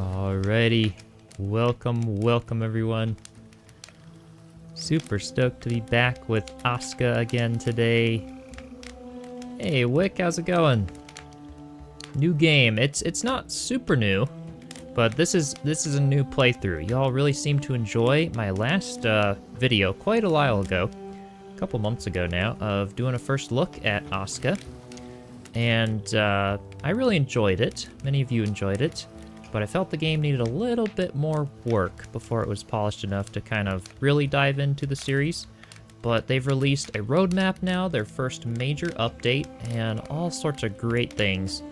Alrighty, welcome everyone. Super stoked to be back with Aska again today. Hey Wick, how's it going? New game. It's not super new, but this is a new playthrough. Y'all really seem to enjoy my last video quite a while ago, a couple months ago now, of doing a first look at Aska, and I really enjoyed it. Many of you enjoyed it. But I felt the game needed a little bit more work before it was polished enough to kind of really dive into the series. But they've released a roadmap now, their first major update, and all sorts of great things.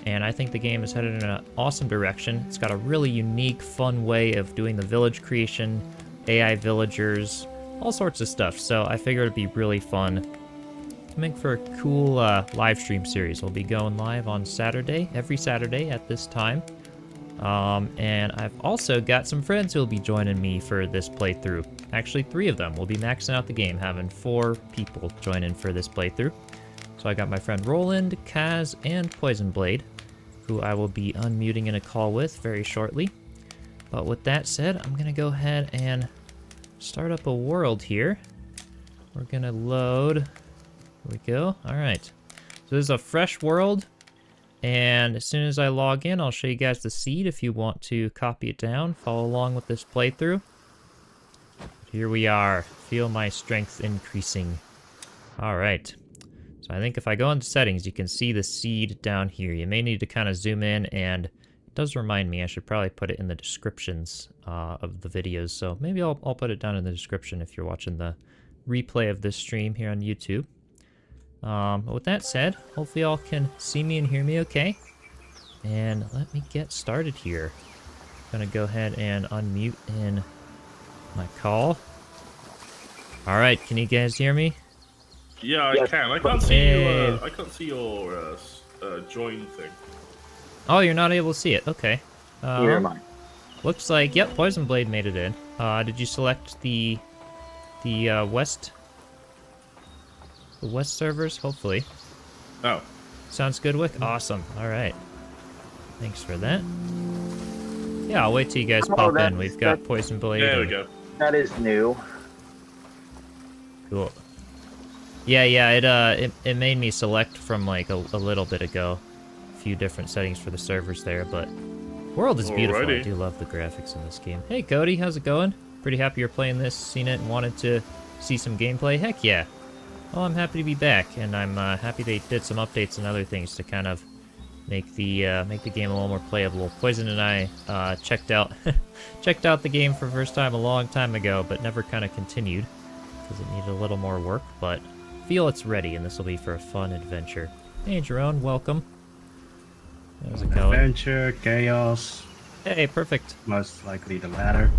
And I think the game is headed in an awesome direction. It's got a really unique, fun way of doing the village creation, AI villagers, all sorts of stuff. So I figured it'd be really fun to make for a cool live stream series. We'll be going live on Saturday, every Saturday at this time. And I've also got some friends who will be joining me for this playthrough. Actually, 3 of them. We'll be maxing out the game, having 4 people join in for this playthrough. So I got my friend Roland, Kaz, and Poison Blade, who I will be unmuting in a call with very shortly. But with that said, I'm gonna go ahead and start up a world here. We're gonna load. Here we go. Alright. So this is a fresh world. And as soon as I log in, I'll show you guys the seed if you want to copy it down, follow along with this playthrough. Here we are. Feel my strength increasing. Alright. So I think if I go into settings, you can see the seed down here. You may need to kind of zoom in, and it does remind me I should probably put it in the descriptions of the videos. So maybe I'll put it down in the description if you're watching the replay of this stream here on YouTube. With that said, hopefully y'all can see me and hear me okay. And let me get started here. I'm gonna go ahead and unmute in my call. Alright, can you guys hear me? Yeah, I can. I can't see you. I can't see your join thing. Oh, you're not able to see it. Okay. Neither am I. Looks like, yep, Poison Blade made it in. Did you select the west? The west servers, hopefully. Oh. Sounds good, Wick? Awesome. Alright. Thanks for that. Yeah, I'll wait till you guys pop in. We've got Poison Blade. There we go. That is new. Cool. Yeah, it made me select from like a little bit ago. A few different settings for the servers there, but world is beautiful. Alrighty. I do love the graphics in this game. Hey Cody, how's it going? Pretty happy you're playing this, seen it, and wanted to see some gameplay? Heck yeah. Well, I'm happy to be back, and I'm happy they did some updates and other things to kind of make the game a little more playable. Poison and I checked out the game for the first time a long time ago, but never kind of continued because it needed a little more work. But feel it's ready, and this will be for a fun adventure. Hey, Jerome, welcome. How's it going? Adventure, chaos. Hey, perfect. Most likely the latter.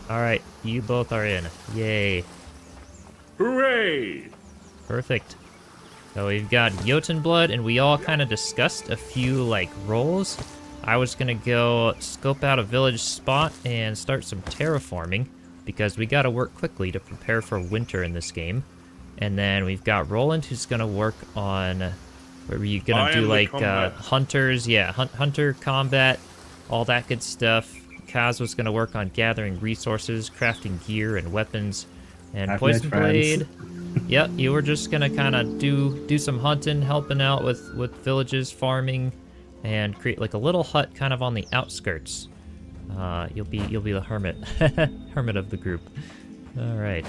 All right, you both are in. Yay. Hooray! Perfect. So we've got Jotun blood, and we all kind of discussed a few, like, roles. I was gonna go scope out a village spot and start some terraforming, because we gotta work quickly to prepare for winter in this game. And then we've got Roland, who's gonna work on... What were you gonna do, like, hunters? Yeah, hunter combat, all that good stuff. Kaz was gonna work on gathering resources, crafting gear and weapons. And Poison Blade... Yep, you were just gonna kind of do some hunting, helping out with villages, farming, and create like a little hut kind of on the outskirts. You'll be the hermit, hermit of the group. All right.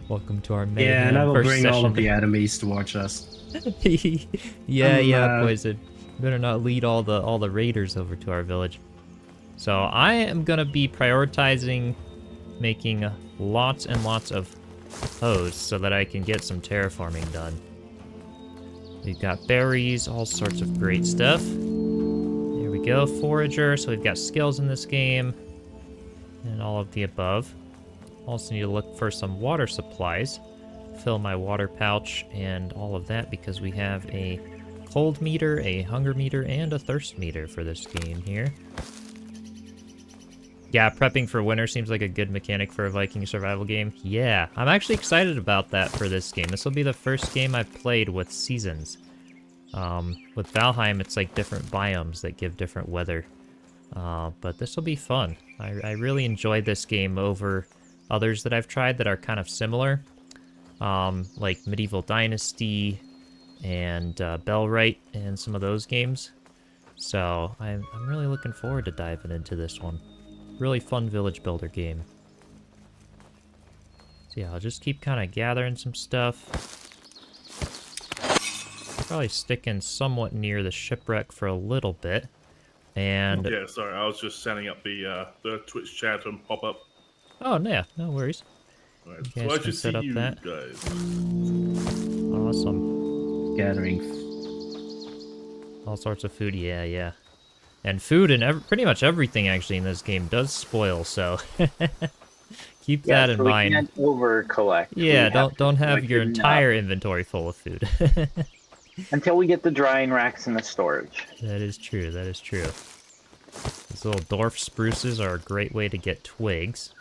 Welcome to our main Yeah, and I will bring session. all of the enemies towards us. yeah, Poison. Better not lead all the raiders over to our village. So I am gonna be prioritizing making lots and lots of posts so that I can get some terraforming done. We've got berries, all sorts of great stuff. There we go, forager, so we've got skills in this game, and all of the above. Also need to look for some water supplies, fill my water pouch, and all of that, because we have a cold meter, a hunger meter, and a thirst meter for this game here. Yeah, prepping for winter seems like a good mechanic for a Viking survival game. Yeah, I'm actually excited about that for this game. This will be the first game I've played with seasons. With Valheim, it's like different biomes that give different weather. But this will be fun. I really enjoyed this game over others that I've tried that are kind of similar, like Medieval Dynasty and Bellwright and some of those games. So I'm really looking forward to diving into this one. Really fun village builder game. So yeah, I'll just keep kind of gathering some stuff. Probably sticking somewhat near the shipwreck for a little bit. And yeah, sorry, I was just setting up the Twitch chat and pop up. oh yeah, no worries. Right, You so guys I can just set see up you that. guys. Awesome. Gathering. All sorts of food, yeah. And food and pretty much everything actually in this game does spoil, so keep that in we mind. can't over collect. Yeah, don't have your entire inventory full of food. until we get the drying racks in the storage. That is true, that is true. These little dwarf spruces are a great way to get twigs.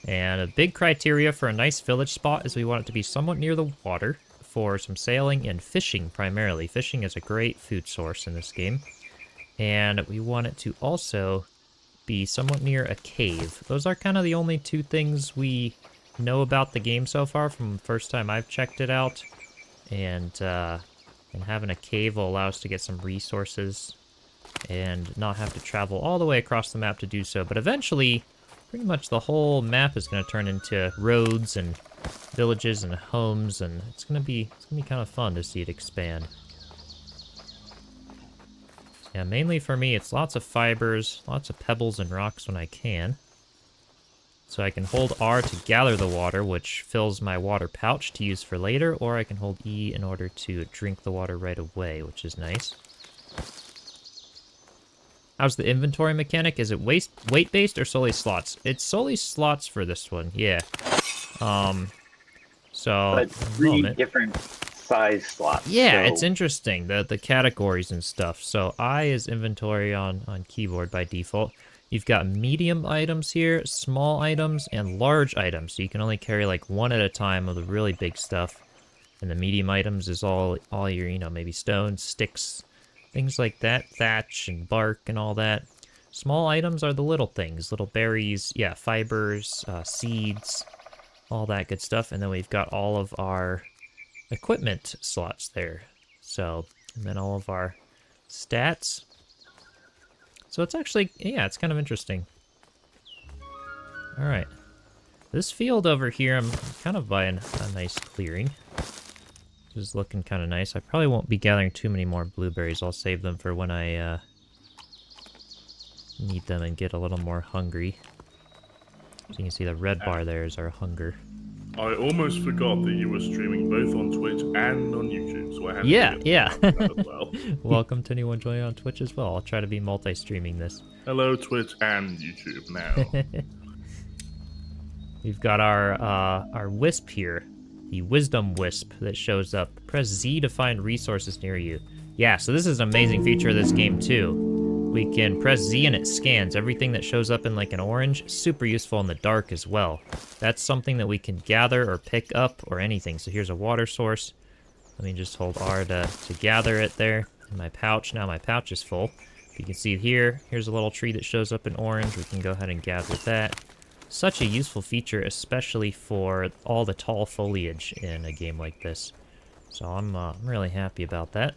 And a big criteria for a nice village spot is we want it to be somewhat near the water for some sailing and fishing primarily. Fishing is a great food source in this game. And we want it to also be somewhat near a cave. Those are kind of the only two things we know about the game so far from the first time I've checked it out. And having a cave will allow us to get some resources and not have to travel all the way across the map to do so. But eventually, pretty much the whole map is going to turn into roads and villages and homes, and it's gonna be kind of fun to see it expand. Yeah, mainly for me, it's lots of fibers, lots of pebbles and rocks when I can. So I can hold R to gather the water, which fills my water pouch to use for later, or I can hold E in order to drink the water right away, which is nice. How's the inventory mechanic? Is it weight-based or solely slots? It's solely slots for this one, yeah. So, but 3 different size slots. Yeah, so... it's interesting, the categories and stuff. So I is inventory on keyboard by default. You've got medium items here, small items, and large items. So you can only carry like one at a time of the really big stuff. And the medium items is all your, you know, maybe stones, sticks, things like that, thatch and bark and all that. Small items are the little things, little berries, yeah, fibers, seeds, all that good stuff. And then we've got all of our equipment slots there. So, and then all of our stats. So it's actually, yeah, it's kind of interesting. All right. This field over here, I'm kind of buying a nice clearing. This is looking kind of nice. I probably won't be gathering too many more blueberries. I'll save them for when I need them and get a little more hungry. So you can see the red bar there is our hunger. I almost forgot that you were streaming both on Twitch and on YouTube, so I had to that as well. Welcome to anyone joining on Twitch as well. I'll try to be multi-streaming this. Hello, Twitch and YouTube now. We've got our wisp here, the wisdom wisp that shows up. Press Z to find resources near you. Yeah, so this is an amazing feature of this game too. We can press Z and it scans everything that shows up in like an orange. Super useful in the dark as well. That's something that we can gather or pick up or anything. So here's a water source. Let me just hold R to gather it there in my pouch. Now my pouch is full. You can see here, here's a little tree that shows up in orange. We can go ahead and gather that. Such a useful feature, especially for all the tall foliage in a game like this. So I'm really happy about that.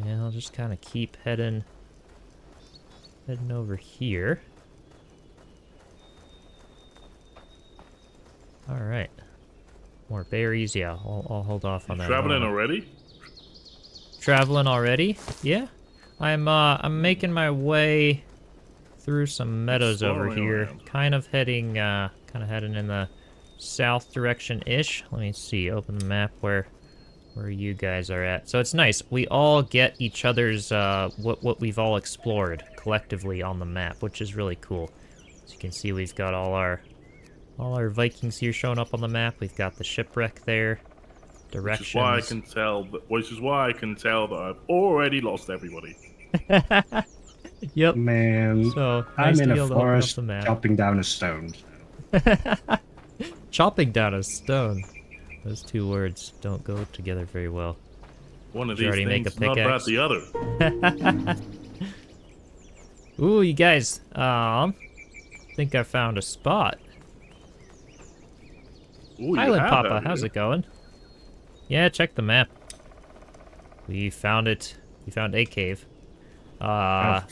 And I'll just kind of keep heading over here. All right. More berries. Yeah, I'll hold off on that. Traveling already? Traveling already? Yeah. I'm making my way through some meadows over here. Around. Kind of heading in the south direction-ish. Let me see. Open the map where you guys are at. So it's nice. We all get each other's what we've all explored collectively on the map, which is really cool. As you can see, we've got all our Vikings here showing up on the map. We've got the shipwreck there. Directions. Which is why I can tell that I've already lost everybody. Yep. Man, So I'm in to be a able to open up forest the map. chopping down a stone. Chopping down a stone. Those two words don't go together very well. One of Did you these already make a things, not about pickaxe? the other. Ooh, you guys, think I found a spot. Ooh, you Island have, Papa, have how's you? it going? Yeah, check the map. We found it. We found a cave. Let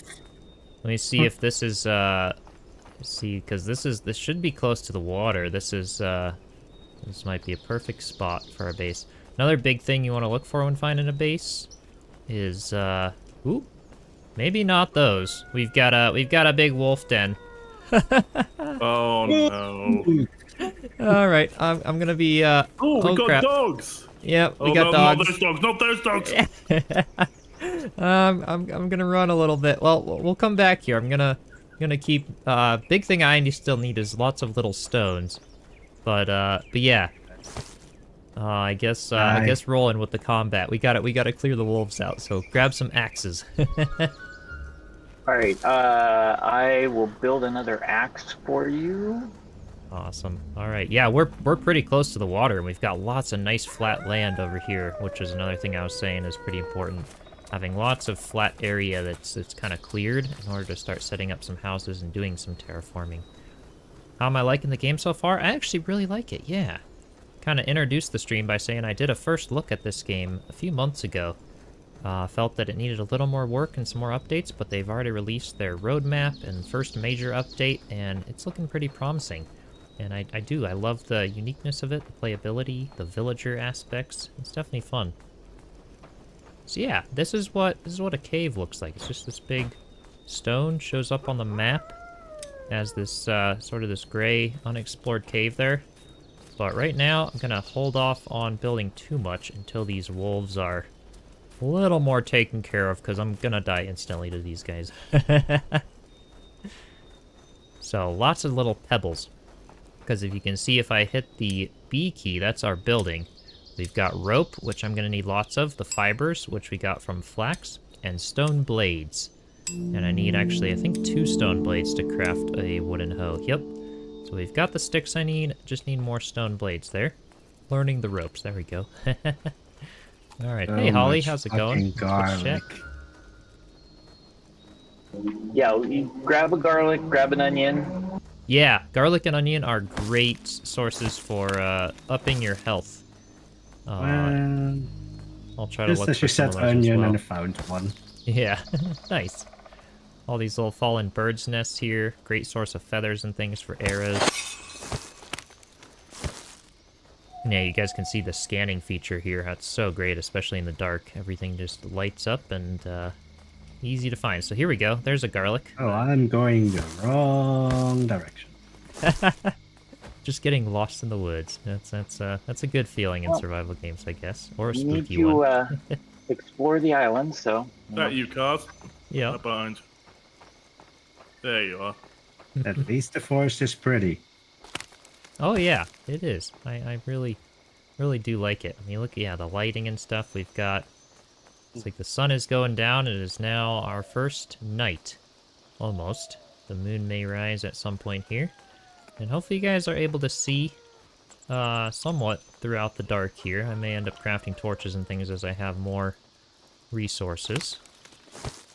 me see if this is, see, because this should be close to the water. This might be a perfect spot for our base. Another big thing you want to look for when finding a base is, ooh, maybe not those. We've got a big wolf den. Oh no. All right, I'm gonna be, Oh, we got crap. dogs. Yeah, we Oh, got no, dogs. not those dogs. I'm gonna run a little bit. Well, we'll come back here. I'm gonna keep. Big thing I still need is lots of little stones. But yeah. I guess rolling with the combat. We gotta clear the wolves out. So grab some axes. All right. I will build another axe for you. Awesome. All right. Yeah, we're pretty close to the water, and we've got lots of nice flat land over here, which is another thing I was saying is pretty important. Having lots of flat area that's kind of cleared in order to start setting up some houses and doing some terraforming. How am I liking the game so far? I actually really like it. Yeah. Kind of introduced the stream by saying I did a first look at this game a few months ago. Felt that it needed a little more work and some more updates, but they've already released their roadmap and first major update, and it's looking pretty promising. And I love the uniqueness of it, the playability, the villager aspects. It's definitely fun. So yeah, this is what a cave looks like. It's just this big stone shows up on the map as this sort of this gray unexplored cave there. But right now, I'm gonna hold off on building too much until these wolves are a little more taken care of, because I'm gonna die instantly to these guys. So lots of little pebbles. Because if you can see, if I hit the B key, that's our building. We've got rope, which I'm going to need lots of, the fibers, which we got from flax, and stone blades. And I need, actually, I think 2 stone blades to craft a wooden hoe. Yep. So we've got the sticks I need, just need more stone blades there. Learning the ropes, there we go. Alright, hey Holly, how's it going? Garlic. Yeah, you grab a garlic, grab an onion. Yeah, garlic and onion are great sources for upping your health. I'll try to look for some of those onion as well. and I found one. Yeah, nice. All these little fallen birds' nests here. Great source of feathers and things for arrows. Yeah, you guys can see the scanning feature here. That's so great, especially in the dark. Everything just lights up and easy to find. So here we go. There's a garlic. Oh, I'm going the wrong direction. Just getting lost in the woods. That's a good feeling in survival games, I guess, or a You need spooky one. to explore the island, so. That you, Cars? Yeah. Up behind. There you are. At least the forest is pretty. Oh yeah, it is. I really do like it. I mean, look, yeah, the lighting and stuff. We've got. It's like the sun is going down. It is now our first night, almost. The moon may rise at some point here, and hopefully you guys are able to see somewhat throughout the dark here. I may end up crafting torches and things as I have more resources.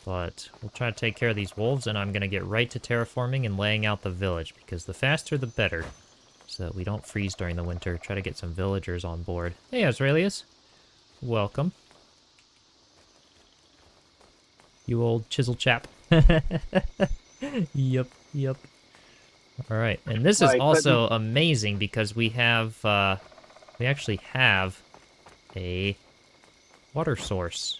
But we'll try to take care of these wolves, and I'm going to get right to terraforming and laying out the village, because the faster the better, so that we don't freeze during the winter. Try to get some villagers on board. Hey, Azraelius. Welcome. You old Chiselchip. Yep. Alright, and this is also amazing, because we have, we actually have a water source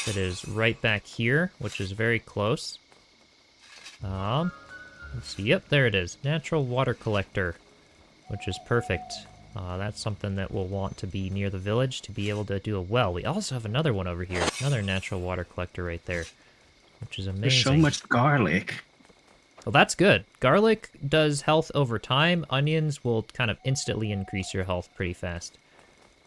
that is right back here, which is very close. Let's see, yep, there it is. Natural water collector, which is perfect. That's something that we'll want to be near the village to be able to do a well. We also have another one over here, another natural water collector right there, which is amazing. There's so much garlic. Well, that's good. Garlic does health over time. Onions will kind of instantly increase your health pretty fast.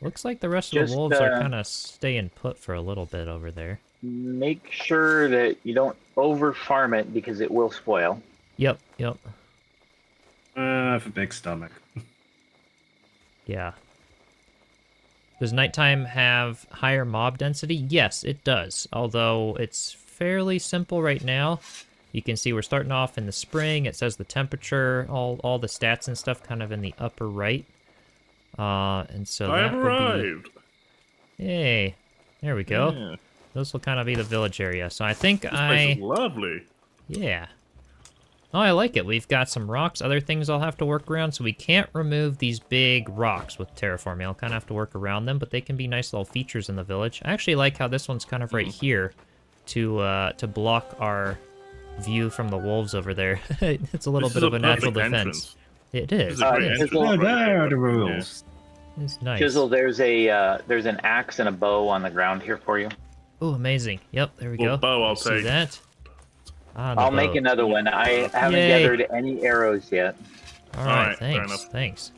Looks like the rest of the wolves are kind of staying put for a little bit over there. Make sure that you don't over farm it, because it will spoil. Yep. I have a big stomach. Yeah. Does nighttime have higher mob density? Yes, it does. Although it's fairly simple right now. You can see we're starting off in the spring. It says the temperature, all the stats and stuff kind of in the upper right. And so I that have will arrived. be... Yay. There we go. Yeah. This will kind of be the village area. So I think This place is lovely. Yeah. Oh, I like it. We've got some rocks, other things I'll have to work around. So we can't remove these big rocks with terraforming. I'll kind of have to work around them, but they can be nice little features in the village. I actually like how this one's kind of right here to block our view from the wolves over there. It's a little bit of a natural defense. It is. Oh, there are the rules. It's nice. Chisel, there's an axe and a bow on the ground here for you. Oh, amazing. Yep, there we go. Bow I'll See take. that? Ah, the I'll bow. make another one. I haven't Yay. gathered any arrows yet. All right, fair thanks. enough. Thanks.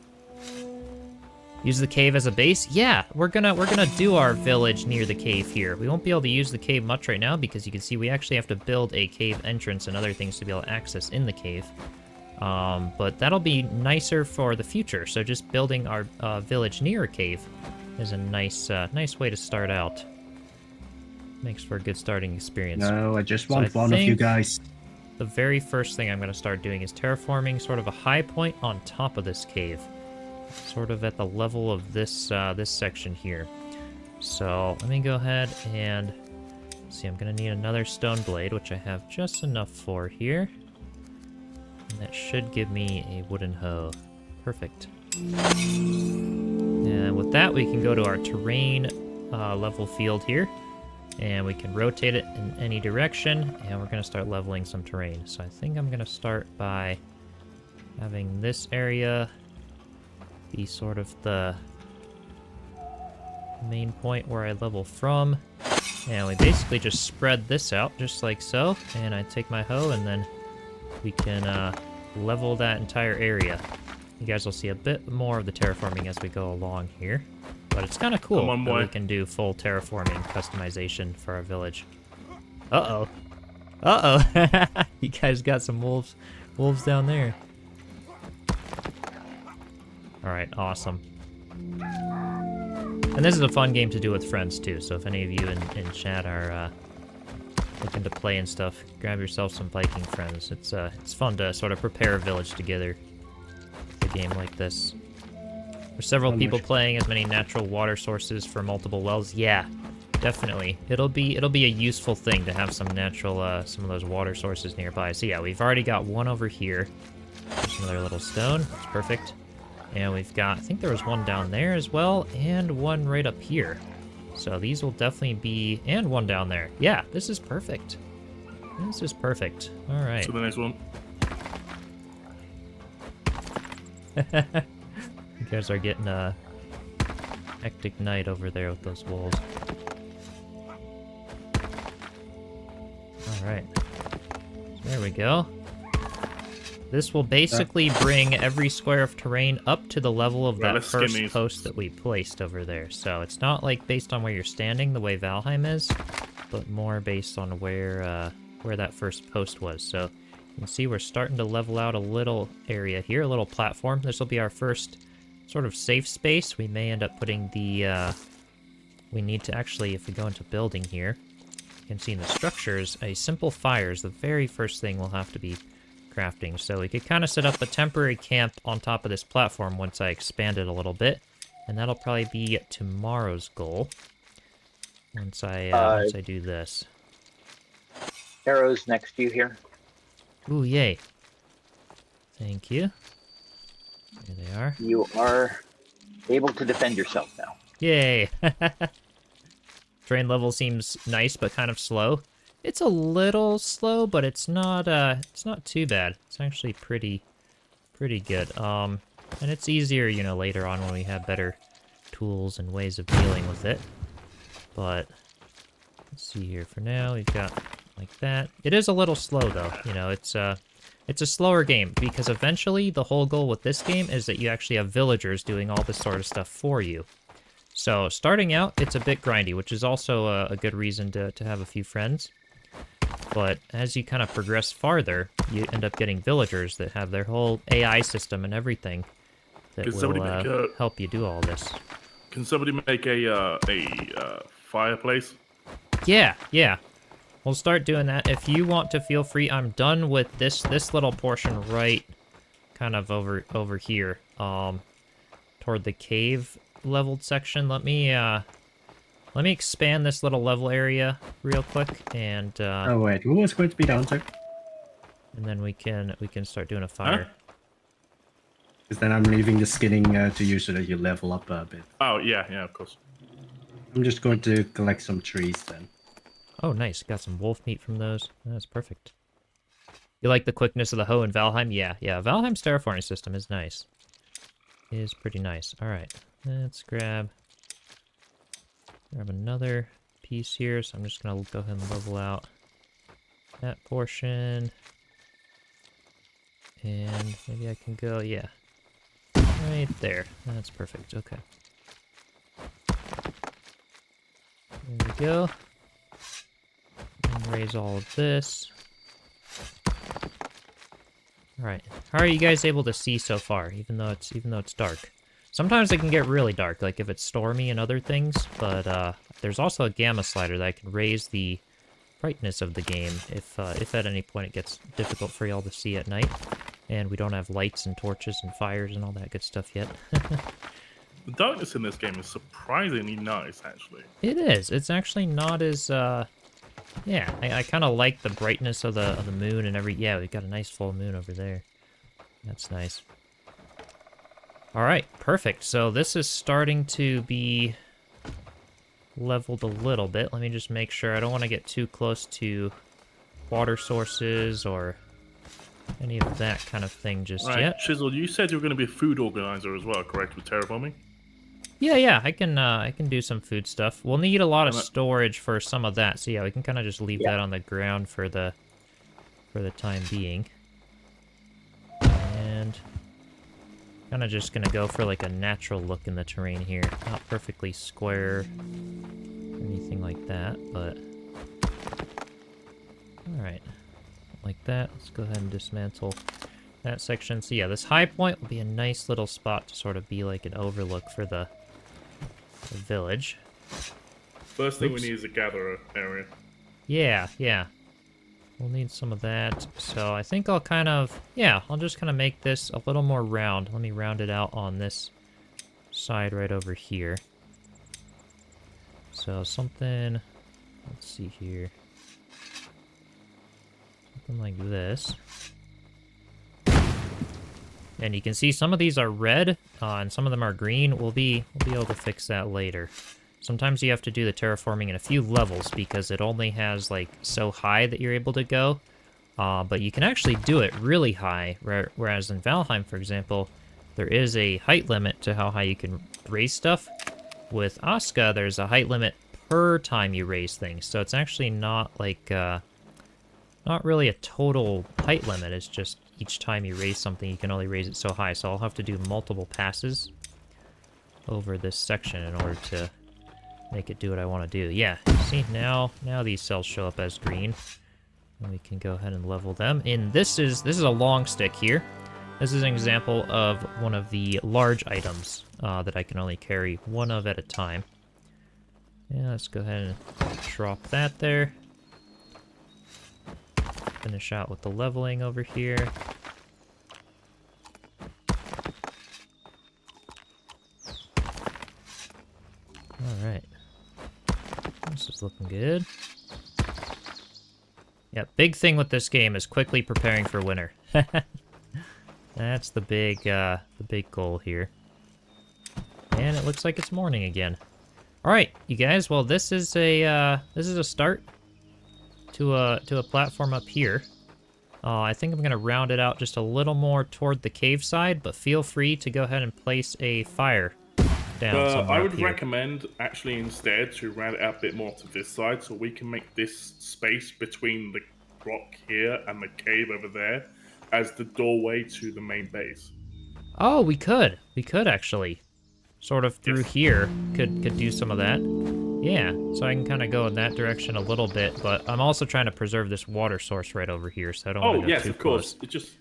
Use the cave as a base? Yeah, we're gonna do our village near the cave here. We won't be able to use the cave much right now because you can see we actually have to build a cave entrance and other things to be able to access in the cave. But that'll be nicer for the future. So just building our village near a cave is a nice way to start out. Makes for a good starting experience. No, I just So want I one of you think- guys. The very first thing I'm going to start doing is terraforming sort of a high point on top of this cave. Sort of at the level of this this section here. So let me go ahead and see. I'm going to need another stone blade, which I have just enough for here. And that should give me a wooden hoe. Perfect. And with that, we can go to our terrain level field here. And we can rotate it in any direction, and we're going to start leveling some terrain. So I think I'm going to start by having this area be sort of the main point where I level from. And we basically just spread this out, just like so. And I take my hoe, and then we can level that entire area. You guys will see a bit more of the terraforming as we go along here. But it's kind of cool that we can do full terraforming customization for our village. Uh-oh. Uh-oh. You guys got some wolves down there. Alright, awesome. And this is a fun game to do with friends, too. So if any of you in chat are looking to play and stuff, grab yourself some Viking friends. It's fun to sort of prepare a village together. A game like this. There's several people playing as many natural water sources for multiple wells. Yeah, definitely. It'll be a useful thing to have some natural, some of those water sources nearby. So yeah, we've already got one over here. There's another little stone. That's perfect. And we've got, I think there was one down there as well, and one right up here. So these will definitely be, and one down there. Yeah, this is perfect. This is perfect. All right. To the next one. You guys are getting a hectic night over there with those wolves. Alright. There we go. This will basically bring every square of terrain up to the level of that first post that we placed over there. So it's not like based on where you're standing, the way Valheim is, but more based on where that first post was. So you can see we're starting to level out a little area here, a little platform. This will be our first sort of safe space. We may end up putting the, we need to actually, if we go into building here, you can see in the structures, a simple fire is the very first thing we'll have to be crafting. So we could kind of set up a temporary camp on top of this platform once I expand it a little bit, and that'll probably be tomorrow's goal once I do this. Arrows next to you here. Ooh, yay. Thank you. Here they are. You are able to defend yourself now. Yay! Terrain level seems nice, but kind of slow. It's a little slow, but it's not too bad. It's actually pretty good. And it's easier, you know, later on when we have better tools and ways of dealing with it. But let's see here. For now, we've got like that. It is a little slow though. You know, it's a slower game because eventually the whole goal with this game is that you actually have villagers doing all this sort of stuff for you. So starting out, it's a bit grindy, which is also a good reason to have a few friends. But as you kind of progress farther, you end up getting villagers that have their whole AI system and everything. that Can somebody will make a- help you do all this. Can somebody make a fireplace? Yeah, yeah. We'll start doing that. If you want to, feel free. I'm done with this little portion right kind of over here. Toward the cave leveled section. Let me expand this little level area real quick and Oh wait, who was going to be down there? and then we can start doing a fire. Because then I'm leaving the skinning to you so that you level up a bit. Oh, yeah, of course. I'm just going to collect some trees then. Oh, nice. Got some wolf meat from those. That's perfect. You like the quickness of the hoe in Valheim? Yeah. Valheim's terraforming system is nice. It is pretty nice. All right. Let's grab another piece here. So I'm just going to go ahead and level out that portion. And maybe I can go, yeah. Right there. That's perfect. Okay. There we go. And raise all of this. Alright. How are you guys able to see so far, even though it's dark? Sometimes it can get really dark, like if it's stormy and other things, but there's also a gamma slider that I can raise the brightness of the game if at any point it gets difficult for y'all to see at night. And we don't have lights and torches and fires and all that good stuff yet. The darkness in this game is surprisingly nice, actually. It is. It's actually not as, yeah, I kind of like the brightness of the moon and yeah, we've got a nice full moon over there. That's nice. All right, perfect. So this is starting to be leveled a little bit. Let me just make sure. I don't want to get too close to water sources or any of that kind of thing just yet. Chisel, you said you were going to be a food organizer as well, correct, with terraforming? Yeah, I can do some food stuff. We'll need a lot of storage for some of that, so yeah, we can kind of just leave that on the ground for the time being. And kind of just gonna go for like a natural look in the terrain here, not perfectly square, or anything like that, but all right. Like that. Let's go ahead and dismantle that section. So yeah, this high point will be a nice little spot to sort of be like an overlook for the village. First thing we need is a gatherer area. Yeah. We'll need some of that. So I think I'll I'll just kind of make this a little more round. Let me round it out on this side right over here. So something, let's see here. Something like this. And you can see some of these are red, and some of them are green. We'll be able to fix that later. Sometimes you have to do the terraforming in a few levels because it only has like so high that you're able to go. But you can actually do it really high, whereas in Valheim, for example, there is a height limit to how high you can raise stuff. With Aska, there's a height limit per time you raise things, so it's actually not like not really a total height limit. It's just each time you raise something, you can only raise it so high. So I'll have to do multiple passes over this section in order to make it do what I want to do. Yeah, see, now these cells show up as green. And we can go ahead and level them. And this is a long stick here. This is an example of one of the large items that I can only carry one of at a time. Yeah, let's go ahead and drop that there. Finish out with the leveling over here. Alright. This is looking good. Yeah, big thing with this game is quickly preparing for winter. That's the big goal here. And it looks like it's morning again. Alright, you guys, well this is a start to a platform up here. I think I'm gonna round it out just a little more toward the cave side, but feel free to go ahead and place a fire down somewhere I would up here. recommend actually instead to round it out a bit more to this side, so we can make this space between the rock here and the cave over there as the doorway to the main base. Oh, we could actually, sort of through here, could do some of that. Yeah, so I can kind of go in that direction a little bit, but I'm also trying to preserve this water source right over here, so I don't want to go too close. It just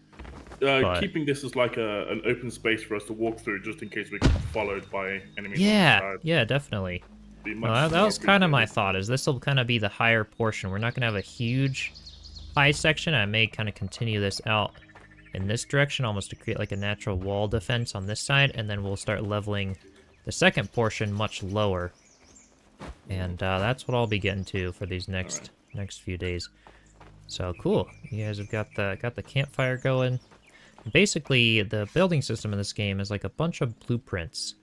But- keeping this as like an open space for us to walk through, just in case we get followed by enemies. Yeah, on the side. yeah, definitely. Be Well, much that more was kind of my appreciated. thought, is this will kind of be the higher portion. We're not going to have a huge high section. I may kind of continue this out in this direction, almost to create like a natural wall defense on this side, and then we'll start leveling the second portion much lower. And that's what I'll be getting to for these next few days. So cool. You guys have got the campfire going. Basically, the building system in this game is like a bunch of blueprints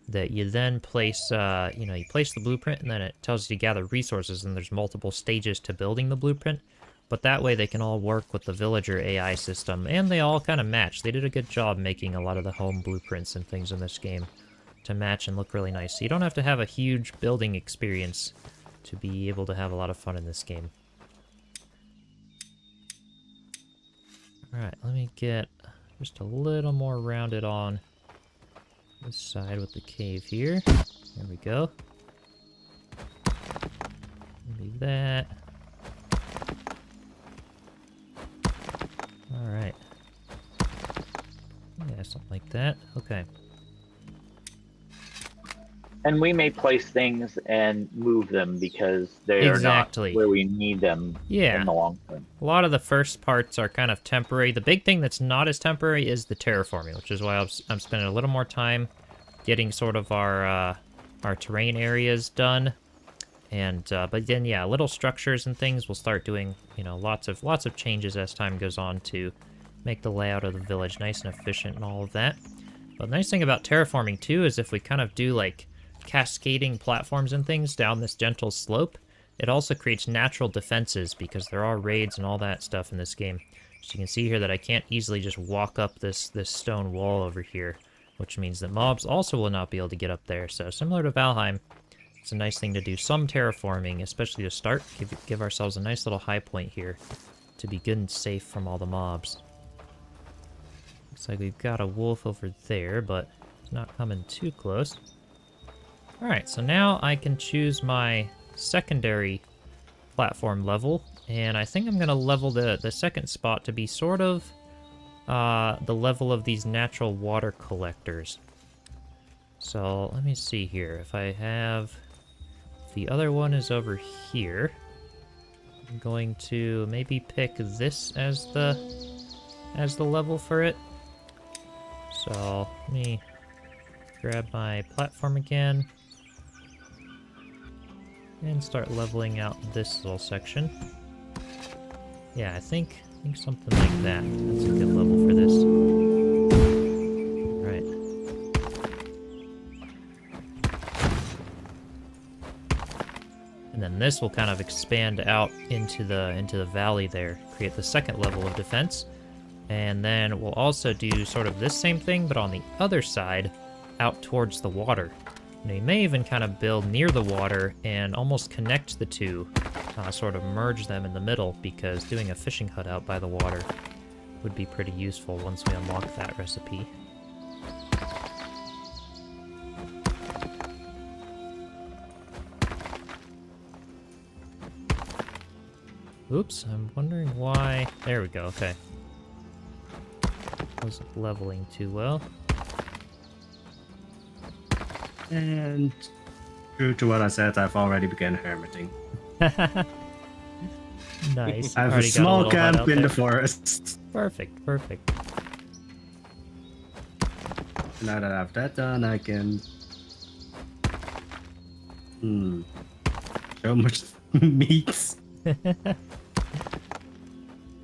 that you then place, you place the blueprint and then it tells you to gather resources, and there's multiple stages to building the blueprint. But that way they can all work with the villager AI system, and they all kind of match. They did a good job making a lot of the home blueprints and things in this game to match and look really nice. So you don't have to have a huge building experience to be able to have a lot of fun in this game. Alright, let me get just a little more rounded on this side with the cave here. There we go. Maybe that. Alright. Yeah, something like that. Okay. And we may place things and move them because they Exactly. are not where we need them Yeah. in the long term. A lot of the first parts are kind of temporary. The big thing that's not as temporary is the terraforming, which is why I'm spending a little more time getting sort of our terrain areas done. And but then yeah, little structures and things we'll start doing, lots of changes as time goes on to make the layout of the village nice and efficient and all of that. But the nice thing about terraforming too is if we kind of do like cascading platforms and things down this gentle slope, it also creates natural defenses because there are raids and all that stuff in this game. So you can see here that I can't easily just walk up this stone wall over here, which means that mobs also will not be able to get up there. So similar to Valheim, it's a nice thing to do some terraforming, especially to start. Give ourselves a nice little high point here to be good and safe from all the mobs. Looks like we've got a wolf over there, but it's not coming too close. Alright, so now I can choose my secondary platform level, and I think I'm going to level the second spot to be sort of the level of these natural water collectors. So let me see here. If I have... the other one is over here. I'm going to maybe pick this as the level for it. So let me grab my platform again and start leveling out this little section. Yeah, I think something like that. That's a good level for this. Right. And then this will kind of expand out into the valley there, create the second level of defense. And then we'll also do sort of this same thing, but on the other side, out towards the water. And we may even kind of build near the water and almost connect the two, sort of merge them in the middle, because doing a fishing hut out by the water would be pretty useful once we unlock that recipe. Oops, I'm wondering why... There we go, okay. Wasn't leveling too well. And true to what I said, I've already begun hermiting. Nice. I have a Already got small little hut out camp in there. the forest. Perfect, perfect. Now that I have that done, I can... So much meat.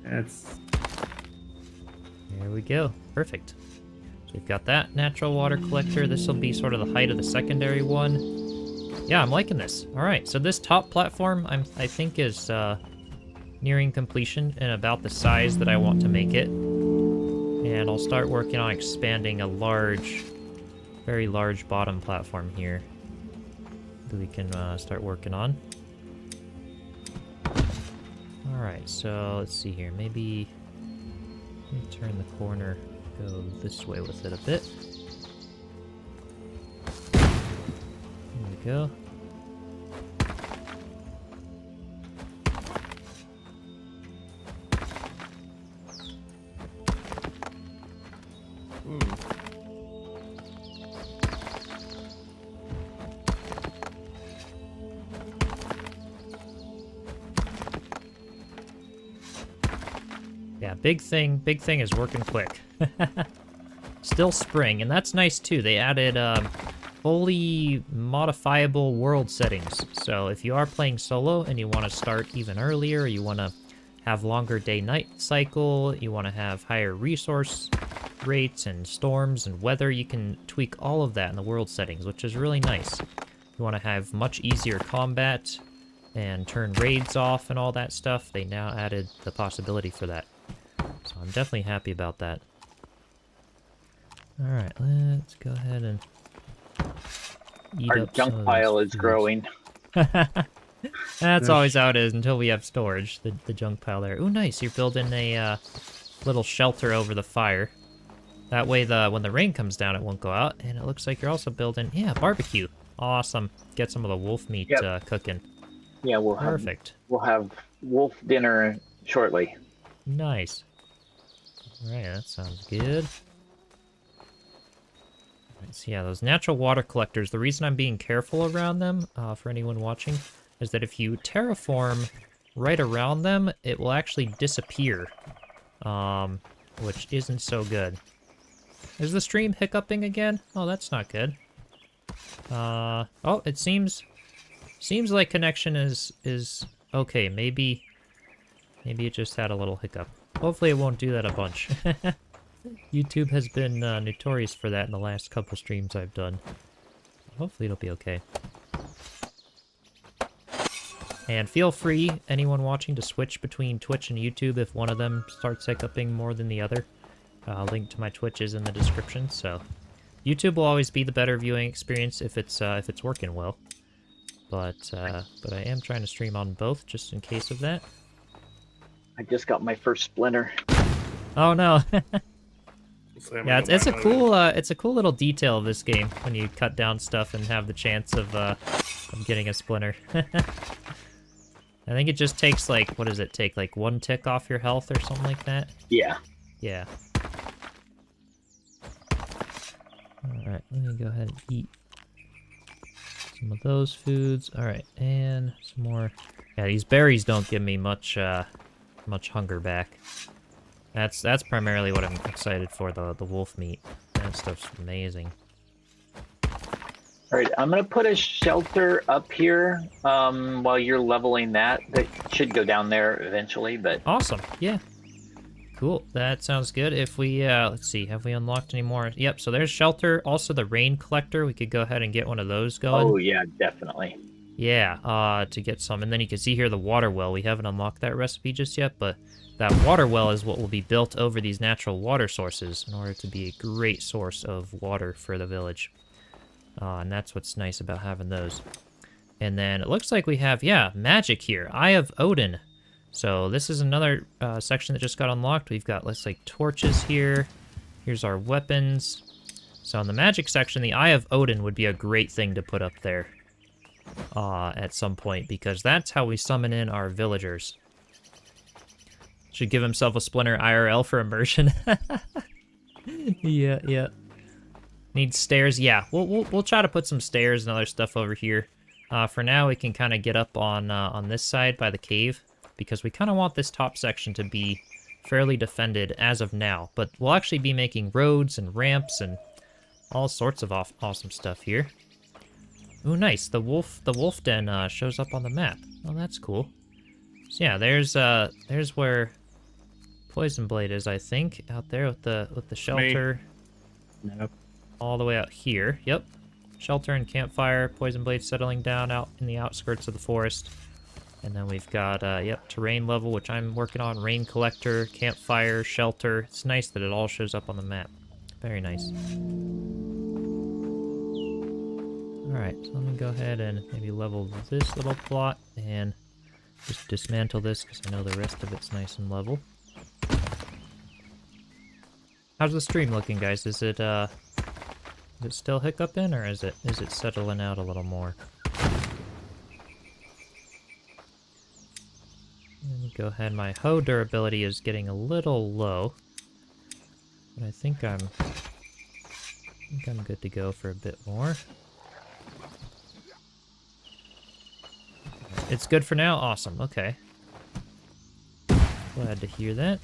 That's... There we go. Perfect. So we've got that natural water collector. This will be sort of the height of the secondary one. Yeah, I'm liking this. All right, so this top platform I think is nearing completion and about the size that I want to make it. And I'll start working on expanding a large, very large bottom platform here that we can start working on. All right, so let's see here. Maybe let me turn the corner, go this way with it a bit. There we go. Yeah, big thing is working quick. Still spring, and that's nice too. They added fully modifiable world settings. So if you are playing solo and you want to start even earlier, you want to have longer day-night cycle, you want to have higher resource rates and storms and weather, you can tweak all of that in the world settings, which is really nice. You want to have much easier combat and turn raids off and all that stuff. They now added the possibility for that. So I'm definitely happy about that. Alright, let's go ahead and eat Our up junk some of pile these is foods. growing. That's always how it is until we have storage, the junk pile there. Ooh, nice, you're building a little shelter over the fire. That way when the rain comes down, it won't go out. And it looks like you're also building, yeah, barbecue. Awesome. Get some of the wolf meat cooking. Yeah, Perfect. We'll have wolf dinner shortly. Nice. Alright, that sounds good. Alright, so yeah, those natural water collectors, the reason I'm being careful around them, for anyone watching, is that if you terraform right around them, it will actually disappear. Which isn't so good. Is the stream hiccuping again? Oh, that's not good. Oh, it seems like connection is okay. Maybe it just had a little hiccup. Hopefully it won't do that a bunch. YouTube has been notorious for that in the last couple streams I've done. Hopefully it'll be okay. And feel free, anyone watching, to switch between Twitch and YouTube if one of them starts hiccuping more than the other. Link to my Twitch is in the description, so YouTube will always be the better viewing experience if it's working well. But I am trying to stream on both just in case of that. I just got my first splinter. Oh no. Yeah, it's a cool. cool little detail of this game when you cut down stuff and have the chance of getting a splinter. I think it just takes like, what does it take? Like 1 tick off your health or something like that? Yeah. Yeah. Alright, let me go ahead and eat some of those foods. Alright, and some more. Yeah, these berries don't give me much hunger back. That's primarily what I'm excited for, the wolf meat. That stuff's amazing. All right, I'm gonna put a shelter up here while you're leveling that. That should go down there eventually, but... Awesome, yeah. Cool, that sounds good. If we, let's see, have we unlocked any more? Yep, so there's shelter. Also the rain collector, we could go ahead and get one of those going. Oh yeah, definitely. Yeah, to get some. And then you can see here the water well. We haven't unlocked that recipe just yet, but that water well is what will be built over these natural water sources in order to be a great source of water for the village. And that's what's nice about having those. And then it looks like we have, yeah, magic here. Eye of Odin. So this is another section that just got unlocked. We've got, let's like, torches here. Here's our weapons. So in the magic section, the Eye of Odin would be a great thing to put up there at some point, because that's how we summon in our villagers. Should give himself a splinter IRL for immersion. Yeah. Needs stairs. Yeah, we'll try to put some stairs and other stuff over here. For now, we can kind of get up on this side by the cave, because we kind of want this top section to be fairly defended as of now. But we'll actually be making roads and ramps and all sorts of awesome stuff here. Ooh, nice. The wolf den shows up on the map. Oh, that's cool. So yeah, there's where Poison Blade is, I think, out there with the shelter. Nope. All the way out here. Yep. Shelter and campfire. Poison Blade settling down out in the outskirts of the forest. And then we've got, yep, terrain level, which I'm working on. Rain collector, campfire, shelter. It's nice that it all shows up on the map. Very nice. Alright, so let me go ahead and maybe level this little plot and just dismantle this because I know the rest of it's nice and level. How's the stream looking, guys? Is it still hiccuping, or is it settling out a little more? Let me go ahead. My hoe durability is getting a little low, but I think I'm I think I'm good to go for a bit more. It's good for now? Awesome, okay. Glad to hear that.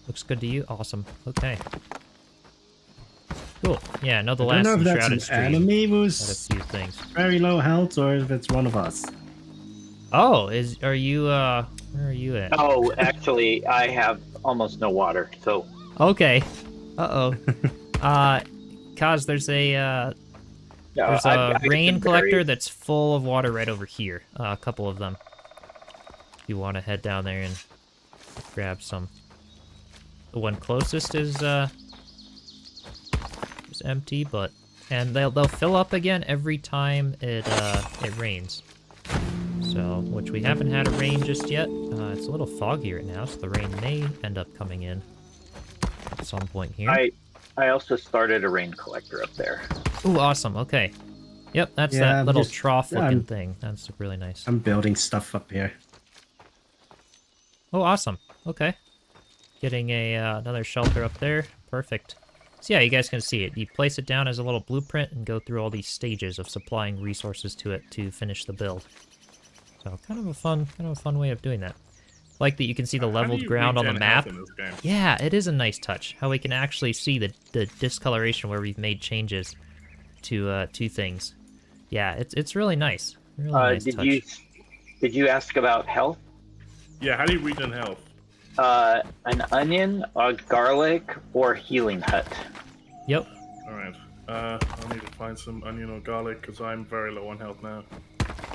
Looks good to you? Awesome, okay. Cool. Yeah, no, the I don't last know if that's Enshrouded an stream enemy had a who's few things. very low health, or if it's one of us. Oh, are you, where are you at? Oh, actually, I have almost no water, so Okay. Uh-oh. Kaz, there's a I've rain some collector berries. that's full of water right over here. A couple of them. If you want to head down there and grab some. The one closest is empty, and they'll fill up again every time it rains. So, which we haven't had a rain just yet. It's a little foggy right now, so the rain may end up coming in at some point here. I also started a rain collector up there. Ooh, awesome. Okay. Yep, that's Yeah, that little just- trough-looking thing. That's really nice. I'm building stuff up here. Oh, awesome. Okay. Getting another shelter up there. Perfect. So yeah, you guys can see it. You place it down as a little blueprint and go through all these stages of supplying resources to it to finish the build. So kind of a fun way of doing that. Like that you can see the leveled ground on the map. Yeah, it is a nice touch. How we can actually see the discoloration where we've made changes to things. Yeah, it's really nice. Really nice touch. Did you ask about health? Yeah, how do you regen health? An onion, a garlic, or healing hut. Yep. Alright. I need to find some onion or garlic because I'm very low on health now.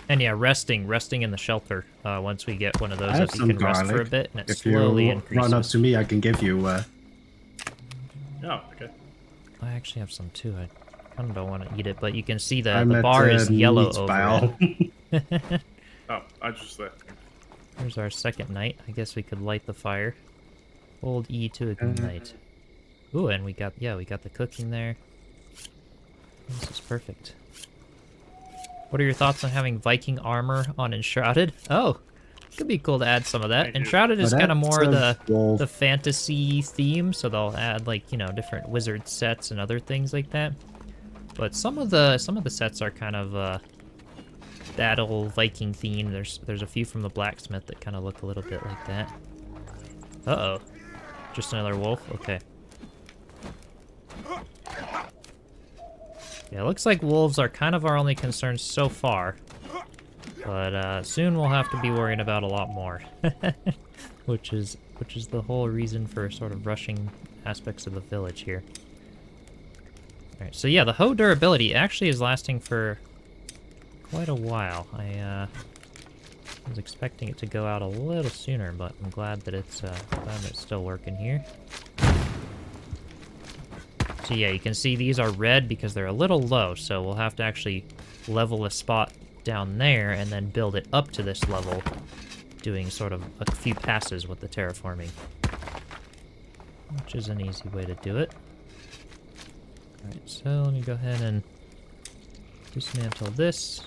And yeah, resting in the shelter. Once we get one of those, I have up, you some can rest for a garlic. bit, and it If slowly you increases. run up to me, I can give you. Oh, okay. I actually have some too. I kind of don't want to eat it, but you can see the I'm at, bar is yellow meat over pile. it. Oh, I just there. Here's our second night. I guess we could light the fire. Hold E to ignite. Ooh, and we got the cooking there. This is perfect. What are your thoughts on having Viking armor on Enshrouded? Oh, could be cool to add some of that. Thank you. Enshrouded is But kind of that's more a wolf. the fantasy theme, so they'll add like, you know, different wizard sets and other things like that. But some of the sets are kind of that old Viking theme. There's a few from the blacksmith that kind of look a little bit like that. Uh-oh. Just another wolf? Okay. Yeah, it looks like wolves are kind of our only concern so far. But soon we'll have to be worrying about a lot more. which is the whole reason for sort of rushing aspects of the village here. Alright, so yeah, the hoe durability actually is lasting for quite a while. I was expecting it to go out a little sooner, but I'm glad that it's still working here. So yeah, you can see these are red because they're a little low, so we'll have to actually level a spot down there and then build it up to this level, doing sort of a few passes with the terraforming, which is an easy way to do it. Alright, so let me go ahead and dismantle this.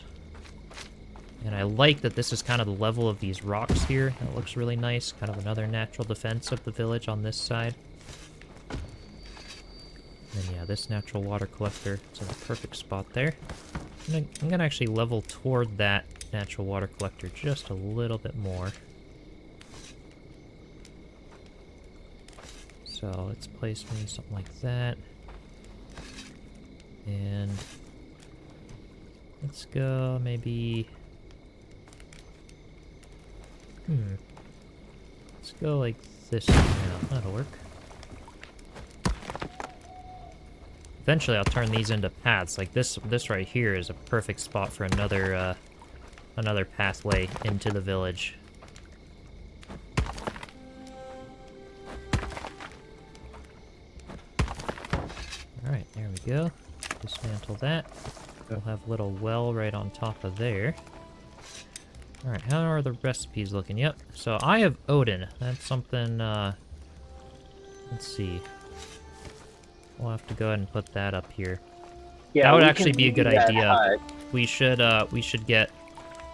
And I like that this is kind of the level of these rocks here. That looks really nice. Kind of another natural defense of the village on this side. And then yeah, this natural water collector is in a perfect spot there. I'm gonna actually level toward that natural water collector just a little bit more. So let's place maybe something like that. And let's go maybe... Let's go like this now. That'll work. Eventually I'll turn these into paths. Like this right here is a perfect spot for another pathway into the village. Alright, there we go. Dismantle that. We'll have a little well right on top of there. Alright, how are the recipes looking? Yep, so I have Odin. That's something, let's see. We'll have to go ahead and put that up here. Yeah, that would we actually can be a good do that idea. hut. We should get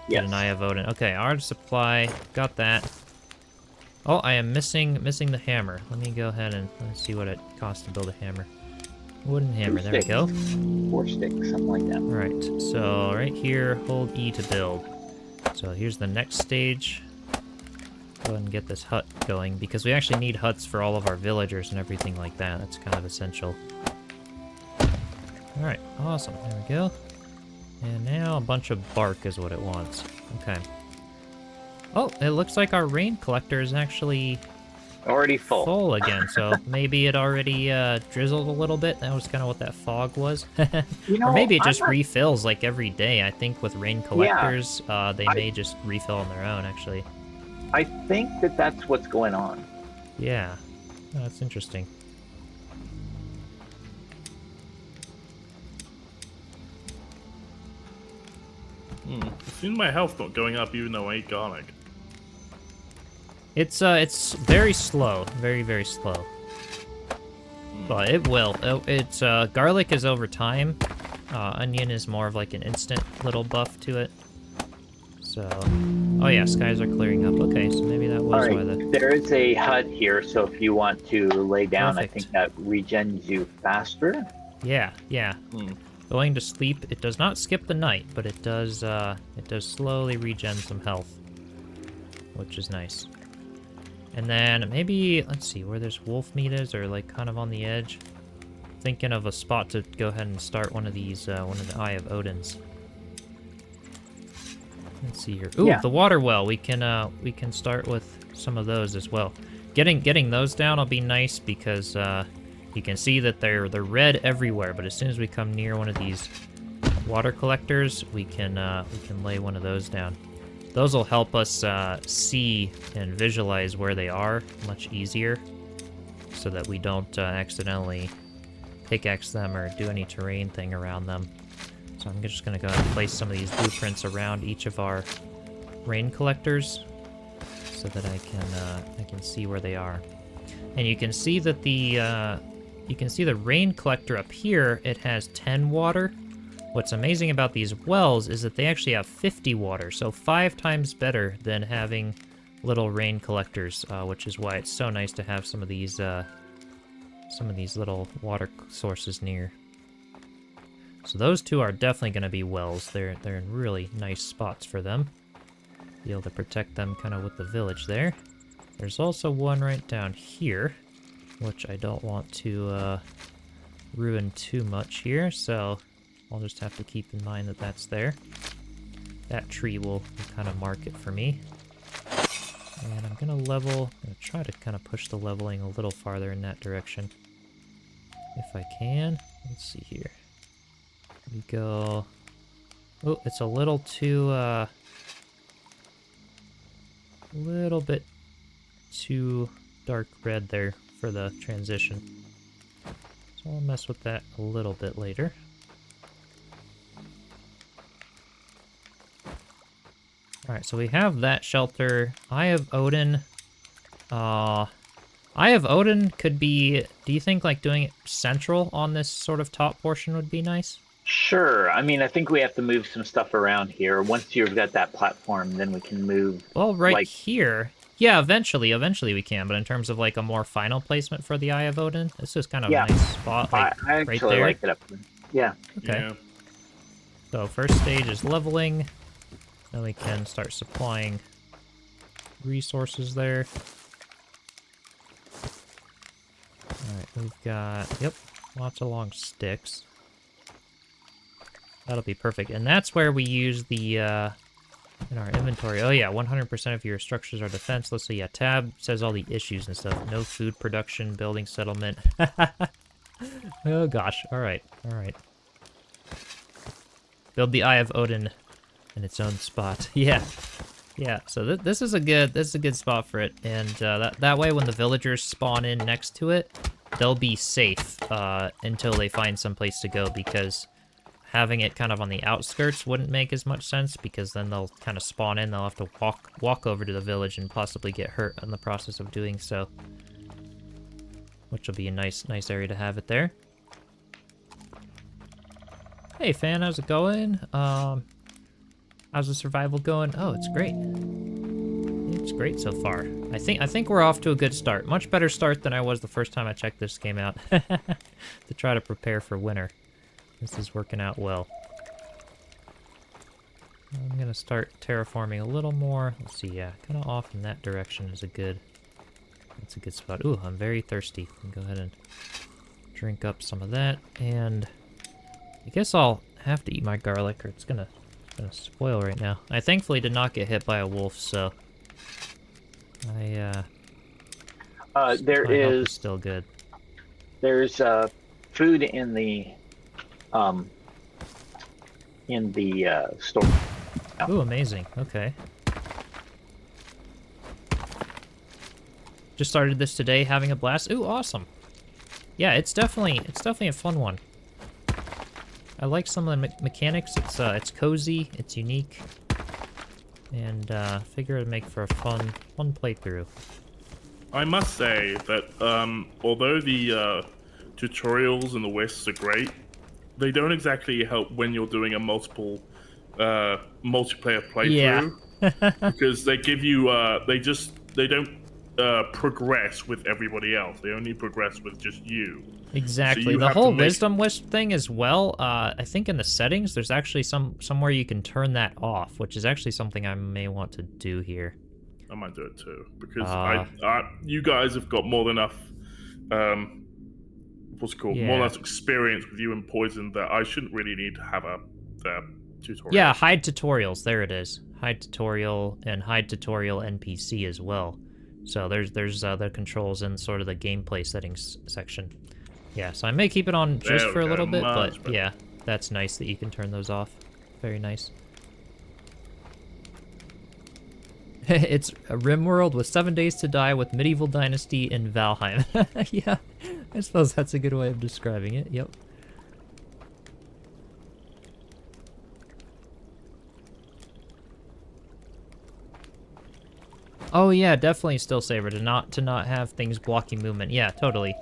Yes. an Eye of Odin. Okay, our supply, got that. Oh, I am missing the hammer. Let me go ahead and let's see what it costs to build a hammer. Wooden hammer, there we go. 4 sticks, something like that. Alright, so right here, hold E to build. So here's the next stage. Go ahead and get this hut going, because we actually need huts for all of our villagers and everything like that. That's kind of essential. Alright, awesome. There we go. And now a bunch of bark is what it wants. Okay. Oh, it looks like our rain collector is actually Already full. Again, so maybe it already drizzled a little bit. That was kind of what that fog was. You know, or maybe it just I'm not- refills like every day. I think with rain collectors, they may just refill on their own, actually. I think that that's what's going on. Yeah, oh, that's interesting. It seems my health's not going up even though I eat garlic. It's very slow, very, very slow. But it will. It's garlic is over time. Onion is more of like an instant little buff to it. So, oh yeah, skies are clearing up. Okay, so maybe that was why the... There is a hut here, so if you want to lay down, Perfect. I think that regens you faster. Yeah. Going to sleep, it does not skip the night, but it does slowly regen some health, which is nice. And then maybe, let's see, where there's wolf meat is, or like kind of on the edge. Thinking of a spot to go ahead and start one of these, one of the Eye of Odin's. Let's see here. Ooh, Yeah. the water well. We can start with some of those as well. Getting those down will be nice because you can see that they're red everywhere. But as soon as we come near one of these water collectors, we can lay one of those down. Those will help us see and visualize where they are much easier, so that we don't accidentally pickaxe them or do any terrain thing around them. So I'm just going to go ahead and place some of these blueprints around each of our rain collectors, so that I can see where they are. And you can see that the rain collector up here, it has 10 water. What's amazing about these wells is that they actually have 50 water, so 5 times better than having little rain collectors, which is why it's so nice to have some of these little water sources near. So those two are definitely going to be wells. They're in really nice spots for them. Be able to protect them kind of with the village there. There's also one right down here, which I don't want to ruin too much here, so I'll just have to keep in mind that that's there. That tree will kind of mark it for me. And I'm going to try to kind of push the leveling a little farther in that direction, if I can. Let's see here. We go... Oh, it's a little too, little bit too dark red there for the transition. So I'll mess with that a little bit later. Alright, so we have that shelter. Eye of Odin. Eye of Odin could be... Do you think like doing it central on this sort of top portion would be nice? Sure. I mean, I think we have to move some stuff around here. Once you've got that platform, then we can move. Well, right like, here. Yeah, eventually we can. But in terms of like a more final placement for the Eye of Odin, this is kind of a nice spot, like I right actually there. like it up there. Yeah. Okay. Yeah. So first stage is leveling. Then we can start supplying resources there. Alright, we've got, yep, lots of long sticks. That'll be perfect. And that's where we use the, in our inventory. Oh yeah, 100% of your structures are defenseless. So yeah, tab says all the issues and stuff. No food production, building settlement. Oh gosh, alright. Build the Eye of Odin in its own spot. Yeah. So this is a good spot for it, and that way when the villagers spawn in next to it, they'll be safe until they find some place to go, because having it kind of on the outskirts wouldn't make as much sense, because then they'll kind of spawn in, they'll have to walk over to the village and possibly get hurt in the process of doing so, which will be a nice area to have it there. Hey fan, how's it going? How's the survival going? Oh, it's great. It's great so far. I think we're off to a good start. Much better start than I was the first time I checked this game out. To try to prepare for winter. This is working out well. I'm gonna start terraforming a little more. Let's see, yeah, kind of off in that direction is that's a good spot. Ooh, I'm very thirsty. I'll go ahead and drink up some of that, and I guess I'll have to eat my garlic or it's gonna spoil right now. I thankfully did not get hit by a wolf, so there my health is still good. There's food in the store. Ooh, amazing. Okay. Just started this today, having a blast. Ooh, awesome. Yeah, it's definitely a fun one. I like some of the mechanics. It's cozy, it's unique, and figure it'd make for a fun playthrough. I must say that although the tutorials and the lists are great, they don't exactly help when you're doing a multiplayer playthrough. Yeah. Because they give you they don't progress with everybody else. They only progress with just you. Exactly. So you the have whole to make... wisdom wisp thing as well. I think in the settings there's actually somewhere you can turn that off, which is actually something I may want to do here. I might do it too, because you guys have got more than enough more than enough experience with you in poison that I shouldn't really need to have a tutorial. Yeah, hide tutorials. There it is. Hide tutorial and hide tutorial NPC as well. So there's the controls in sort of the gameplay settings section. Yeah, so I may keep it on just for a little bit, but yeah, that's nice that you can turn those off. Very nice. It's a RimWorld with 7 days to die with Medieval Dynasty in Valheim. Yeah, I suppose that's a good way of describing it. Yep. Oh yeah, definitely still saver to not have things blocking movement. Yeah, totally.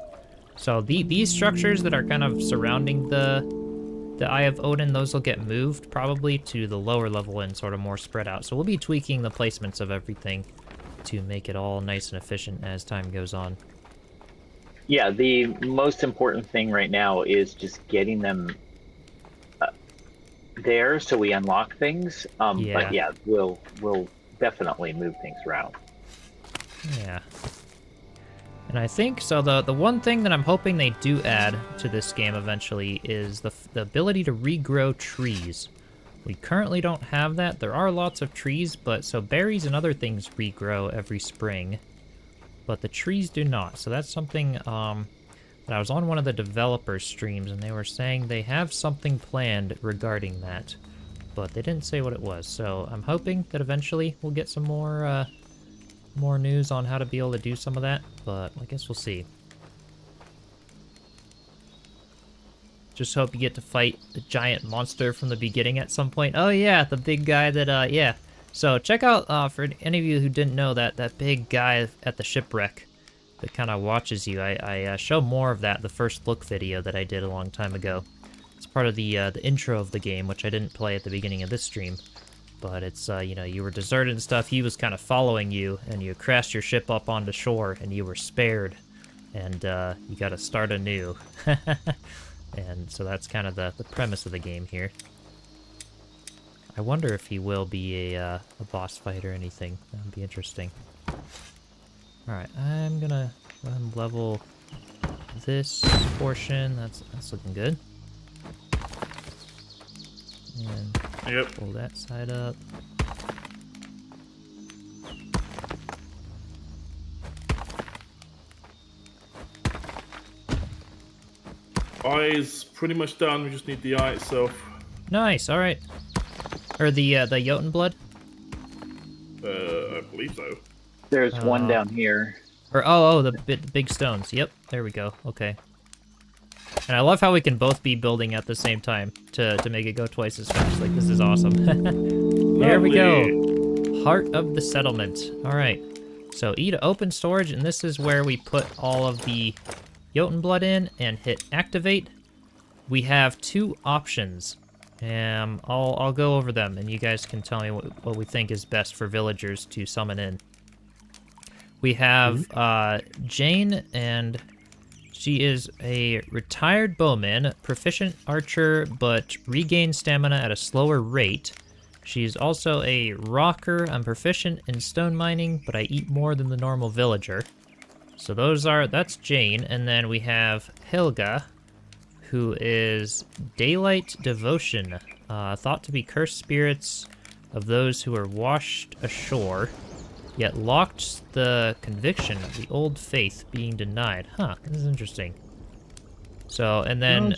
So these structures that are kind of surrounding the Eye of Odin, those will get moved probably to the lower level and sort of more spread out. So we'll be tweaking the placements of everything to make it all nice and efficient as time goes on. Yeah, the most important thing right now is just getting them there so we unlock things. Yeah. But yeah, we'll definitely move things around. Yeah. And I think, so the one thing that I'm hoping they do add to this game eventually is the ability to regrow trees. We currently don't have that. There are lots of trees, but so berries and other things regrow every spring, but the trees do not. So that's something that I was on one of the developers' streams, and they were saying they have something planned regarding that, but they didn't say what it was. So I'm hoping that eventually we'll get some more news on how to be able to do some of that, but I guess we'll see. Just hope you get to fight the giant monster from the beginning at some point. Oh yeah, the big guy that, yeah. So check out, for any of you who didn't know, that big guy at the shipwreck that kind of watches you. I show more of that the first look video that I did a long time ago. It's part of the intro of the game, which I didn't play at the beginning of this stream. But it's, you know, you were deserted and stuff. He was kind of following you, and you crashed your ship up onto shore, and you were spared. And you got to start anew. And so that's kind of the premise of the game here. I wonder if he will be a boss fight or anything. That would be interesting. Alright, I'm gonna go ahead and level this portion. That's looking good. And pull that side up. Eye is pretty much done. We just need the eye itself. Nice. All right. Or the Jotun blood. I believe so. There's one down here. Or the big stones. Yep. There we go. Okay. And I love how we can both be building at the same time to make it go twice as fast. Like, this is awesome. There we go. Heart of the settlement. All right. So E to open storage, and this is where we put all of the Jotun blood in and hit activate. We have two options. I'll go over them, and you guys can tell me what we think is best for villagers to summon in. we have Jane, and she is a retired bowman, proficient archer, but regains stamina at a slower rate. She's also a rocker. I'm proficient in stone mining, but I eat more than the normal villager. So that's Jane. And then we have Helga, who is daylight devotion, thought to be cursed spirits of those who are washed ashore, yet locked the conviction of the old faith being denied. Huh, this is interesting. So, and then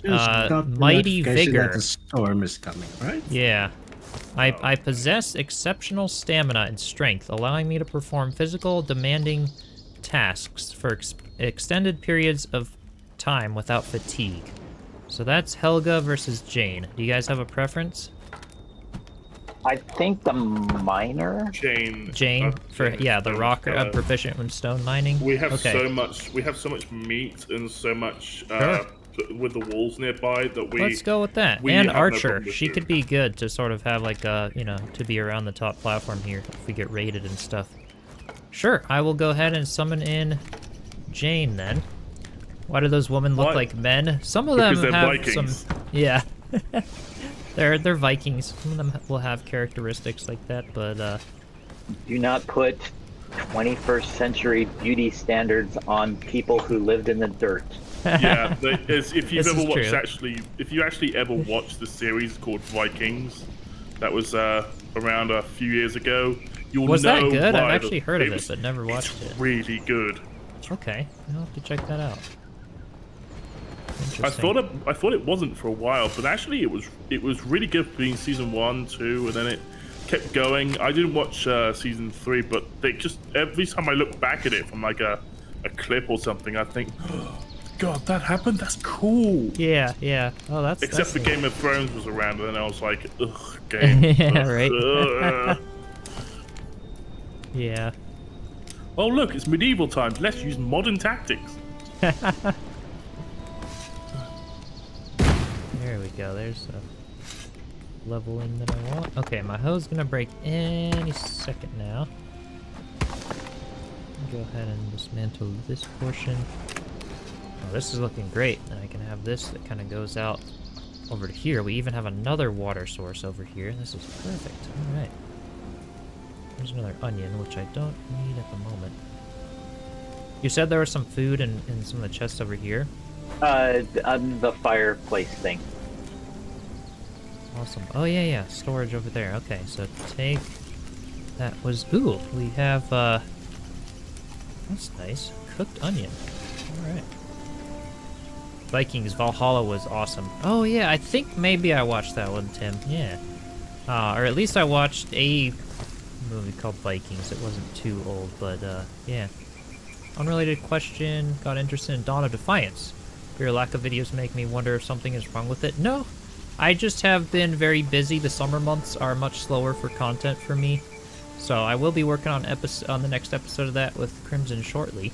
Mighty Vigor. The storm is coming, right? Yeah. I possess exceptional stamina and strength, allowing me to perform physical, demanding tasks for extended periods of time without fatigue. So that's Helga versus Jane. Do you guys have a preference? I think the miner. Jane. The rocker, proficient in stone mining. We have so much meat and so much with the walls nearby that we. Let's go with that. And Archer, she could be good to sort of have like a, to be around the top platform here if we get raided and stuff. Sure, I will go ahead and summon in Jane then. Why do those women look like men? Some of them have Vikings. Some. Yeah. They're Vikings. Some of them will have characteristics like that, but do not put 21st century beauty standards on people who lived in the dirt. Yeah, if you actually ever watched the series called Vikings, that was around a few years ago, you'll know. Was that good? I've actually heard of it, but never watched it. Really good. Okay, I'll have to check that out. I thought it wasn't for a while, but actually it was really good being season 1, 2, and then it kept going. I didn't watch season 3, but they just every time I look back at it from like a clip or something, I think, oh, God, that happened. That's cool. Yeah. Oh, that's except for Game of Thrones was around, and then I was like, ugh, game. Yeah, ugh, right. Yeah. Oh look, it's medieval times. Let's use modern tactics. There we go. There's a leveling that I want. Okay, my hoe's gonna break any second now. Go ahead and dismantle this portion. Oh, this is looking great. And I can have this that kind of goes out over to here. We even have another water source over here. This is perfect. All right. There's another onion, which I don't need at the moment. You said there was some food in some of the chests over here? On the fireplace thing. Awesome. Oh, yeah. Storage over there. Okay, so take... That was... Ooh, we have, That's nice. Cooked onion. Alright. Vikings Valhalla was awesome. Oh, yeah, I think maybe I watched that one, Tim. Yeah. Or at least I watched a movie called Vikings. It wasn't too old, but, yeah. Unrelated question. Got interested in Dawn of Defiance. Your lack of videos make me wonder if something is wrong with it. No. I just have been very busy. The summer months are much slower for content for me. So I will be working on the next episode of that with Crimson shortly.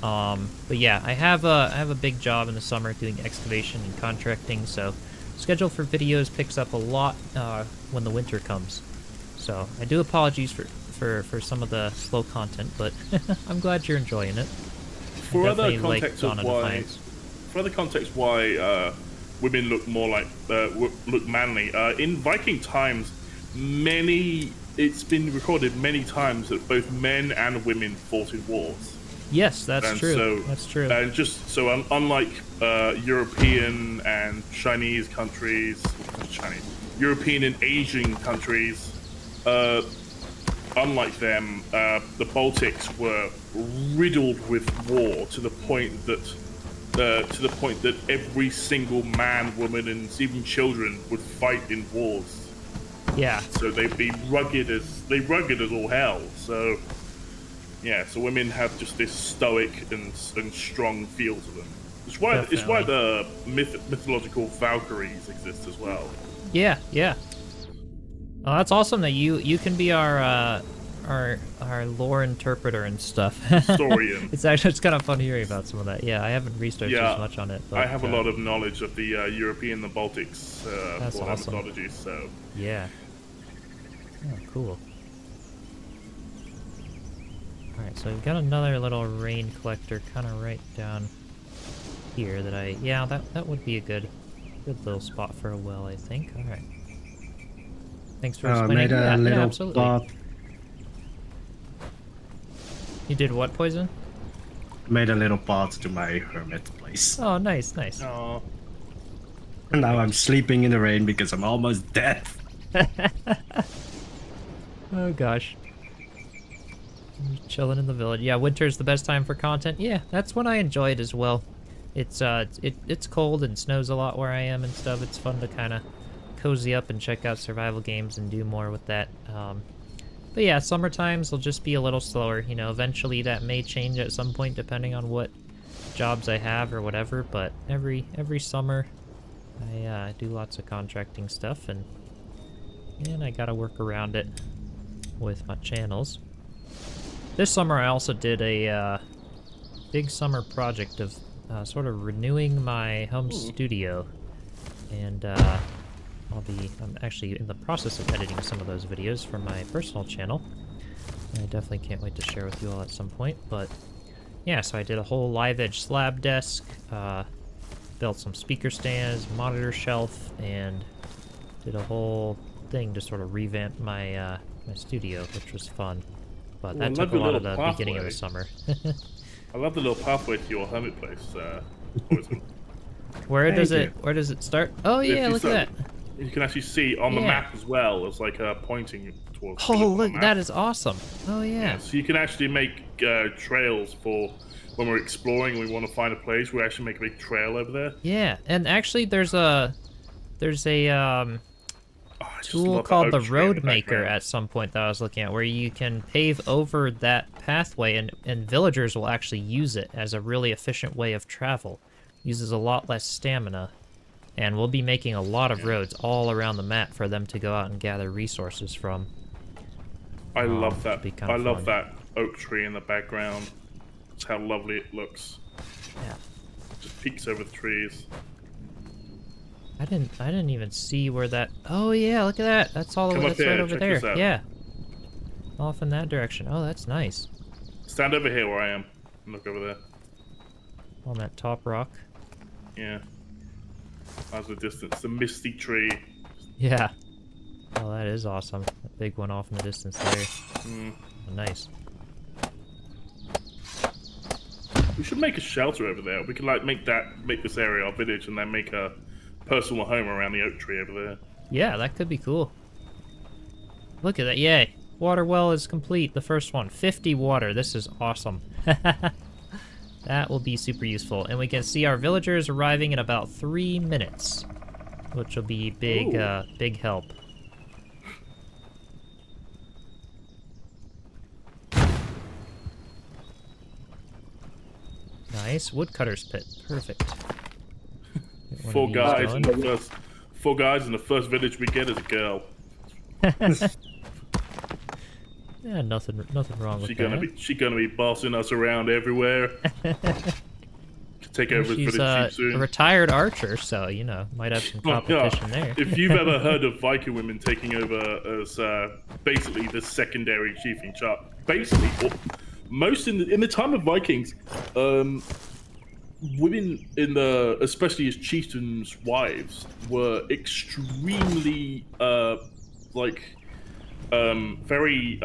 But yeah, I have a big job in the summer doing excavation and contracting, so schedule for videos picks up a lot when the winter comes. So I do apologize for some of the slow content, but I'm glad you're enjoying it. For other context why women look more like look manly, in Viking times, it's been recorded many times that both men and women fought in wars. Yes, that's true. So, that's true. And just so unlike European and Chinese countries, European and Asian countries, unlike them, the Baltics were riddled with war to the point that every single man, woman, and even children would fight in wars. Yeah. So they'd be rugged as all hell. So yeah, so women have just this stoic and strong feel to them. It's why the mythological Valkyries exist as well. Yeah. Oh, that's awesome that you can be our lore interpreter and stuff. Historian. It's kind of fun hearing about some of that. Yeah, I haven't researched as much on it. But, I have a lot of knowledge of the European and the Baltics that's awesome. mythology. So yeah. Oh, cool. Alright, so we've got another little rain collector kind of right down here that I... Yeah, that would be a good little spot for a well, I think. Alright. Thanks for I explaining. made a Yeah, little absolutely. pot. You did what, Poison? Made a little path to my hermit place. Oh, nice, nice. Oh, And now I'm sleeping in the rain because I'm almost dead. Oh gosh. Just chilling in the village. Yeah, winter's the best time for content. Yeah, that's when I enjoy it as well. It's it's cold and snows a lot where I am and stuff. It's fun to kind of cozy up and check out survival games and do more with that. But yeah, summer times will just be a little slower. You know, eventually that may change at some point depending on what jobs I have or whatever. But every summer, I do lots of contracting stuff and I gotta work around it with my channels. This summer I also did a big summer project of sort of renewing my home studio, and I'm actually in the process of editing some of those videos for my personal channel. I definitely can't wait to share with you all at some point, but yeah, so I did a whole live edge slab desk, built some speaker stands, monitor shelf, and did a whole thing to sort of revamp my my studio, which was fun. But that took a lot of the beginning of the summer. I love the little pathway to your hermit place. Poison. Where does it start? Oh yeah, look at that. You can actually see on the map as well. It's like pointing towards. Oh look, that is awesome. Oh yeah. So you can actually make trails for when we're exploring and we want to find a place. We actually make a big trail over there. Yeah, and actually there's a tool called the Road Maker at some point that I was looking at, where you can pave over that pathway, and villagers will actually use it as a really efficient way of travel. Uses a lot less stamina, and we'll be making a lot of roads all around the map for them to go out and gather resources from. I love that. I love that oak tree in the background. It's how lovely it looks. Yeah. Just peeks over the trees. I didn't even see where that... Oh yeah, look at that. That's all Come that's up here, right over check this there. out. Yeah. Off in that direction. Oh, that's nice. Stand over here where I am. And look over there. On that top rock. Yeah. How's the distance? The misty tree. Yeah. Oh, that is awesome. That big one off in the distance there. Mm. Oh, nice. We should make a shelter over there. We could like make this area our village, and then make a personal home around the oak tree over there. Yeah, that could be cool. Look at that. Yay. Water well is complete. The first one. 50 water. This is awesome. That will be super useful. And we can see our villagers arriving in about 3 minutes, which will be big, big help. Nice. Woodcutter's pit. Perfect. Four guys in the first village we get is a girl. Yeah, nothing wrong with that. She gonna be bossing us around everywhere. Take over his village soon. A retired archer, so you know, might have some competition there. If you've ever heard of Viking women taking over as basically the secondary chief in charge, basically, most in the time of Vikings, women especially as chieftains' wives, were extremely very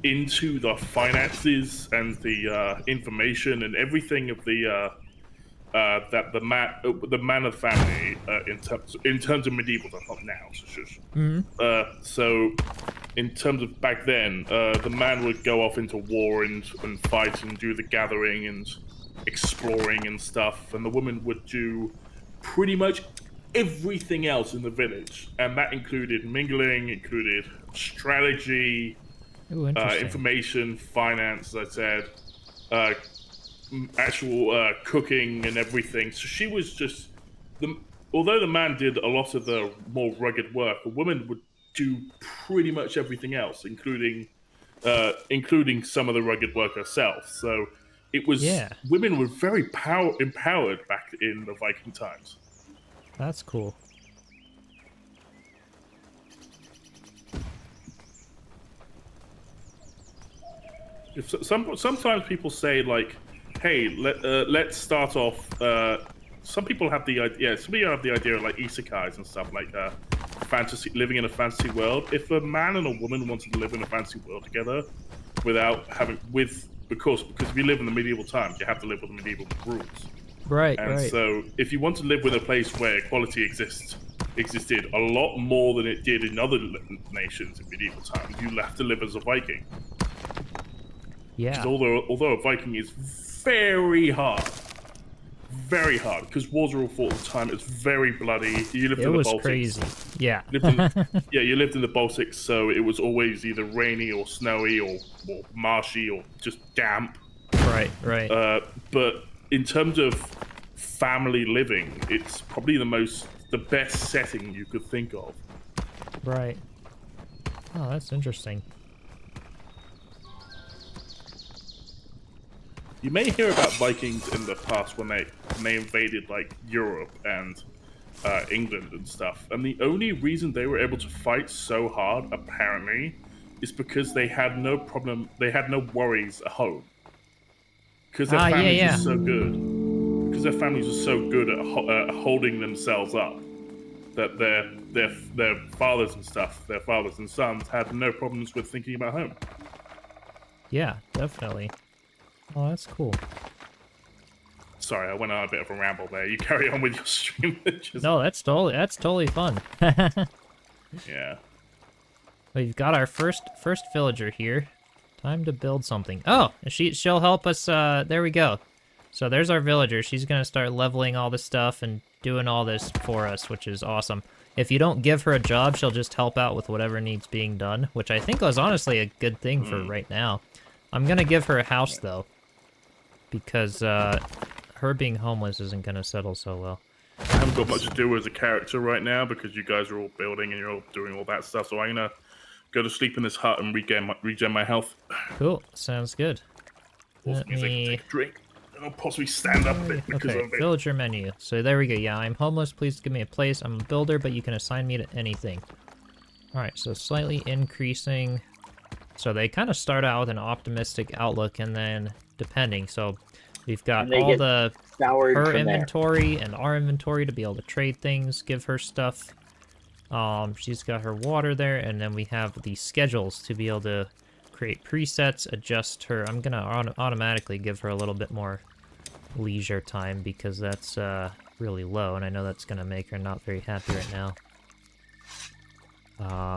into the finances and the information and everything of that the man of the family in terms of medieval times, not now. So in terms of back then, the man would go off into war and fight and do the gathering and exploring and stuff, and the woman would do pretty much everything else in the village, and that included mingling, included strategy, information, finance, as I said, actual cooking and everything. So she was just although the man did a lot of the more rugged work, a woman would do pretty much everything else, including some of the rugged work herself. So it was women were very empowered back in the Viking times. That's cool. Sometimes people say like, "Hey, let's start off." Some people have the idea. Yeah, some people have the idea of like isekais and stuff like fantasy, living in a fantasy world. If a man and a woman wanted to live in a fantasy world together, because if you live in the medieval times, you have to live with the medieval rules. Right, and right. so, if you want to live with a place where equality existed a lot more than it did in other nations in medieval times, you have to live as a Viking. Yeah. Although a Viking is very hard, because wars are all fought all the time. It's very bloody. You lived in the Baltics. It was crazy. Yeah. You lived in the Baltics, so it was always either rainy or snowy or marshy or just damp. Right, right. But in terms of family living, it's probably the best setting you could think of. Right. Oh, that's interesting. You may hear about Vikings in the past when they invaded like Europe and England and stuff, and the only reason they were able to fight so hard, apparently, is because they had no worries at home. Because their families are so good. Because their families are so good at holding themselves up, that their fathers and sons had no problems with thinking about home. Yeah, definitely. Oh, that's cool. Sorry, I went on a bit of a ramble there. You carry on with your stream. No, that's totally fun. Yeah. We've got our first villager here. Time to build something. Oh, she'll help us. There we go. So there's our villager. She's gonna start leveling all this stuff and doing all this for us, which is awesome. If you don't give her a job, she'll just help out with whatever needs being done, which I think was honestly a good thing for right now. I'm gonna give her a house though, because her being homeless isn't gonna settle so well. I haven't got much to do as a character right now because you guys are all building and you're all doing all that stuff. So I'm gonna go to sleep in this hut and regen my health. Cool, sounds good. Let me take a drink. And I'll possibly stand up a bit because okay, villager menu. So there we go. Yeah, I'm homeless. Please give me a place. I'm a builder, but you can assign me to anything. All right, so slightly increasing. So they kind of start out with an optimistic outlook, and then depending. So we've got all the her inventory and our inventory to be able to trade things, give her stuff. She's got her water there, and then we have the schedules to be able to create presets, adjust her. I'm gonna automatically give her a little bit more leisure time because that's really low, and I know that's gonna make her not very happy right now.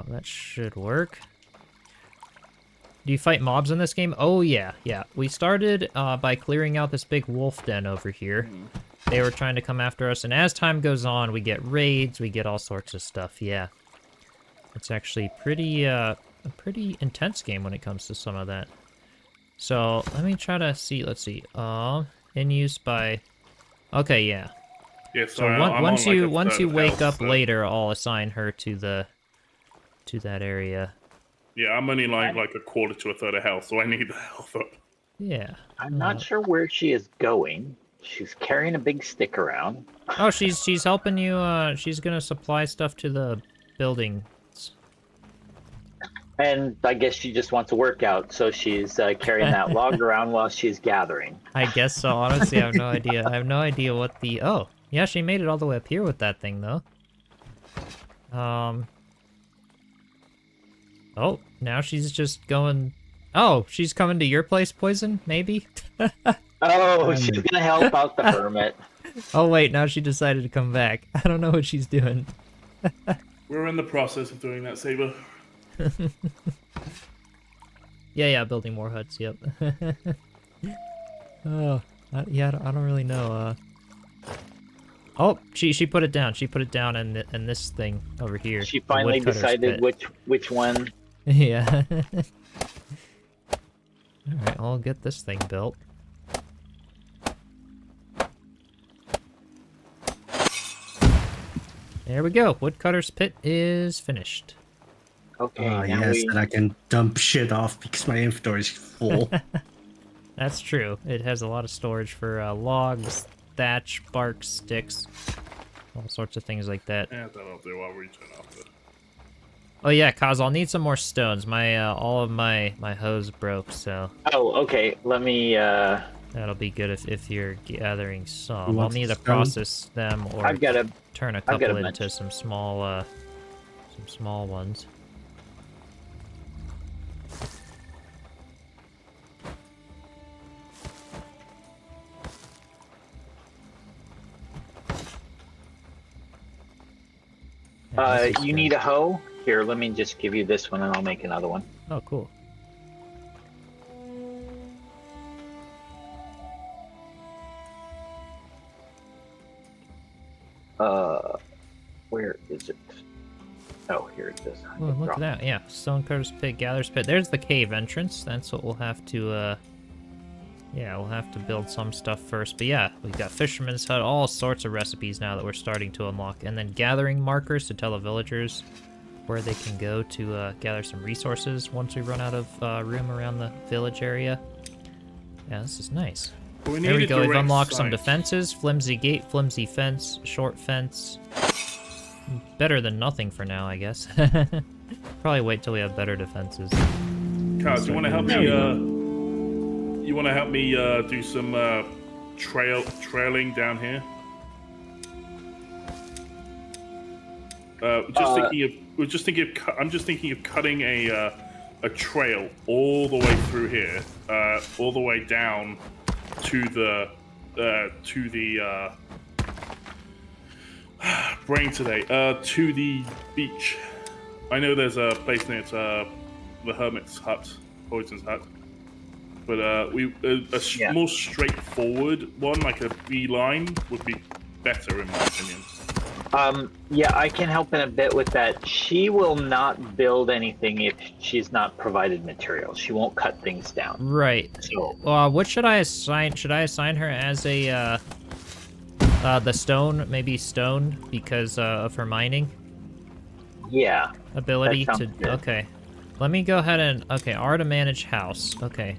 That should work. Do you fight mobs in this game? Oh yeah, yeah. We started by clearing out this big wolf den over here. They were trying to come after us, and as time goes on, we get raids, we get all sorts of stuff, yeah. It's actually pretty, a pretty intense game when it comes to some of that. So, let me try to see, let's see. In use by... Okay, yeah. Yeah, so once you wake up later, I'll assign her to that area. Yeah, I'm only like a quarter to a third of health, so I need the health up. Yeah. I'm not sure where she is going. She's carrying a big stick around. Oh, she's helping you. She's gonna supply stuff to the buildings. And I guess she just wants to work out, so she's carrying that log around while she's gathering. I guess so. Honestly, I have no idea. I have no idea what the... Oh, yeah, she made it all the way up here with that thing, though. Oh, now she's just going... Oh, she's coming to your place, Poison? Maybe? Oh, she's gonna help out the hermit. Oh, wait, now she decided to come back. I don't know what she's doing. We're in the process of doing that, Saber. Yeah, building more huts, yep. Oh, yeah, I don't really know. Oh, she put it down. She put it down in this thing over here. She finally decided which one. Yeah. Alright, I'll get this thing built. There we go. Woodcutter's pit is finished. Okay, yes, and I can dump shit off because my inventory is full. That's true. It has a lot of storage for logs, thatch, bark, sticks, all sorts of things like that. Yeah, that'll do. I'll return after. Oh yeah, Kaz, I'll need some more stones. My all of my hose broke, so Oh, okay. Let me. that'll be good if you're gathering Who some. I'll wants need to stone? process them or I've got a. turn a I've got couple a into bunch. some small ones. Yeah, this is You good. need a hoe? Here, let me just give you this one, and I'll make another one. Oh, cool. Where is it? Oh, here it is. Oh, look at that. Yeah, Stonecutter's Pit, Gather's Pit. There's the cave entrance. That's what we'll have to, yeah, we'll have to build some stuff first. But yeah, we've got Fisherman's Hut, all sorts of recipes now that we're starting to unlock. And then gathering markers to tell the villagers where they can go to gather some resources once we run out of room around the village area. Yeah, this is nice. There we go, we've unlocked some defenses. Flimsy gate, flimsy fence, short fence. Better than nothing for now, I guess. Probably wait till we have better defenses. Kaz, you want to help me? You want to help me do some trailing down here? I'm just thinking of cutting a trail all the way through here, all the way down to the brain today, to the beach. I know there's a place near the hermit's hut, Poison's hut, but more straightforward one, like a beeline, would be better in my opinion. Yeah, I can help in a bit with that. She will not build anything if she's not provided materials. She won't cut things down. Right. So, what should I assign? Should I assign her as a, the stone, maybe stone, because of her mining? Yeah. Ability that to, sounds good. okay. Let me go ahead and, okay, R to manage house, okay.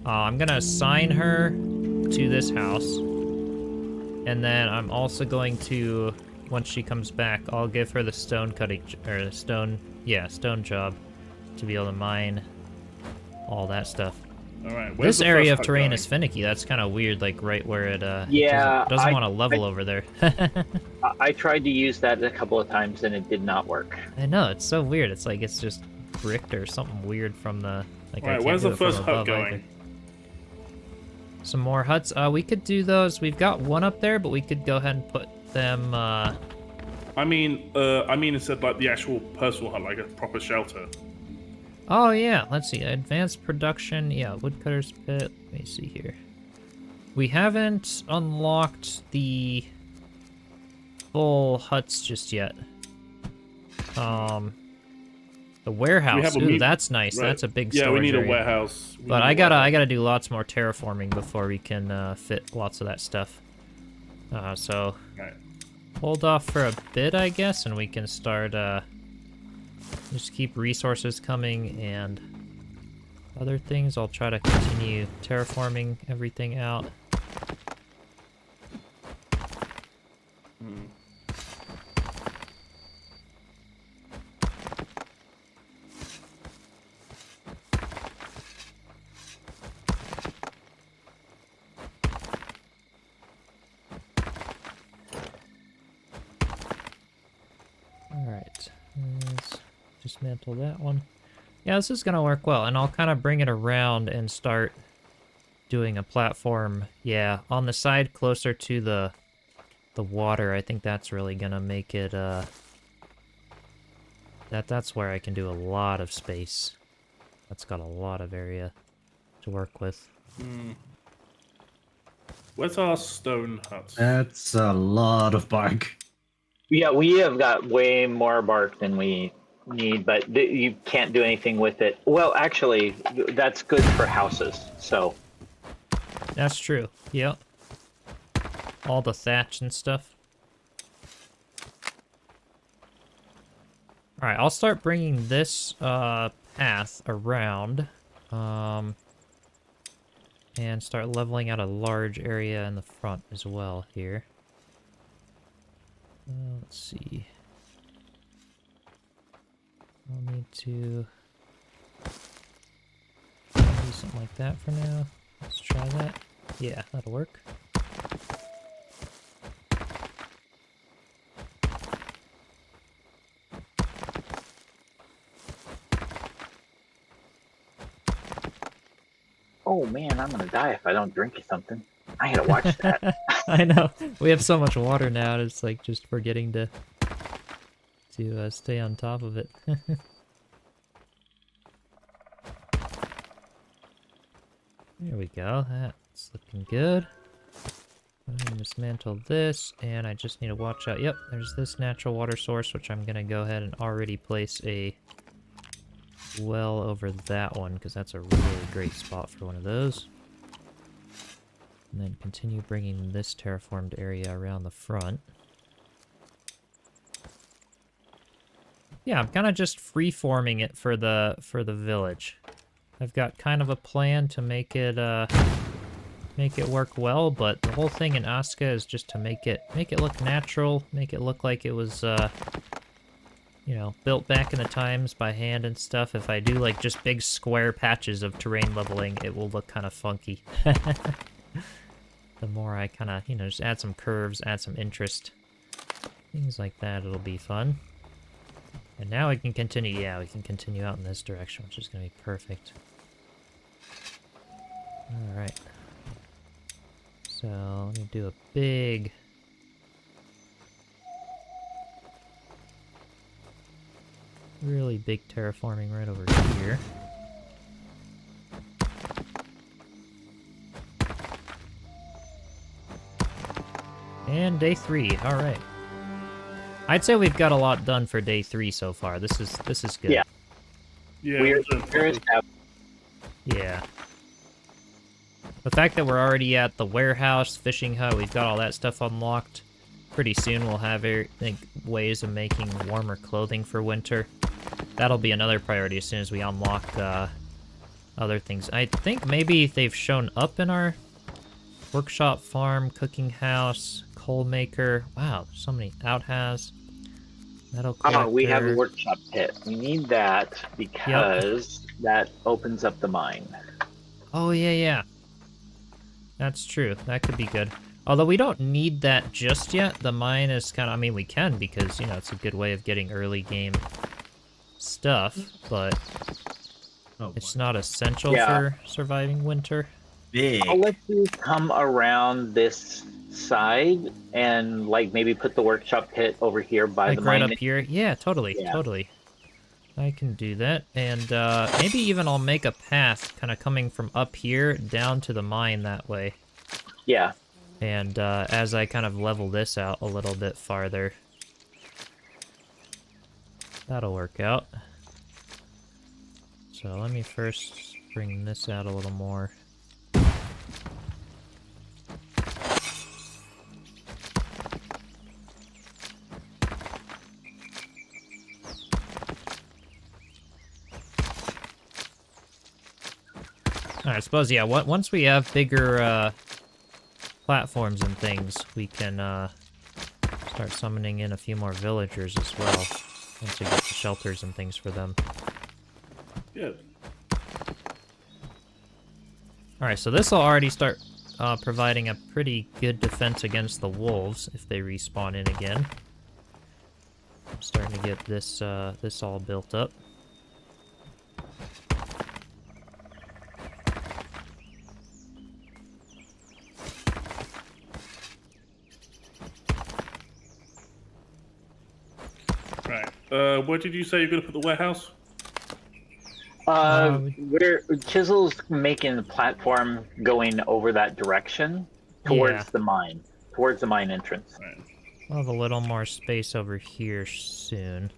I'm gonna assign her to this house. And then I'm also going to, once she comes back, I'll give her the stone cutting, or the stone, yeah, stone job to be able to mine all that stuff. All right. This area of terrain is finicky. That's kind of weird, like right where it, Yeah, doesn't want to level over there. I tried to use that a couple of times and it did not work. I know, it's so weird. It's like it's just bricked or something weird from the, like, I All right, can't where's do the it from first hut above going? either. Some more huts. We could do those. We've got one up there, but we could go ahead and put them, I mean instead like the actual personal hut, like a proper shelter. Oh yeah, let's see. Advanced production. Yeah, woodcutter's pit. Let me see here. We haven't unlocked the full huts just yet. The warehouse. Ooh, that's nice. Right. That's a big Yeah, storage we need area. a warehouse. But I gotta do lots more terraforming before we can fit lots of that stuff. So Right. hold off for a bit, I guess, and we can start just keep resources coming and other things. I'll try to continue terraforming everything out. Alright, let's dismantle that one. Yeah, this is gonna work well, and I'll kind of bring it around and start doing a platform, yeah, on the side closer to the water. I think that's really gonna make it, that's where I can do a lot of space. That's got a lot of area to work with. Where's our stone hut? That's a lot of bark. Yeah, we have got way more bark than we need, but you can't do anything with it. Well, actually, that's good for houses, so. That's true, yep. All the thatch and stuff. Alright, I'll start bringing this path around. And start leveling out a large area in the front as well here. Let's see. to do something like that for now. Let's try that. Yeah, that'll work. Oh man, I'm gonna die if I don't drink something. I gotta watch that. I know. We have so much water now, it's like just forgetting to stay on top of it. There we go. That's looking good. I'm gonna dismantle this, and I just need to watch out. Yep, there's this natural water source, which I'm gonna go ahead and already place a well over that one, because that's a really great spot for one of those. And then continue bringing this terraformed area around the front. Yeah, I'm kind of just free-forming it for the village. I've got kind of a plan to make it work well, but the whole thing in Aska is just to make it look natural, make it look like it was you know, built back in the times by hand and stuff. If I do like just big square patches of terrain leveling, it will look kind of funky. The more I kind of, you know, just add some curves, add some interest, things like that, it'll be fun. And now we can continue, yeah, we can continue out in this direction, which is going to be perfect. Alright. So, let me do a big... really big terraforming right over here. And day 3, alright. I'd say we've got a lot done for day 3 so far. This is good. Yeah. Yeah. Yeah. The fact that we're already at the warehouse, fishing hut, we've got all that stuff unlocked. Pretty soon we'll have ways of making warmer clothing for winter. That'll be another priority as soon as we unlock other things. I think maybe they've shown up in our workshop, farm, cooking house, coal maker. Wow, so many outhouse. Metal collector. Oh, we have a workshop pit. We need that because that opens up the mine. Oh, yeah. That's true. That could be good. Although we don't need that just yet. The mine is kind of... I mean, we can because, you know, it's a good way of getting early game stuff, but it's not essential for surviving winter. Big. I'll let you come around this side and, like, maybe put the workshop pit over here by like the right mine. up here? Yeah, totally. I can do that. And maybe even I'll make a path kind of coming from up here down to the mine that way. Yeah. And as I kind of level this out a little bit farther, that'll work out. So let me first bring this out a little more. I suppose, yeah, once we have bigger platforms and things, we can start summoning in a few more villagers as well. Once we get the shelters and things for them. Yeah. Alright, so this will already start providing a pretty good defense against the wolves if they respawn in again. I'm starting to get this this all built up. Where did you say you're going to put the warehouse? Chisel's making the platform going over that direction towards the mine, towards the mine entrance. Right. We'll have a little more space over here soon.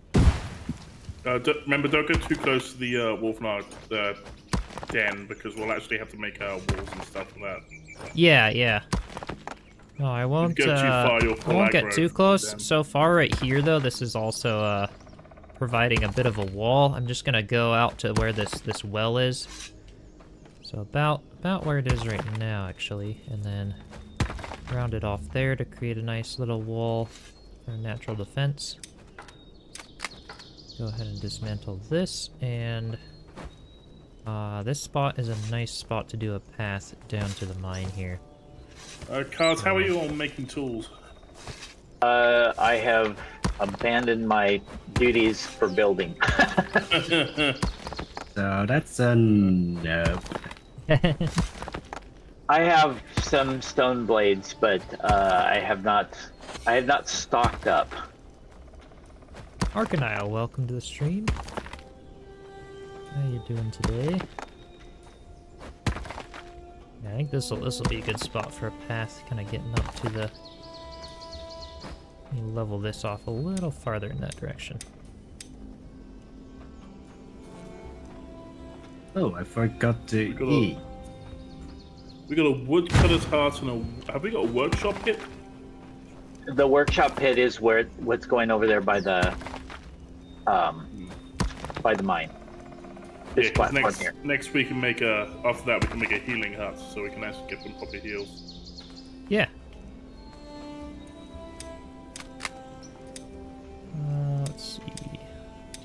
Remember, don't get too close to the Wolfnard den, because we'll actually have to make walls and stuff for that. Yeah. No, I won't. If you go too far, you'll I won't get too close. So far, right here, though, this is also providing a bit of a wall. I'm just gonna go out to where this well is. So about where it is right now, actually, and then round it off there to create a nice little wall for natural defense. Go ahead and dismantle this, and this spot is a nice spot to do a path down to the mine here. Cards, how are you on making tools? I have abandoned my duties for building. So that's a no. I have some stone blades, but I have not stocked up. Arcanile, welcome to the stream. How you doing today? Yeah, I think this will be a good spot for a path, kind of getting up to the. Let me level this off a little farther in that direction. Oh, I forgot to eat. We got a woodcutter's heart and a. Have we got a workshop pit? The workshop pit is what's going over there by the mine. This Yeah, 'cause platform here. next we can make a. After that, we can make a healing hut, so we can actually get them proper heals. Yeah. Let's see.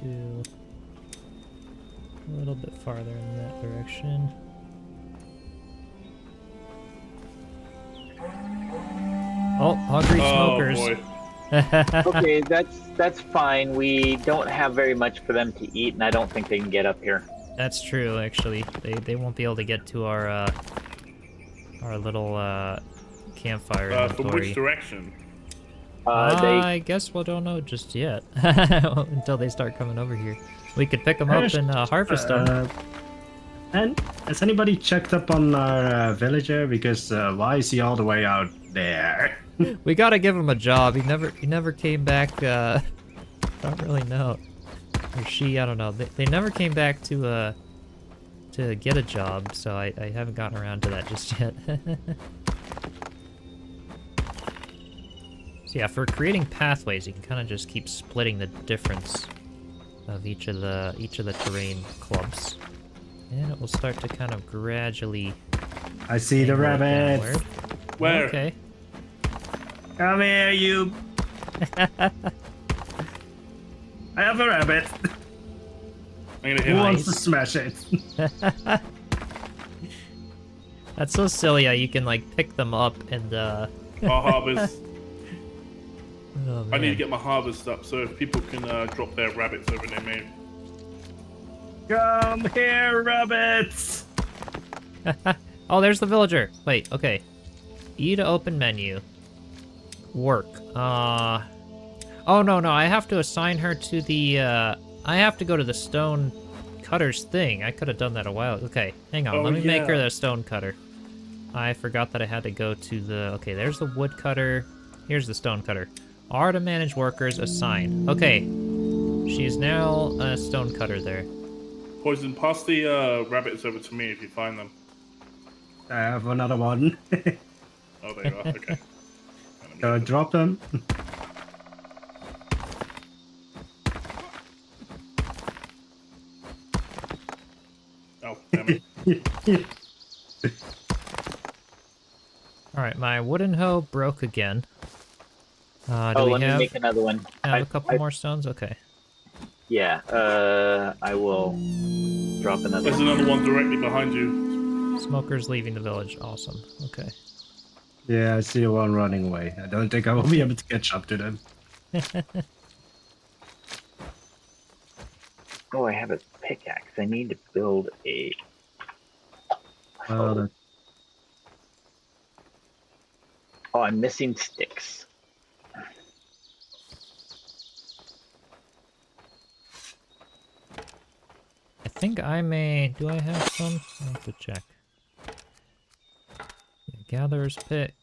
Do a little bit farther in that direction. Oh, hungry smokers. Oh boy. Okay, that's fine. We don't have very much for them to eat, and I don't think they can get up here. That's true, actually. They won't be able to get to our little campfire From inventory. which direction? I guess we don't know just yet until they start coming over here. We could pick them up and harvest them. And has anybody checked up on our villager? Because why is he all the way out there? We gotta give him a job. He never came back. Don't really know. Or she, I don't know. They never came back to get a job, so I haven't gotten around to that just yet. So yeah, for creating pathways, you can kind of just keep splitting the difference of each of the terrain clumps, and it will start to kind of gradually. I see the rabbit. Downward. Where? Okay. Come here, you. I have a rabbit. I'm gonna Who hit wants to smash it? That's so silly how you can like pick them up and our harvest. Oh, I need to man. get my harvest up so if people can drop their rabbits over their main. Come here, rabbits. Oh, there's the villager. Wait, okay. E to open menu. Work. Oh no, I have to assign her to the I have to go to the stone cutter's thing. I could have done that a while. Okay, hang on. Oh, Let me make her yeah. the stone cutter. I forgot that I had to go to the. Okay, there's the wood cutter. Here's the stone cutter. R to manage workers, assign. Okay, she's now a stone cutter there. Poison, pass the rabbits over to me if you find them. I have another one. Oh, there you are. Okay. Drop them. Oh, damn it. All right, my wooden hoe broke again. Do Oh, we let me have make another one. a couple more stones? Okay. Yeah, I will drop another There's one. another one directly behind you. Smokers leaving the village. Awesome. Okay. Yeah, I see one running away. I don't think I will be able to catch up to them. Oh, I have a pickaxe. I need to build a. Well, Oh, I'm missing sticks. I think I may. Do I have some? I have to check. Yeah, gatherer's pit,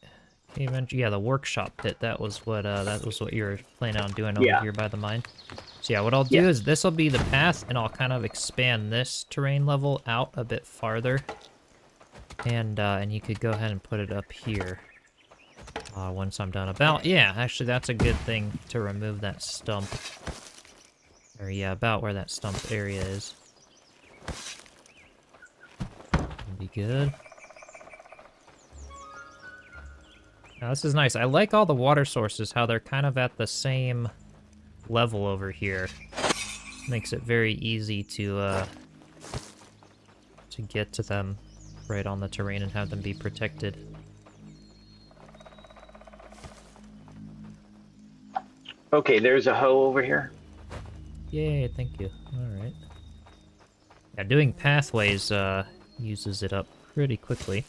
cave entry. Yeah, the workshop pit. That was what you were planning on doing over Yeah. here by the mine. So yeah, what I'll do Yeah. is this will be the path, and I'll kind of expand this terrain level out a bit farther. And you could go ahead and put it up here. Once I'm done. Yeah, actually that's a good thing to remove that stump. Or yeah, about where that stump area is. That'd be good. Now this is nice. I like all the water sources, how they're kind of at the same level over here. makes it very easy to get to them right on the terrain and have them be protected. Okay, there's a hoe over here. Yay, thank you. Alright. Yeah, doing pathways uses it up pretty quickly.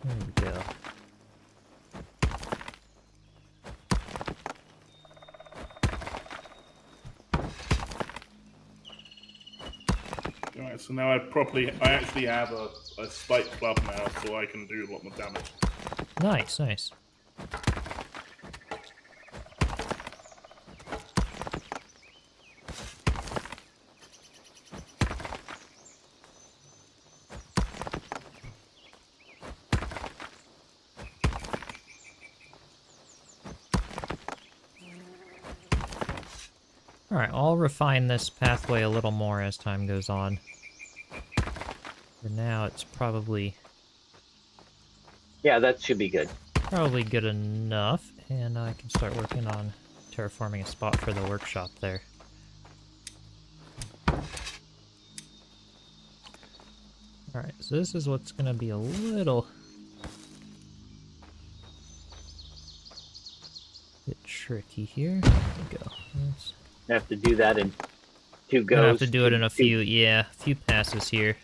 There we go. Alright, so now I actually have a spike club now, so I can do a lot more damage. Nice, nice. Alright, I'll refine this pathway a little more as time goes on. For now, it's probably Yeah, that should be good. good enough, and I can start working on terraforming a spot for the workshop there. Alright, so this is what's gonna be a little bit tricky here. There we go. Let's... I have to do that in 2 goes. Gonna have to do it in a few, yeah, a few passes here.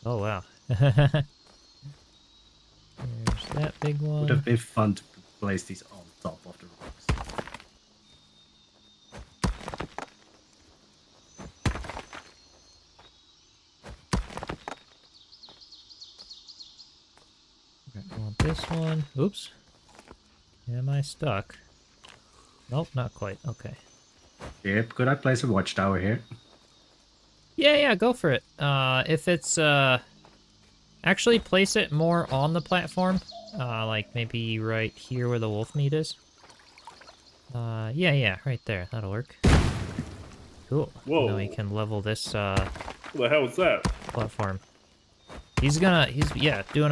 Oh wow. There's that big one. Would have been fun to place these on top of the rocks. Okay, I want this one. Oops. Am I stuck? Nope, not quite. Okay. Yep, could I place a watchtower here? Yeah, go for it. If it's, actually place it more on the platform. Like maybe right here where the wolf meat is. Yeah, right there. That'll work. Cool. Whoa. Now we can level this, What the hell was that? platform. He's doing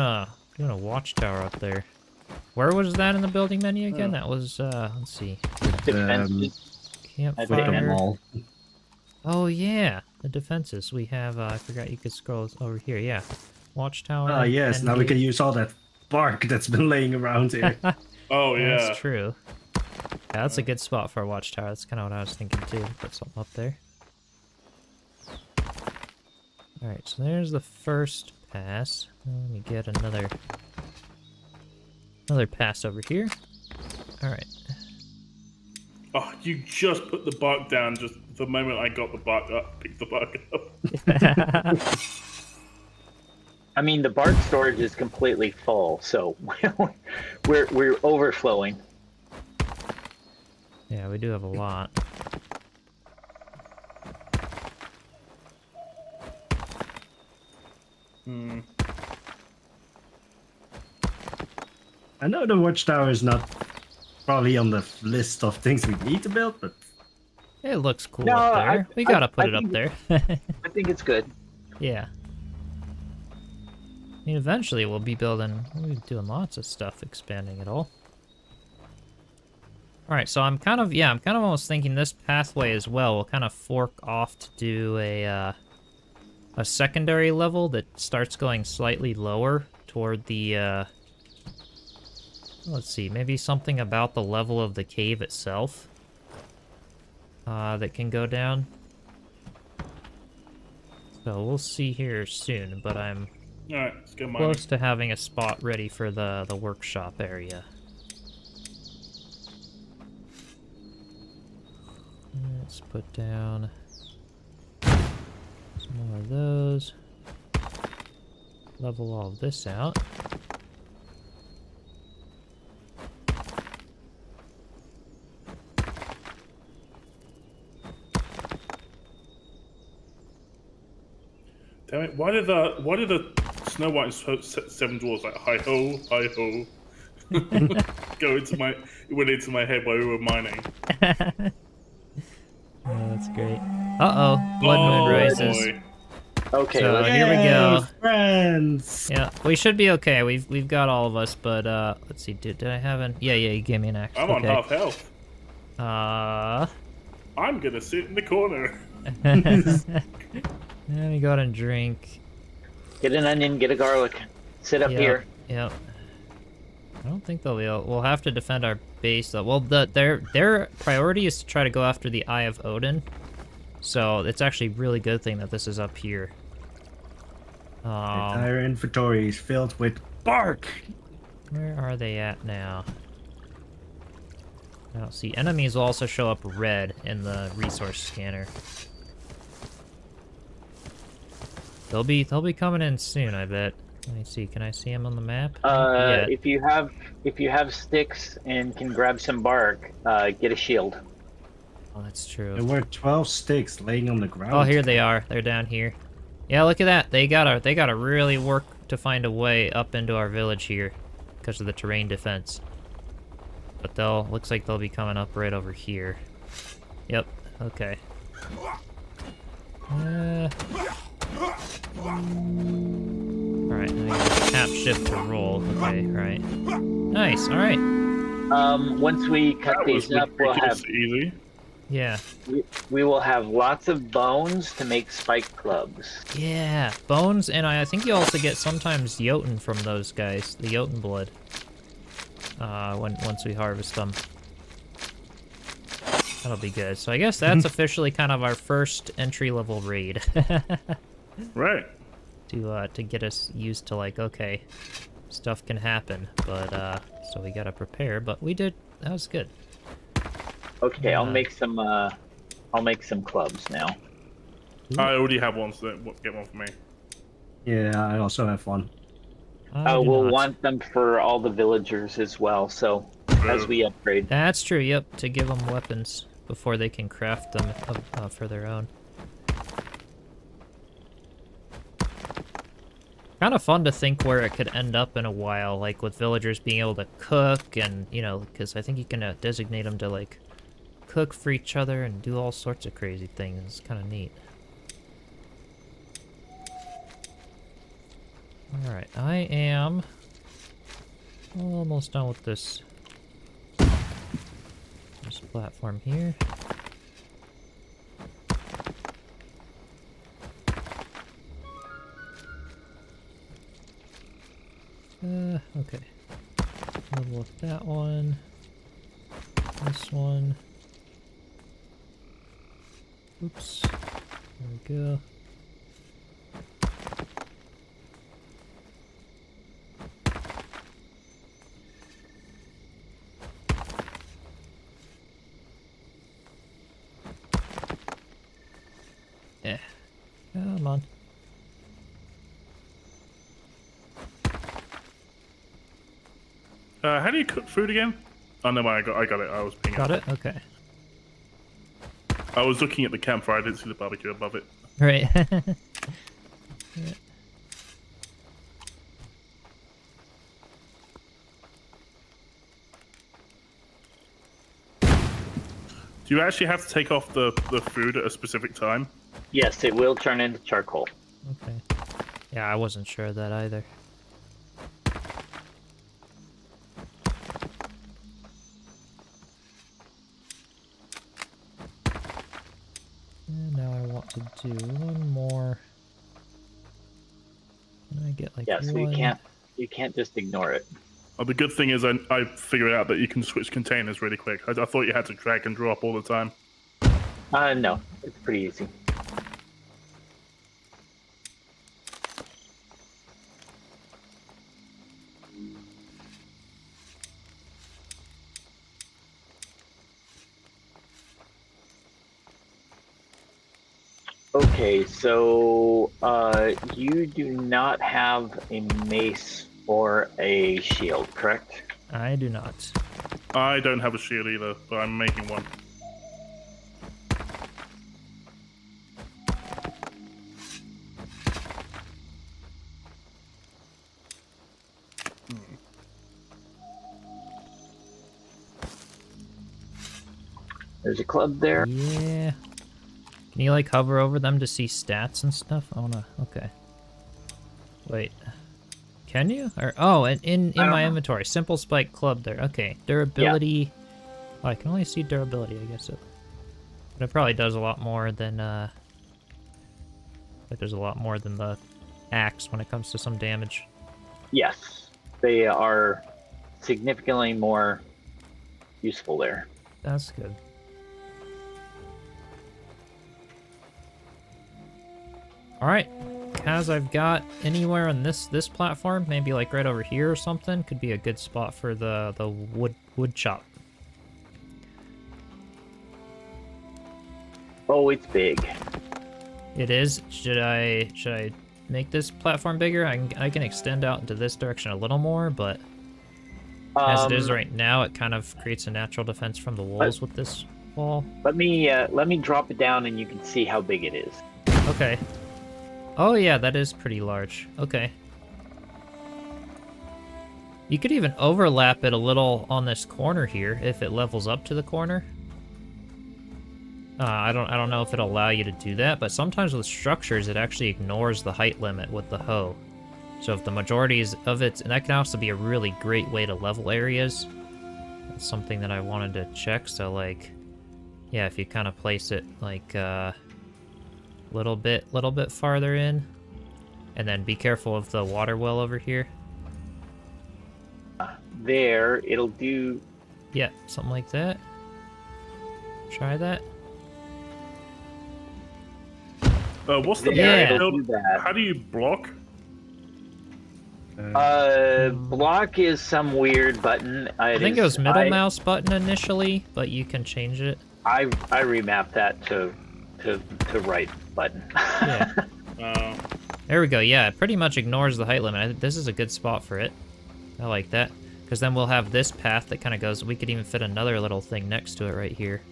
a watchtower up there. Where was that in the building menu again? That was, let's see. Defenses. Campfire. Wall. Oh, yeah. The defenses. We have, I forgot you could scroll over here. Yeah. Watchtower. Ah, yes, now we engine. can use all that bark that's been laying around here. Oh, yeah. That's true. Yeah, that's a good spot for a watchtower. That's kind of what I was thinking, too. Put something up there. Alright, so there's the first pass. Let me get another pass over here. Alright. Oh, you just put the bark down just the moment I got the bark up, picked the bark up. I mean, the bark storage is completely full, so we're overflowing. Yeah, we do have a lot. I know the watchtower is not probably on the list of things we need to build, but It looks cool No, up there. We gotta put I it up think there. I think it's good. Yeah. I mean, eventually we'll be doing lots of stuff, expanding it all. Alright, so I'm kind of almost thinking this pathway as well will kind of fork off to do a secondary level that starts going slightly lower toward the, let's see, maybe something about the level of the cave itself, that can go down. So we'll see here soon, but I'm Alright, let's go mining. close to having a spot ready for the workshop area. Let's put down some more of those. Level all of this out. Damn it! Why did the Snow White and Seven Dwarfs like hi ho went into my head while we were mining? Oh, that's great. Uh-oh. Blood moon rises. Boy. Okay, So let's here we go. Friends. Yeah, we should be okay. We've got all of us, but let's see. Did I have an? Yeah, you gave me an axe. I'm on Okay. half health. I'm gonna sit in the corner. Let me go ahead and drink. get an onion, get a garlic. Sit up here. Yep. I don't think they'll be able. We'll have to defend our base though. Well, their priority is to try to go after the Eye of Odin. So it's actually a really good thing that this is up here. The entire inventory is filled with bark. Where are they at now? I don't see. Enemies will also show up red in the resource scanner. They'll be coming in soon, I bet. Let me see. Can I see them on the map? Yeah. If you have sticks and can grab some bark, get a shield. Oh, that's true. There were 12 sticks laying on the ground. Oh, here they are. They're down here. Yeah, look at that. They gotta really work to find a way up into our village here because of the terrain defense. But looks like they'll be coming up right over here. Yep. Okay. Alright, now I got tap shift to roll. Okay, right. Nice, alright. Once we cut these up, we'll have easy. Yeah. we will have lots of bones to make spike clubs. Yeah, bones, and I think you also get sometimes Jotun from those guys, the Jotun blood. Once we harvest them. That'll be good. So I guess that's officially kind of our first entry-level raid. Right. To get us used to, like, okay, stuff can happen, but so we gotta prepare, but we did. That was good. Okay, I'll make some clubs now. I already have one, so get one for me. Yeah, I also have one. We'll want them for all the villagers as well, so as we upgrade. That's true, yep, to give them weapons before they can craft them for their own. Kind of fun to think where it could end up in a while, like with villagers being able to cook and, you know, because I think you can designate them to, like, cook for each other and do all sorts of crazy things. It's kind of neat. Alright, I am almost done with this platform here. Okay. Level with that one. This one. Oops. There we go. Yeah. Come on. How do you cook food again? Oh no, I got it. I was pinging. Got it? Okay. I was looking at the campfire. I didn't see the barbecue above it. Right. Yeah. Do you actually have to take off the food at a specific time? Yes, it will turn into charcoal. Okay. Yeah, I wasn't sure of that either. And now I want to do one more. Can I get like Yeah, so one? you can't just ignore it. Oh, the good thing is I figured out that you can switch containers really quick. I thought you had to drag and drop all the time. No, it's pretty easy. Okay, so you do not have a mace or a shield, correct? I do not. I don't have a shield either, but I'm making one. There's a club there. Yeah. Can you like hover over them to see stats and stuff? Oh no. Okay. Wait. Can you? Or oh, and in my inventory, simple spike club there. Okay, durability. Yeah. Oh, I can only see durability. I guess but it probably does a lot more than like there's a lot more than the axe when it comes to some damage. Yes, they are significantly more useful there. That's good. All right, Kaz, I've got anywhere on this platform, maybe like right over here or something, could be a good spot for the wood chop. Oh, it's big. It is. Should I make this platform bigger? I can extend out into this direction a little more, but as it is right now, it kind of creates a natural defense from the walls with this wall. Let me drop it down, and you can see how big it is. Okay. Oh yeah, that is pretty large. Okay. You could even overlap it a little on this corner here if it levels up to the corner. I don't know if it'll allow you to do that, but sometimes with structures it actually ignores the height limit with the hoe. So if the majority of it, and that can also be a really great way to level areas. That's something that I wanted to check. So like, yeah, if you kind of place it like little bit farther in, and then be careful of the water well over here. There, it'll do. Yeah, something like that. Try that. What's the How do you block? Block is some weird button. I think it was middle mouse button initially, but you can change it. I remapped that to right button. Yeah. There we go. Yeah, it pretty much ignores the height limit. This is a good spot for it. I like that. Because then we'll have this path that kind of goes... We could even fit another little thing next to it right here.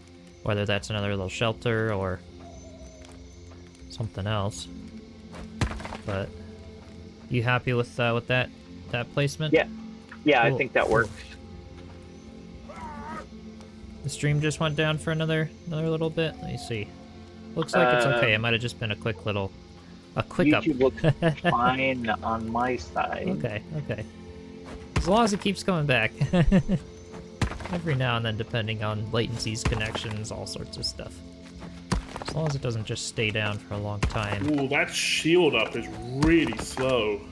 Whether that's another little shelter or something else. But you happy with that placement? Yeah. Yeah, cool. I think that works. The stream just went down for another little bit. Let me see. Looks like it's okay. It might have just been a quick YouTube up. YouTube looks fine on my side. Okay. As long as it keeps coming back. Every now and then, depending on latencies, connections, all sorts of stuff. As long as it doesn't just stay down for a long time. Ooh, that shield up is really slow.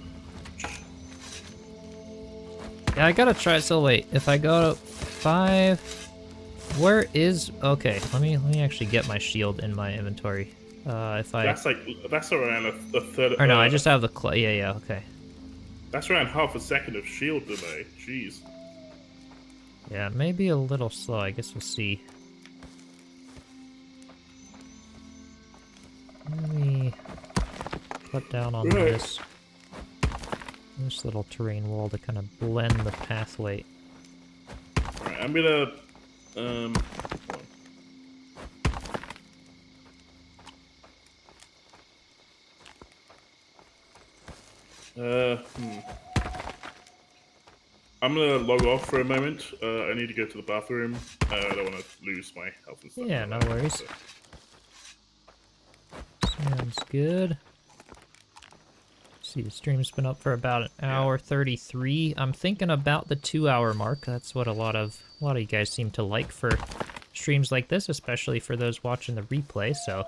Yeah, I gotta try. So wait, if I go to 5... Where is... Okay, let me actually get my shield in my inventory. That's around a third. Or no, I just have the clay. Yeah, okay. That's around half a second of shield delay. Jeez. Yeah, maybe a little slow. I guess we'll see. Let me put down on this little terrain wall to kind of blend the pathway. Alright, I'm gonna I'm gonna log off for a moment. I need to go to the bathroom. I don't want to lose my health and stuff. Yeah, no worries. Sounds good. See, the stream's been up for about an hour 33. I'm thinking about the 2-hour mark. That's what a lot of you guys seem to like for streams like this, especially for those watching the replay. So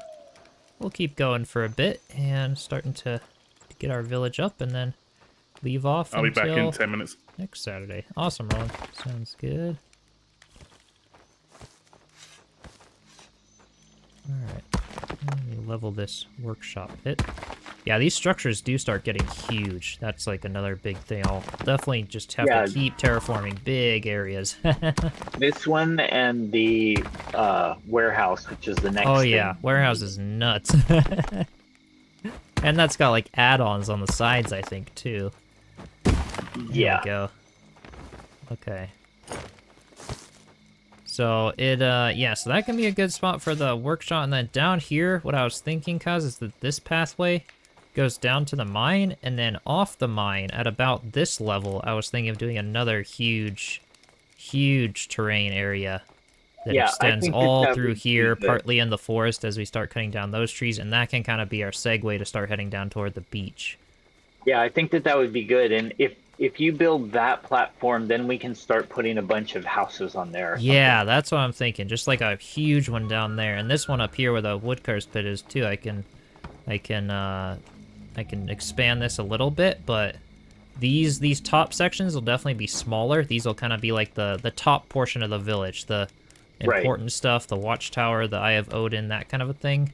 we'll keep going for a bit and starting to get our village up and then leave off. I'll be back in 10 minutes. Next Saturday. Awesome, Roland. Sounds good. Alright. Let me level this workshop pit. Yeah, these structures do start getting huge. That's like another big thing. I'll definitely just have to keep terraforming big areas. This one and the warehouse, which is the next thing. Yeah. Warehouse is nuts. And that's got like add-ons on the sides, I think, too. Yeah. There we go. Okay. So it, so that can be a good spot for the workshop. And then down here, what I was thinking, cuz, is that this pathway goes down to the mine, and then off the mine at about this level, I was thinking of doing another huge terrain area that Yeah, I extends think all that through would be here, good. partly in the forest as we start cutting down those trees, and that can kind of be our segue to start heading down toward the beach. Yeah, I think that would be good. And if you build that platform, then we can start putting a bunch of houses on there or Yeah, something. that's what I'm thinking. Just like a huge one down there, and this one up here where the woodcutter's pit is too. I can expand this a little bit, but these top sections will definitely be smaller. These will kind of be like the top portion of the village, the Right. important stuff, the watchtower, the Eye of Odin, that kind of a thing,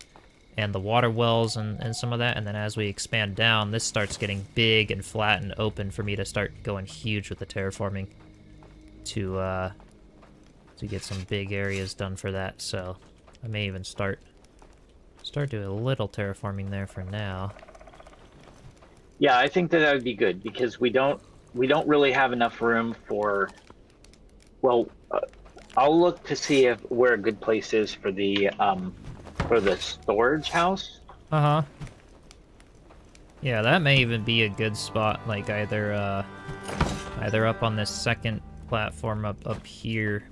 and the water wells and some of that. And then as we expand down, this starts getting big and flat and open for me to start going huge with the terraforming to get some big areas done for that. So I may even start doing a little terraforming there for now. Yeah, I think that would be good because we don't really have enough room for. Well, I'll look to see where a good place is for the storage house. Uh-huh. Yeah, that may even be a good spot, like either up on this second platform up here,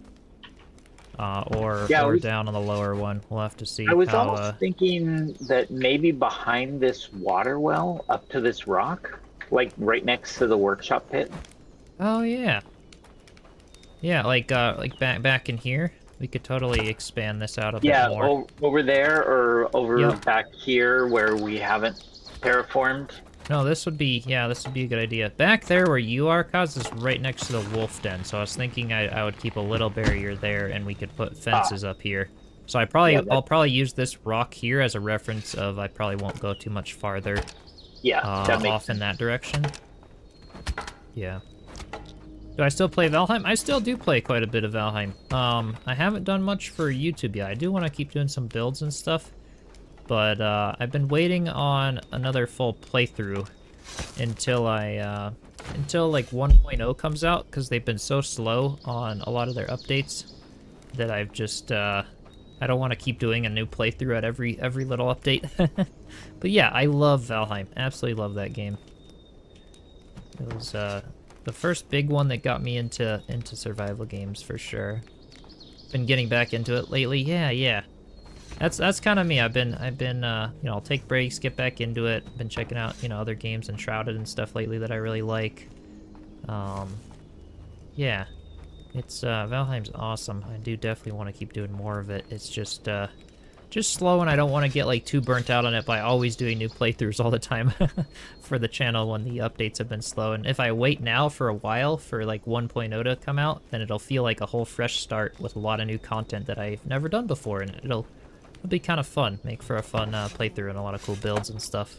or down on the lower one. We'll have to see. I was how, almost thinking that maybe behind this water well, up to this rock, like right next to the workshop pit. Oh yeah. Yeah, like back in here, we could totally expand this out a bit more. Yeah, over there or over Yep. back here where we haven't terraformed. No, this would be a good idea. Back there where you are, Kaz, is right next to the wolf den. So I was thinking I would keep a little barrier there, and we could put fences up here. So I'll probably use this rock here as a reference of I probably won't go too much farther. Yeah, that makes off in that direction. Yeah. Do I still play Valheim? I still do play quite a bit of Valheim. I haven't done much for YouTube yet. I do want to keep doing some builds and stuff. But I've been waiting on another full playthrough until like 1.0 comes out, because they've been so slow on a lot of their updates that I've just I don't want to keep doing a new playthrough at every little update. But yeah, I love Valheim. Absolutely love that game. It was the first big one that got me into survival games for sure. Been getting back into it lately. Yeah. That's kind of me. I've been I'll take breaks, get back into it. Been checking out, other games, Enshrouded and stuff lately that I really like. Yeah. It's Valheim's awesome. I do definitely want to keep doing more of it. It's just slow, and I don't want to get like too burnt out on it by always doing new playthroughs all the time for the channel when the updates have been slow. And if I wait now for a while for like 1.0 to come out, then it'll feel like a whole fresh start with a lot of new content that I've never done before, and it'll be kind of fun, make for a fun playthrough and a lot of cool builds and stuff.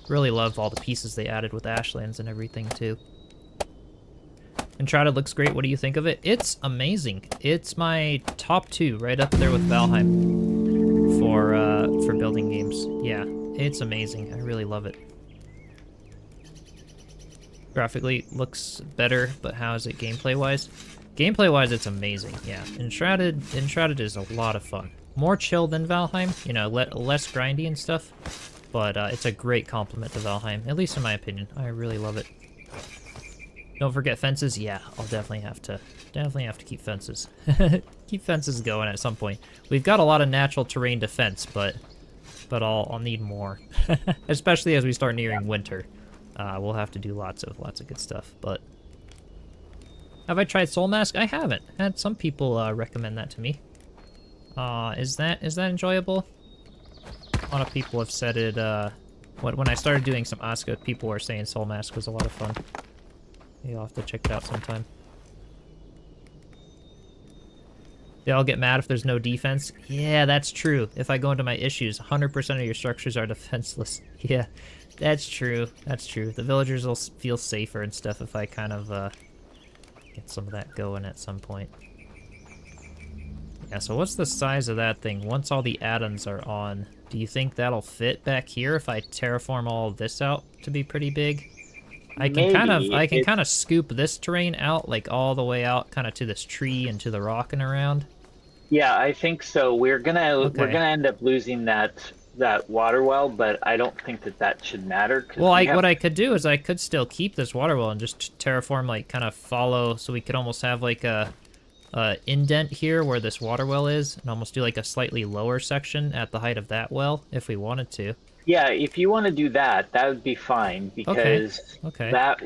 Really love all the pieces they added with Ashlands and everything too. Enshrouded looks great. What do you think of it? It's amazing. It's my top 2, right up there with Valheim for building games. Yeah, it's amazing. I really love it. Graphically looks better, but how is it gameplay-wise? Gameplay-wise, it's amazing. Yeah, Enshrouded is a lot of fun. More chill than Valheim, less grindy and stuff, but it's a great compliment to Valheim, at least in my opinion. I really love it. Don't forget fences. Yeah, I'll definitely have to keep fences. Keep fences going at some point. We've got a lot of natural terrain defense, but I'll need more, especially as we start nearing winter. We'll have to do lots of good stuff. But have I tried Soul Mask? I haven't. Had some people recommend that to me. Is that enjoyable? A lot of people have said it. When I started doing some Aska, people were saying Soul Mask was a lot of fun. You'll have to check it out sometime. They all get mad if there's no defense. Yeah, that's true. If I go into my issues, 100% of your structures are defenseless. Yeah, that's true. That's true. The villagers will feel safer and stuff if I kind of get some of that going at some point. Yeah, so what's the size of that thing once all the add-ons are on? Do you think that'll fit back here if I terraform all of this out to be pretty big? I can kind of scoop this terrain out, like all the way out kind of to this tree and to the rock and around. Yeah, I think so. We're gonna end up losing that water well, but I don't think that should matter. Well, what I could do is I could still keep this water well and just terraform, like kind of follow, so we could almost have like a indent here where this water well is, and almost do like a slightly lower section at the height of that well, if we wanted to. Yeah, if you want to do that, that would be fine because Okay. that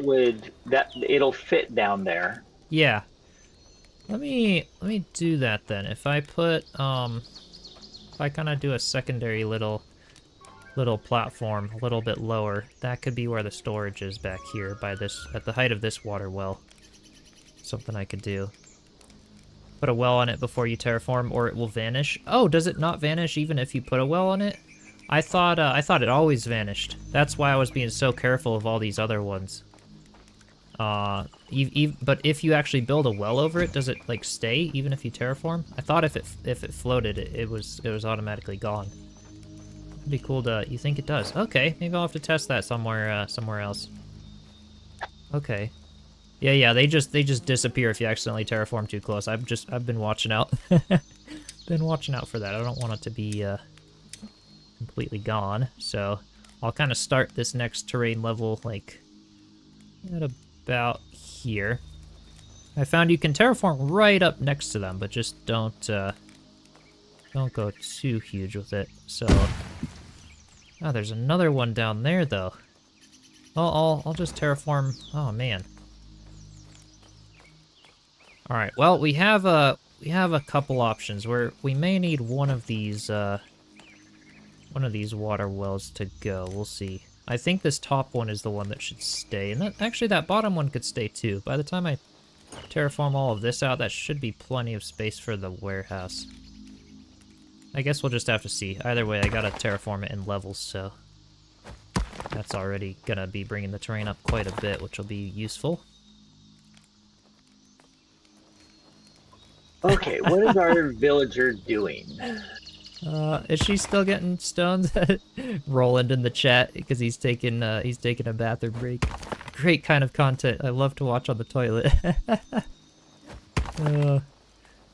it'll fit down there. Yeah. Let me do that then. If I put if I kind of do a secondary little platform a little bit lower, that could be where the storage is back here by this at the height of this water well. Something I could do. Put a well on it before you terraform, or it will vanish. Oh, does it not vanish even if you put a well on it? I thought it always vanished. That's why I was being so careful of all these other ones. But if you actually build a well over it, does it like stay even if you terraform? I thought if it floated, it was automatically gone. It'd be cool to. You think it does? Okay, maybe I'll have to test that somewhere else. Okay. Yeah. They just disappear if you accidentally terraform too close. I've been watching out. Been watching out for that. I don't want it to be completely gone. So I'll kind of start this next terrain level like at about here. I found you can terraform right up next to them, but just don't go too huge with it. So, oh, there's another one down there though. I'll just terraform. Oh man. All right. Well, we have a couple options where we may need one of these water wells to go. We'll see. I think this top one is the one that should stay, and actually that bottom one could stay too. By the time I terraform all of this out, that should be plenty of space for the warehouse. I guess we'll just have to see. Either way, I gotta terraform it in levels, so that's already gonna be bringing the terrain up quite a bit, which will be useful. Okay, what is our villager doing? Is she still getting stones? Roland in the chat because he's taking a bathroom break. Great kind of content. I love to watch on the toilet.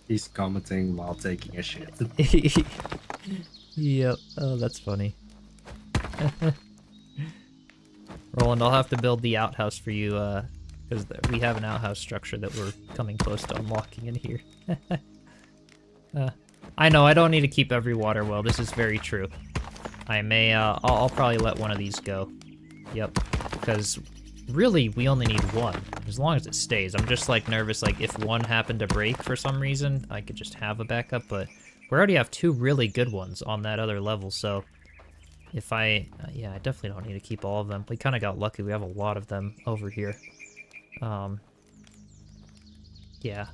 He's commenting while taking a shit. Yep. Oh, that's funny. Roland, I'll have to build the outhouse for you because we have an outhouse structure that we're coming close to unlocking in here. I know, I don't need to keep every water well. This is very true. I may, I'll probably let one of these go. Yep. Because really, we only need one. As long as it stays. I'm just, like, nervous, like, if one happened to break for some reason, I could just have a backup, but we already have two really good ones on that other level, so if I, yeah, I definitely don't need to keep all of them. We kind of got lucky. We have a lot of them over here. Yeah.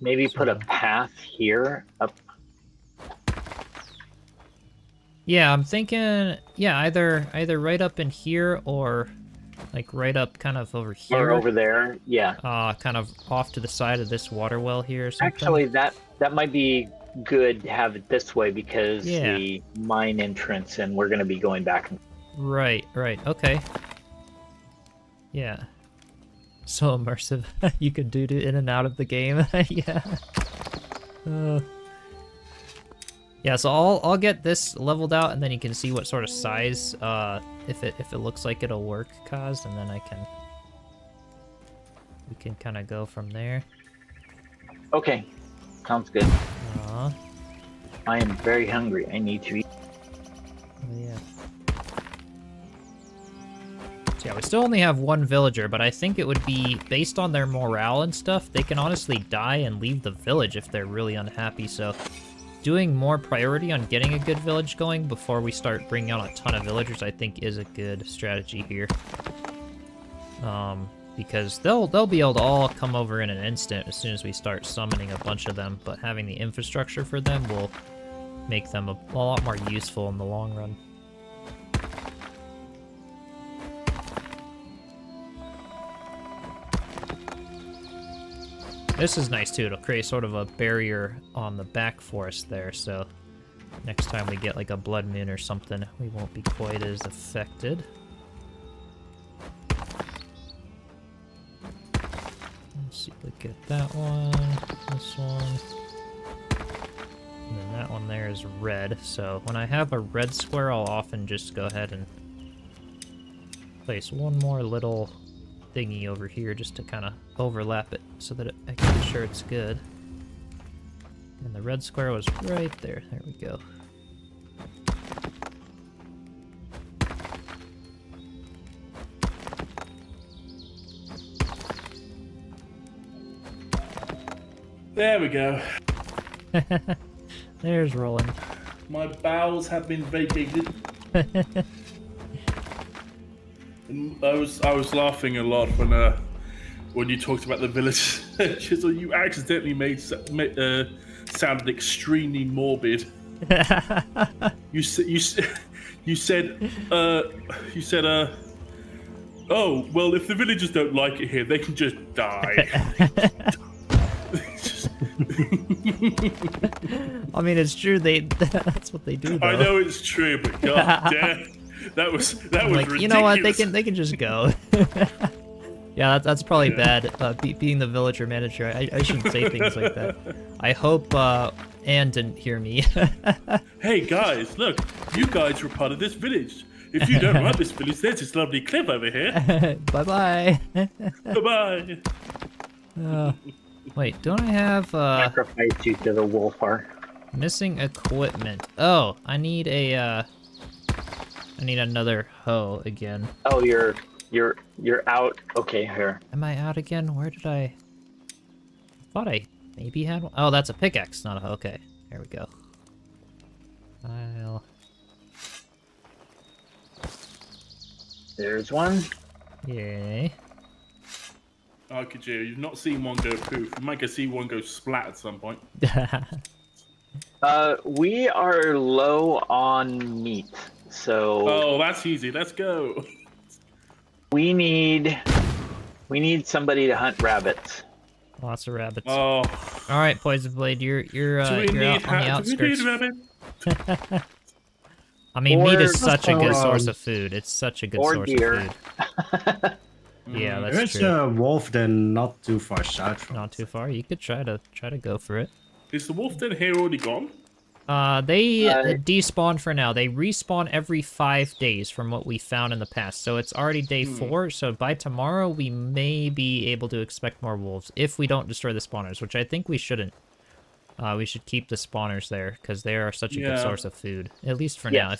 Maybe put a path here up. Yeah, I'm thinking, yeah, either right up in here or like right up kind of over here. Or over there, yeah. Kind of off to the side of this water well here or something. Actually, that might be good to have it this way because the mine entrance, and we're going to be going back. Right, okay. Yeah. So immersive. You can do it in and out of the game. Yeah. Yeah, so I'll get this leveled out, and then you can see what sort of size, if it looks like it'll work, Kaz, and then we can kind of go from there. Okay, sounds good. Uh-huh. I am very hungry. I need to eat. Oh, yeah. So yeah, we still only have one villager, but I think it would be, based on their morale and stuff, they can honestly die and leave the village if they're really unhappy, so doing more priority on getting a good village going before we start bringing on a ton of villagers, I think, is a good strategy here. Because they'll be able to all come over in an instant as soon as we start summoning a bunch of them, but having the infrastructure for them will make them a lot more useful in the long run. This is nice too, it'll create sort of a barrier on the back for us there, so next time we get like a blood moon or something, we won't be quite as affected. Let's see, look at that one, this one, and then that one there is red, so when I have a red square, I'll often just go ahead and place one more little thingy over here just to kind of overlap it so that I can be sure it's good. And the red square was right there. There we go. There we go. There's Roland. My bowels have been vacated. And I was laughing a lot when you talked about the village. Chisel, you accidentally sounded extremely morbid. You said, oh well, if the villagers don't like it here, they can just die. I mean, it's true. That's what they do. Though. I know it's true, but god damn, that was like, ridiculous. You know what? They can just go. Yeah, that's probably bad. Being the villager manager, I shouldn't say things like that. I hope Anne didn't hear me. Hey guys, look, you guys were part of this village. If you don't run this village, there's this lovely cliff over here. Bye bye. Bye bye. Wait, don't I have Sacrifice you to the wolf missing equipment? Oh, I need another hoe again. Oh, you're out. Okay, here. Am I out again? Where did I thought I maybe had one? Oh, that's a pickaxe, not a hoe. Okay, there we go. There's one. Yay. Oh, Kajir, you've not seen one go poof. You might go see one go splat at some point. We are low on meat, so. Oh, that's easy. Let's go. We need somebody to hunt rabbits. Lots of rabbits. Oh. All right, Poison Blade, you're out on the outskirts. I mean, meat is such a good source of food. It's such a good source of food. Yeah, that's true. There's a wolf then not too far south from. Not too far. You could try to go for it. Is the wolf den here already gone? They despawn for now. They respawn every 5 days from what we found in the past. So it's already day 4. So by tomorrow, we may be able to expect more wolves if we don't destroy the spawners, which I think we shouldn't. We should keep the spawners there because they are such a good source of food, at least for now.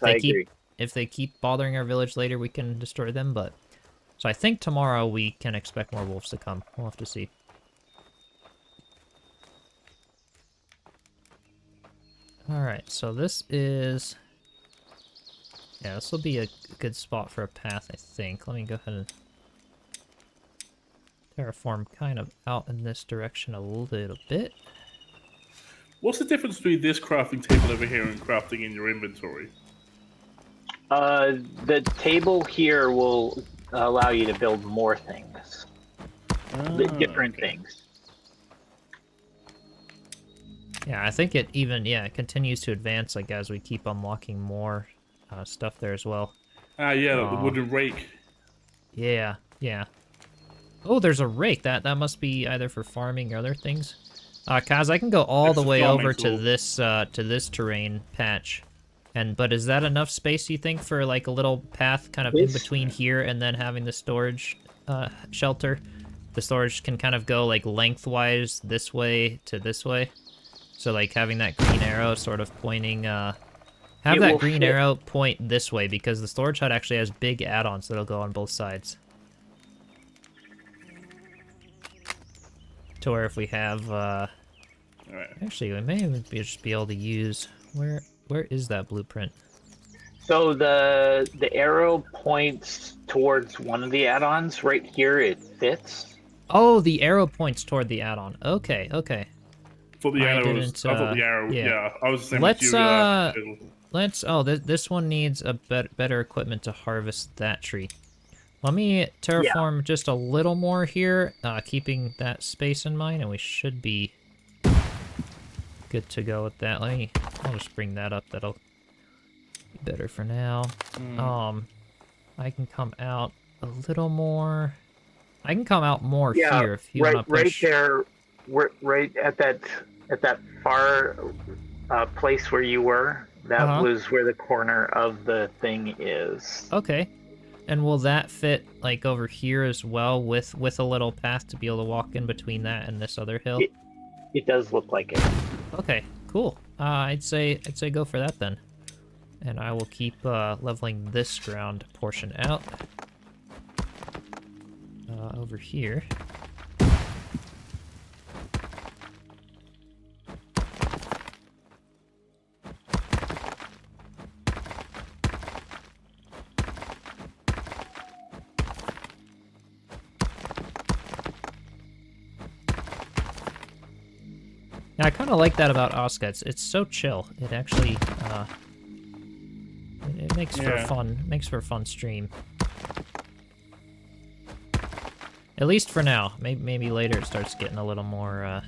If they keep bothering our village later, we can destroy them. But so I think tomorrow we can expect more wolves to come. We'll have to see. Alright, so this is... Yeah, this will be a good spot for a path, I think. Let me go ahead and terraform kind of out in this direction a little bit. What's the difference between this crafting table over here and crafting in your inventory? The table here will allow you to build more things. Different things. Yeah, I think it even, it continues to advance, like, as we keep unlocking more stuff there as well. Ah, yeah, the wooden rake. Yeah. Oh, there's a rake. That must be either for farming or other things. Kaz, I can go all the way over to this terrain patch. But is that enough space, you think, for, like, a little path kind of in between here and then having the storage shelter? The storage can kind of go, like, lengthwise this way to this way. So, like, having that green arrow sort of pointing, have that green arrow point this way, because the storage hut actually has big add-ons that'll go on both sides. To where if we have, actually, we may even just be able to use, where is that blueprint? So the arrow points towards one of the add-ons. Right here, it fits. Oh, the arrow points toward the add-on. Okay. I thought the arrow, yeah. I was saying this one needs a better equipment to harvest that tree. Let me terraform just a little more here, keeping that space in mind, and we should be good to go with that. I'll just bring that up. That'll be better for now. I can come out a little more. I can come out more here if you want to push. Right there, right at that far place where you were. That was where the corner of the thing is. Okay. And will that fit like over here as well with a little path to be able to walk in between that and this other hill? It does look like it. Okay, cool. I'd say go for that then. And I will keep leveling this ground portion out. Over here. Yeah, I kind of like that about Aska. It's so chill. It actually it makes for a fun stream. At least for now. Maybe later it starts getting a little more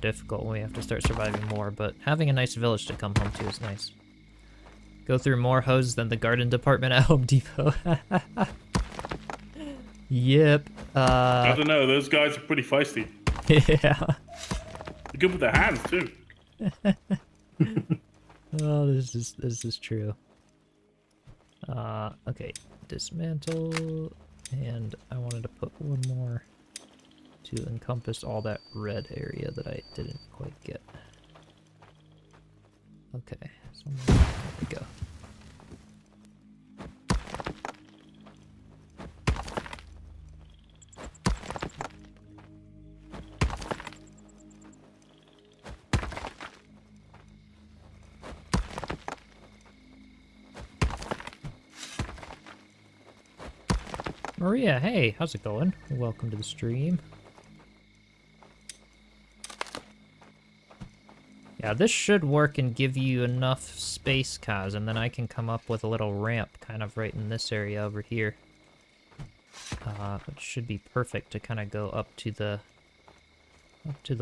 difficult when we have to start surviving more. But having a nice village to come home to is nice. Go through more hoses than the garden department at Home Depot. Yep. I don't know. Those guys are pretty feisty. Yeah. They're good with their hands too. Oh, this is true. Okay, dismantle, and I wanted to put one more to encompass all that red area that I didn't quite get. Okay, so there we go. Maria, hey, how's it going? Welcome to the stream. Yeah, this should work and give you enough space, Kaz, and then I can come up with a little ramp kind of right in this area over here. Which should be perfect to kind of go up to the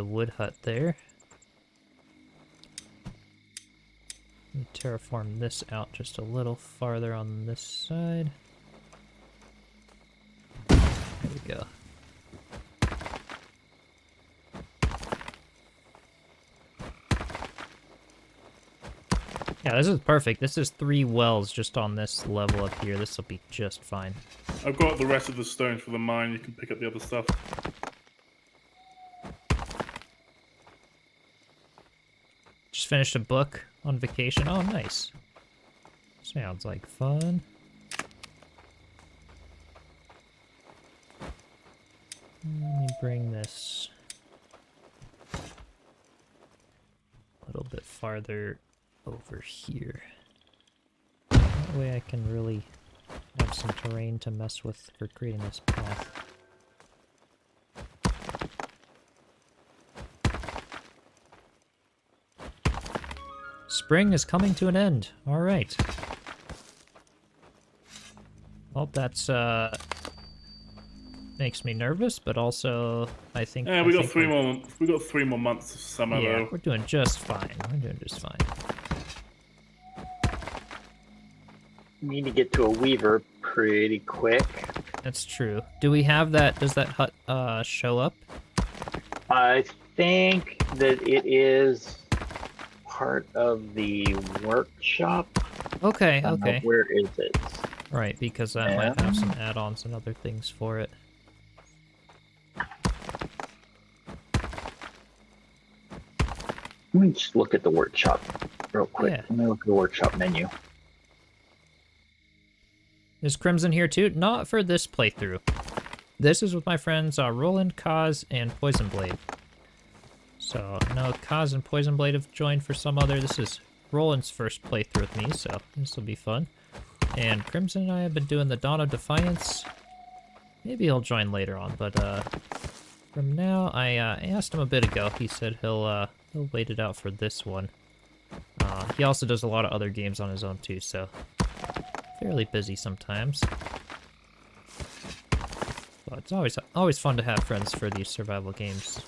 wood hut there. Let me terraform this out just a little farther on this side. There we go. Yeah, this is perfect. This is 3 wells just on this level up here. This will be just fine. I've got the rest of the stones for the mine. You can pick up the other stuff. Just finished a book on vacation. Oh, nice. Sounds like fun. Let me bring this a little bit farther over here. That way I can really have some terrain to mess with for creating this path. Spring is coming to an end. All right. Well, that's makes me nervous, but also I think. Yeah, we got 3 more. We got 3 more months of summer. Yeah, though. we're doing just fine. We're doing just fine. We need to get to a weaver pretty quick. That's true. Do we have that? Does that hut show up? I think that it is part of the workshop. Okay, okay. Where is it? Right, because that might have some add-ons and other things for it. Let me just look at the workshop real quick. Yeah. Let me look at the workshop menu. Is Crimson here too? Not for this playthrough. This is with my friends Roland, Kaz, and Poison Blade. So, no, Kaz and Poison Blade have joined for some other. This is Roland's first playthrough with me, so this will be fun. And Crimson and I have been doing the Dawn of Defiance. Maybe he'll join later on, but from now, I asked him a bit ago. He said he'll wait it out for this one. He also does a lot of other games on his own too, so fairly busy sometimes. But it's always fun to have friends for these survival games.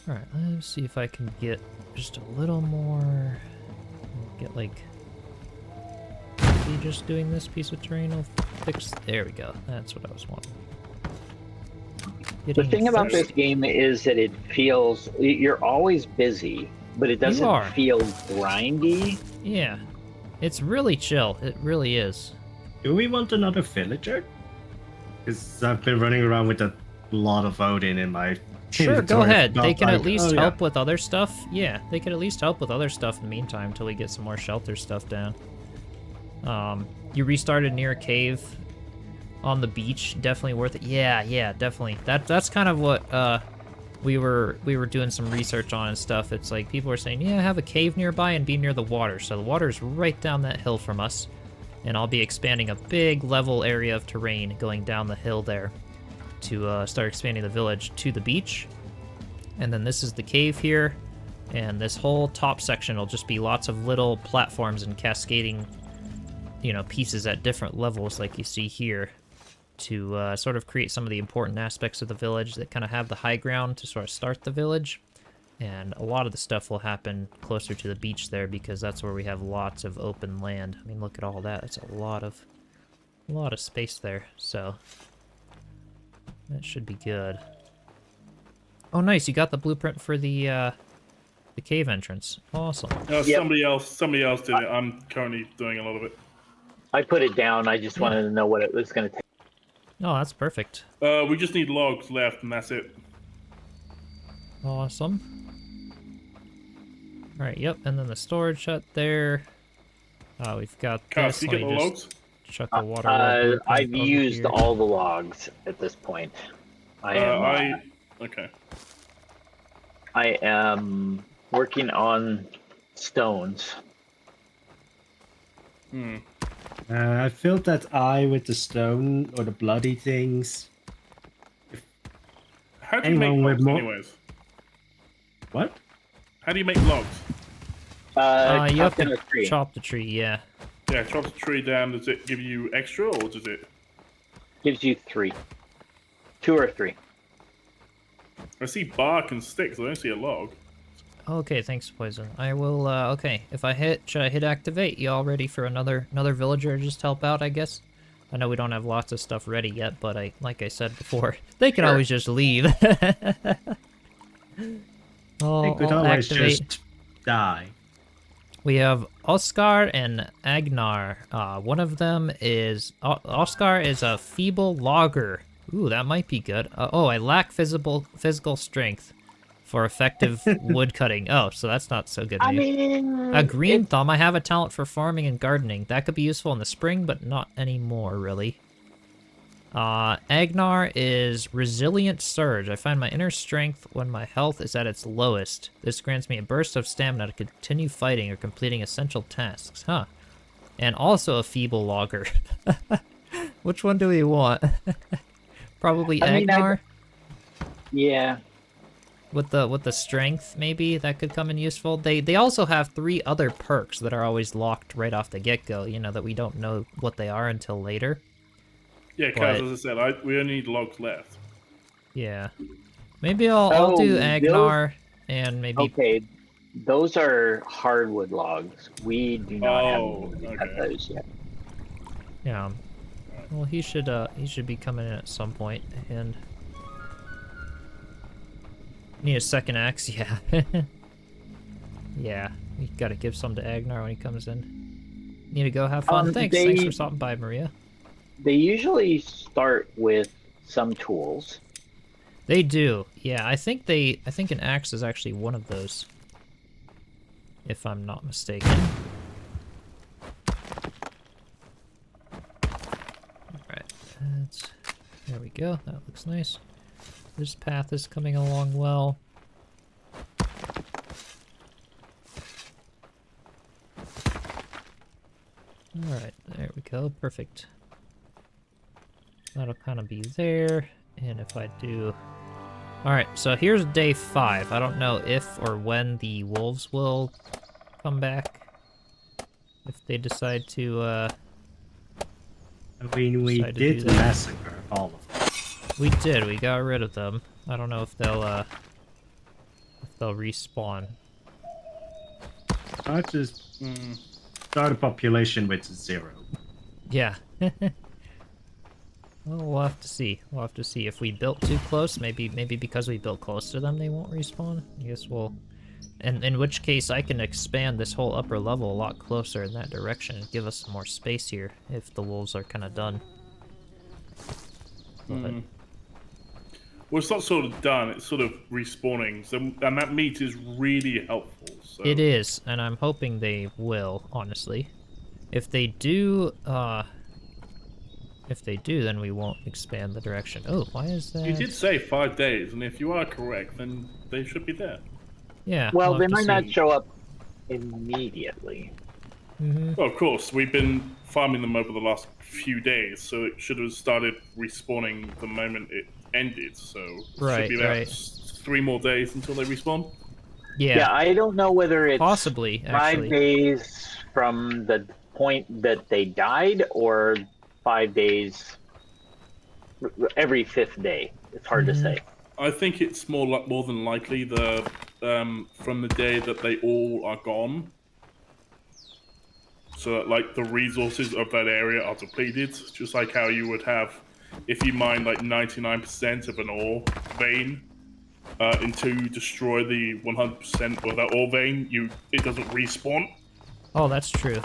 Alright, let's see if I can get just a little more. Get like maybe just doing this piece of terrain will fix... There we go. That's what I was wanting. The thing about this game is that it feels... You're always busy, but it doesn't feel grindy. Yeah. It's really chill. It really is. Do we want another villager? Because I've been running around with a lot of Odin in my... Sure, go ahead. They can at least help with other stuff. Yeah, they can at least help with other stuff in the meantime until we get some more shelter stuff down. You restarted near a cave on the beach. Definitely worth it. Yeah, definitely. That's kind of what we were doing some research on and stuff. It's like people were saying, yeah, have a cave nearby and be near the water. So the water's right down that hill from us, and I'll be expanding a big level area of terrain going down the hill there to start expanding the village to the beach. And then this is the cave here, and this whole top section will just be lots of little platforms and cascading, you know, pieces at different levels like you see here to sort of create some of the important aspects of the village that kind of have the high ground to sort of start the village. And a lot of the stuff will happen closer to the beach there because that's where we have lots of open land. I mean, look at all that. That's a lot of space there. So that should be good. Oh, nice! You got the blueprint for the cave entrance. Awesome. Yep. Somebody else did it. I'm currently doing a lot of it. I put it down. I just wanted to know what it was going to take. Oh, that's perfect. We just need logs left, and that's it. Awesome. All right. Yep. And then the storage hut there. We've got this. You get the logs? Chuck the water. I've used here. All the logs at this point. Okay. I am working on stones. I filled that eye with the stone or the bloody things. How do you make logs, anyways? What? How do you make logs? You have to chop the tree, yeah. Yeah, chop the tree down. Does it give you extra, or does it? Gives you 3. 2 or 3. I see bark and sticks. I don't see a log. Okay, thanks, Poison. I will, okay. If I should I hit activate? You all ready for another villager to just help out, I guess? I know we don't have lots of stuff ready yet, but like I said before, they can always just leave. They could always just die. We have Oskar and Agnar. One of them is... Oskar is a feeble logger. Ooh, that might be good. I lack physical strength for effective wood cutting. Oh, so that's not so good. I mean... A green thumb. I have a talent for farming and gardening. That could be useful in the spring, but not anymore, really. Agnar is Resilient Surge. I find my inner strength when my health is at its lowest. This grants me a burst of stamina to continue fighting or completing essential tasks. Huh. And also a feeble logger. Which one do we want? Probably Agnar? Yeah. With the strength, maybe that could come in useful. They also have 3 other perks that are always locked right off the get-go, you know, that we don't know what they are until later. Yeah, because as I said, we only need logs left. Yeah. Maybe I'll do Agnar and maybe... Okay, those are hardwood logs. We do not have cut those yet. Yeah. Well, he should be coming in at some point, and... Need a second axe? Yeah. Yeah, you gotta give some to Agnar when he comes in. Need to go have fun. Thanks for stopping by, Maria. They usually start with some tools. They do. Yeah, I think an axe is actually one of those, if I'm not mistaken. Alright, there we go. That looks nice. This path is coming along well. Alright, there we go. Perfect. That'll kind of be there. And if I do... Alright, so here's day 5. I don't know if or when the wolves will come back. If they decide to, I mean, we did massacre all of them. We did. We got rid of them. I don't know if they'll respawn. I just... start a population with 0. Yeah. Well, we'll have to see. We'll have to see. If we built too close, maybe because we built close to them, they won't respawn. I guess we'll... And in which case, I can expand this whole upper level a lot closer in that direction and give us some more space here if the wolves are kind of done. But... Well, it's not sort of done, it's sort of respawning, so, and that meat is really helpful. So. It is, and I'm hoping they will, honestly. If they do, then we won't expand the direction. Oh, why is that? You did say 5 days, and if you are correct, then they should be there. Yeah. Well, we'll they have to might not see. show up immediately. Well, of course, we've been farming them over the last few days, so it should have started respawning the moment it ended, so it should be about 3 more days until they respawn. Yeah. I don't know whether it's Possibly, 5 actually. days from the point that they died or 5 days every 5th day. It's hard to say. I think it's more than likely the from the day that they all are gone. So that, like, the resources of that area are depleted, just like how you would have if you mine like 99% of an ore vein until you destroy the 100% of that ore vein, it doesn't respawn. Oh, that's true.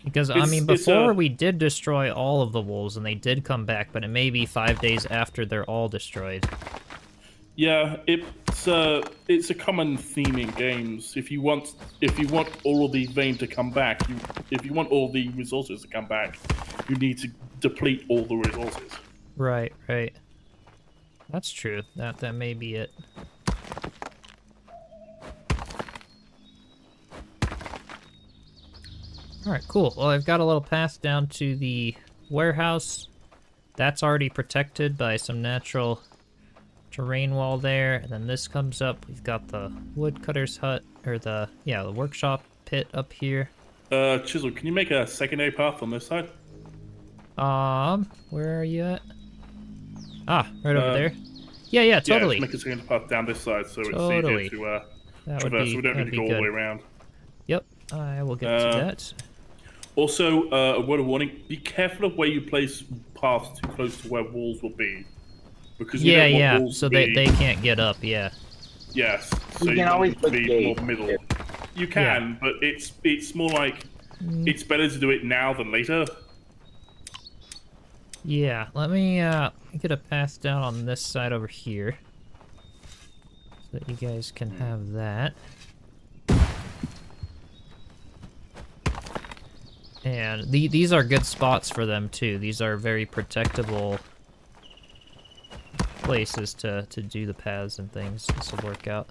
Because, I mean, before we did destroy all of the wolves, and they did come back, but it may be 5 days after they're all destroyed. Yeah, it's a common theme in games. If you want all of the vein to come back, if you want all the resources to come back, you need to deplete all the resources. Right. That's true. That may be it. Alright, cool. Well, I've got a little path down to the warehouse. That's already protected by some natural terrain wall there. And then this comes up. We've got the woodcutter's hut, or the workshop pit up here. Chisel, can you make a secondary path on this side? Where are you at? Ah, right over there. Yeah, totally. Yeah, make a secondary path down this side so Totally. it's easier to That would traverse. be, We don't need to go all the way around. Yep, I will get to that. Also, a word of warning, be careful of where you place paths too close to where walls will be. Because you don't want walls so to be... they can't get up, yeah. Yes, so You can always want it to put be gates. more middle. You can, but it's more like, it's better to do it now than later. Yeah, let me get a path down on this side over here. So that you guys can have that. And these are good spots for them too. These are very protectable places to do the paths and things. This will work out.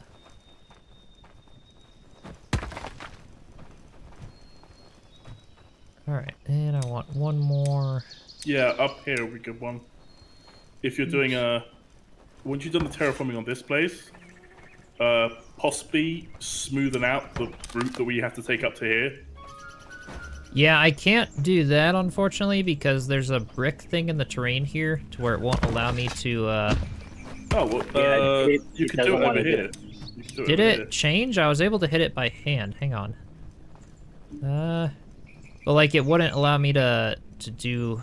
Alright, and I want one more. Yeah, up here we get one. If you're doing once you've done the terraforming on this place, possibly smoothing out the route that we have to take up to here. Yeah, I can't do that, unfortunately, because there's a brick thing in the terrain here to where it won't allow me to, Oh, well, you can do it over here. Did it change? I was able to hit it by hand. Hang on. But, like, it wouldn't allow me to do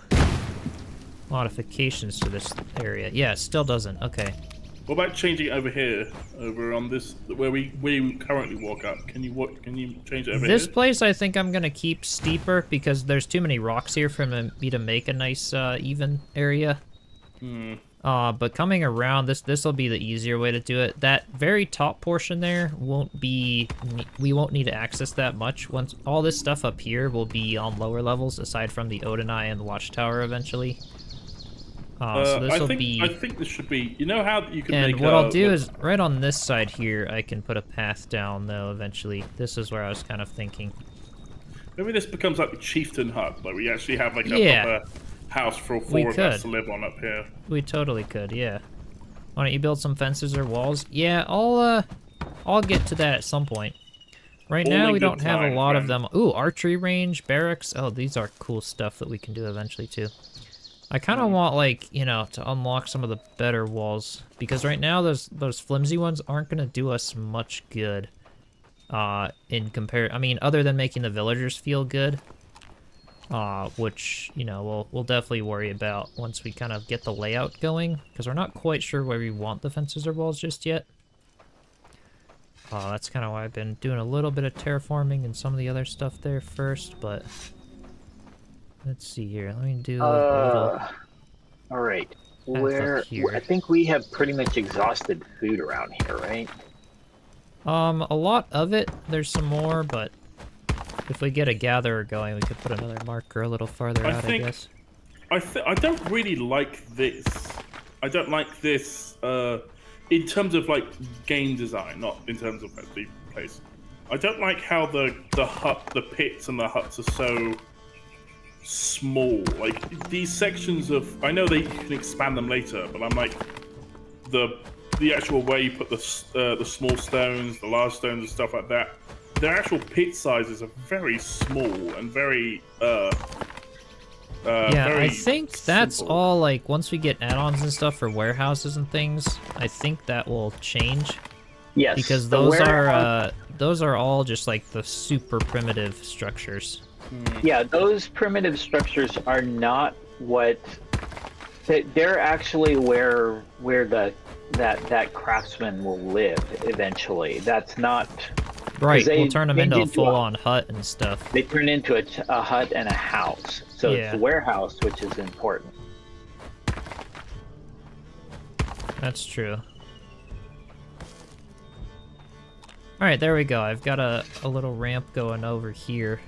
modifications to this area. Yeah, it still doesn't. Okay. What about changing it over here, over on this where we currently walk up? Can you change it over This here? place I think I'm gonna keep steeper because there's too many rocks here for me to make a nice even area. But coming around, this will be the easier way to do it. That very top portion there we won't need to access that much. Once all this stuff up here will be on lower levels, aside from the Odineye and the Watchtower eventually. So this will be. I think this should be. You know how you can and make. what I'll do is right on this side here, I can put a path down though. Eventually, this is where I was kind of thinking. Maybe this becomes like the chieftain hut, like we actually have like a proper house for four of us to live on up here. We totally could, yeah. Why don't you build some fences or walls? Yeah, I'll get to that at some point. Right now we don't have a lot of them. Ooh, archery range, barracks. Oh, these are cool stuff that we can do eventually too. I kind of want, like, you know, to unlock some of the better walls because right now those flimsy ones aren't gonna do us much good. I mean, other than making the villagers feel good, which, you know, we'll definitely worry about once we kind of get the layout going, because we're not quite sure where we want the fences or walls just yet. That's kind of why I've been doing a little bit of terraforming and some of the other stuff there first, but let's see here. Let me do a little... All right. Here. I think we have pretty much exhausted food around here, right? A lot of it. There's some more, but if we get a gatherer going, we could put another marker a little farther out, I guess. I don't really like this. I don't like this in terms of like game design, not in terms of the place. I don't like how the pits and the huts are so small. Like these sections of, I know they can expand them later, but I'm like the actual way you put the small stones, the large stones, and stuff like that. Their actual pit sizes are very small and very yeah, I think that's simple. all, like, once we get add-ons and stuff for warehouses and things, I think that will change. Yes. Because those are all just, like, the super primitive structures. Yeah, those primitive structures are not what... They're actually where that craftsman will live eventually. That's not... Right, we'll turn them into a full-on hut and stuff. They turn into a hut and a house. So Yeah. it's the warehouse, which is important. That's true. Alright, there we go. I've got a little ramp going over here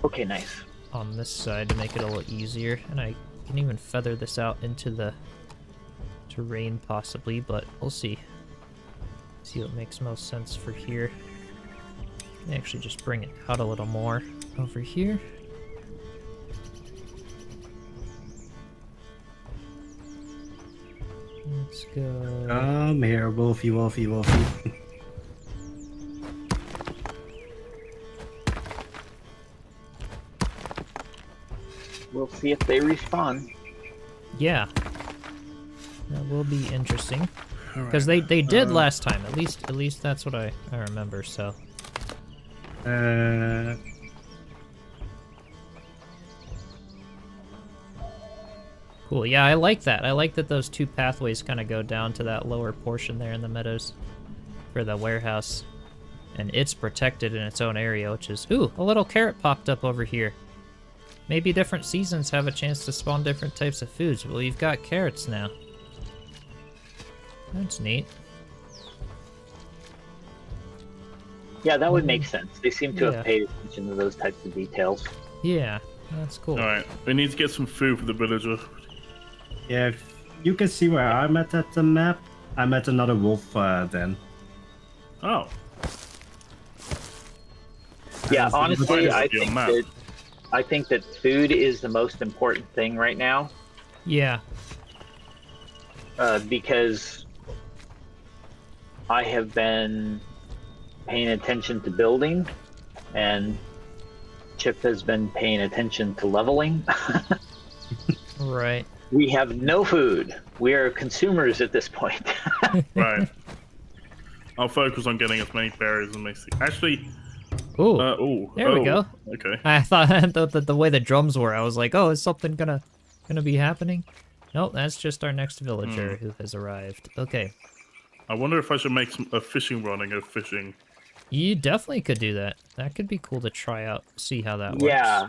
Okay, nice. on this side to make it a little easier. And I can even feather this out into the terrain possibly, but we'll see. See what makes most sense for here. Actually, just bring it out a little more over here. Let's go. Come here, Wolfie, Wolfie, Wolfie. We'll see if they respawn. Yeah. That will be interesting. Because they did last time. At least that's what I remember, so. Cool, yeah, I like that. I like that those two pathways kind of go down to that lower portion there in the meadows for the warehouse. And it's protected in its own area, which is... Ooh, a little carrot popped up over here. Maybe different seasons have a chance to spawn different types of foods. Well, you've got carrots now. That's neat. Yeah, that would make sense. They seem to Yeah. have paid attention to those types of details. Yeah, that's cool. Alright, we need to get some food for the villager. Yeah, if you can see where I'm at the map, I'm at another wolf then. Oh. Yeah, Why honestly, does I it be on think map? that food is the most important thing right now, Yeah. because I have been paying attention to building, and Chip has been paying attention to leveling. Right. We have no food. We are consumers at this point. Right. I'll focus on getting as many berries and basic. Actually, Ooh. There we go. Okay. I thought that the way the drums were, I was like, oh, is something gonna be happening? Nope, that's just our next villager who has arrived. Okay. I wonder if I should make a fishing rod and go fishing. You definitely could do that. That could be cool to try out, see how that works. Yeah,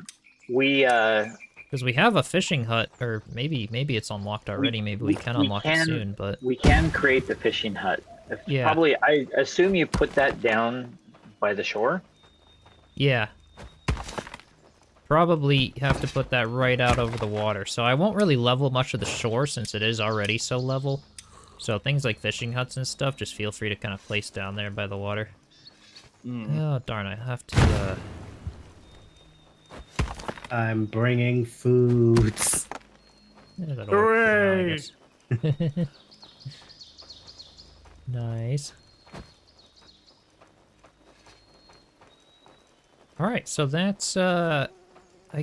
we Because we have a fishing hut, or maybe it's unlocked already. Maybe we can unlock it soon, but... we can create the fishing hut. Yeah. Probably, I assume you put that down by the shore? Yeah. Probably have to put that right out over the water. So I won't really level much of the shore since it is already so level. So things like fishing huts and stuff, just feel free to kind of place down there by the water. Oh, darn, I have to, I'm bringing foods. yeah, that'll work for now, I Hooray! guess. Nice. Alright, so that's, I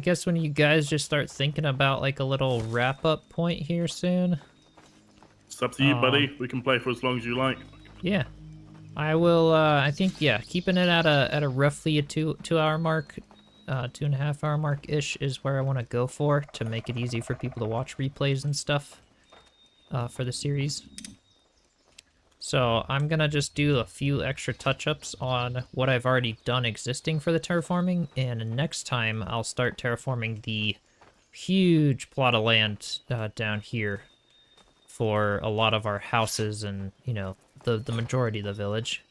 guess when you guys just start thinking about, like, a little wrap-up point here soon. It's up to you, buddy. We can play for as long as you like. Yeah. I will, I think, yeah, keeping it at a roughly a 2-hour mark, 2.5 hour mark-ish is where I want to go for to make it easy for people to watch replays and stuff for the series. So I'm gonna just do a few extra touch-ups on what I've already done existing for the terraforming, and next time I'll start terraforming the huge plot of land down here for a lot of our houses and, you know, the majority of the village.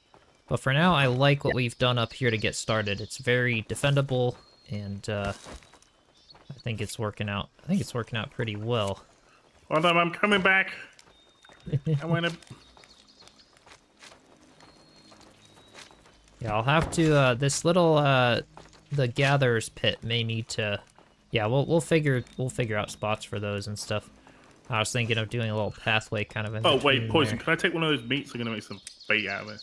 But for now, I like what we've done up here to get started. It's very defendable, and I think it's working out. I think it's working out pretty well. Hold on, I'm coming back. I want to. Yeah, I'll have to. This little the gatherer's pit may need to. Yeah, we'll figure out spots for those and stuff. I was thinking of doing a little pathway kind of in Oh wait, Poison! there. Can I take one of those meats? I'm gonna make some bait out of it.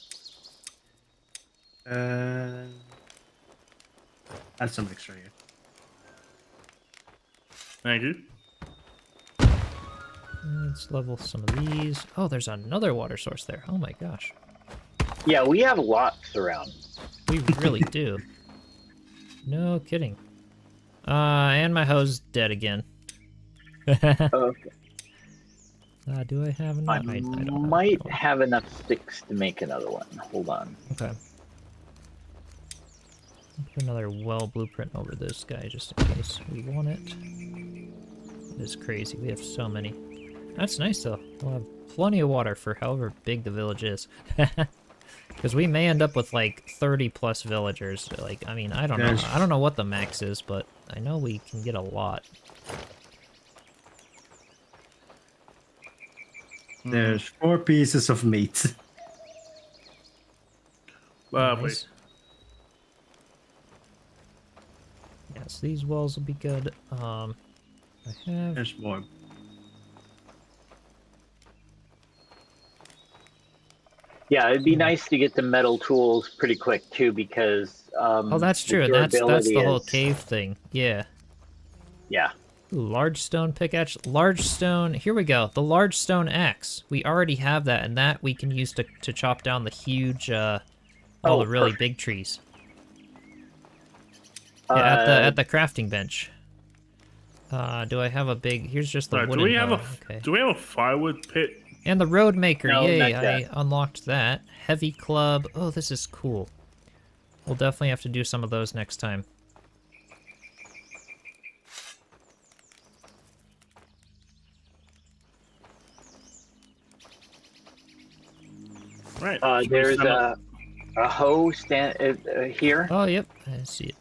Add some extra here. Thank you. Let's level some of these. Oh, there's another water source there. Oh my gosh. Yeah, we have lots around. We really do. No kidding. And my hose dead again. Okay. Do I have enough? I don't might know. have enough sticks to make another one. Hold on. Okay. Put another well blueprint over this guy just in case we want it. It is crazy. We have so many. That's nice though. We'll have plenty of water for however big the village is. Because we may end up with like 30 plus villagers. Like, I mean, I don't know. I don't know what the max is, but I know we can get a lot. There's 4 pieces of meat. Lovely. Nice. Yes, these walls will be good. I have. There's more. Yeah, it'd be nice to get the metal tools pretty quick too, because Oh, that's the true. That's the durability whole is- cave thing. Yeah. Yeah. Ooh, large stone pickaxe. Large stone. Here we go. The large stone axe. We already have that, and that we can use to chop down the huge, all Oh, the really perfect. big trees. Yeah, at the crafting bench. Do I have a big? Here's just the Right, wooden. do we have hoe. a Okay. Do we have a firewood pit? And the road maker. No, Yay! not I yet. unlocked that. Heavy club. Oh, this is cool. We'll definitely have to do some of those next time. Right. should we There's stand up? a hoe here. Oh, yep. I see it.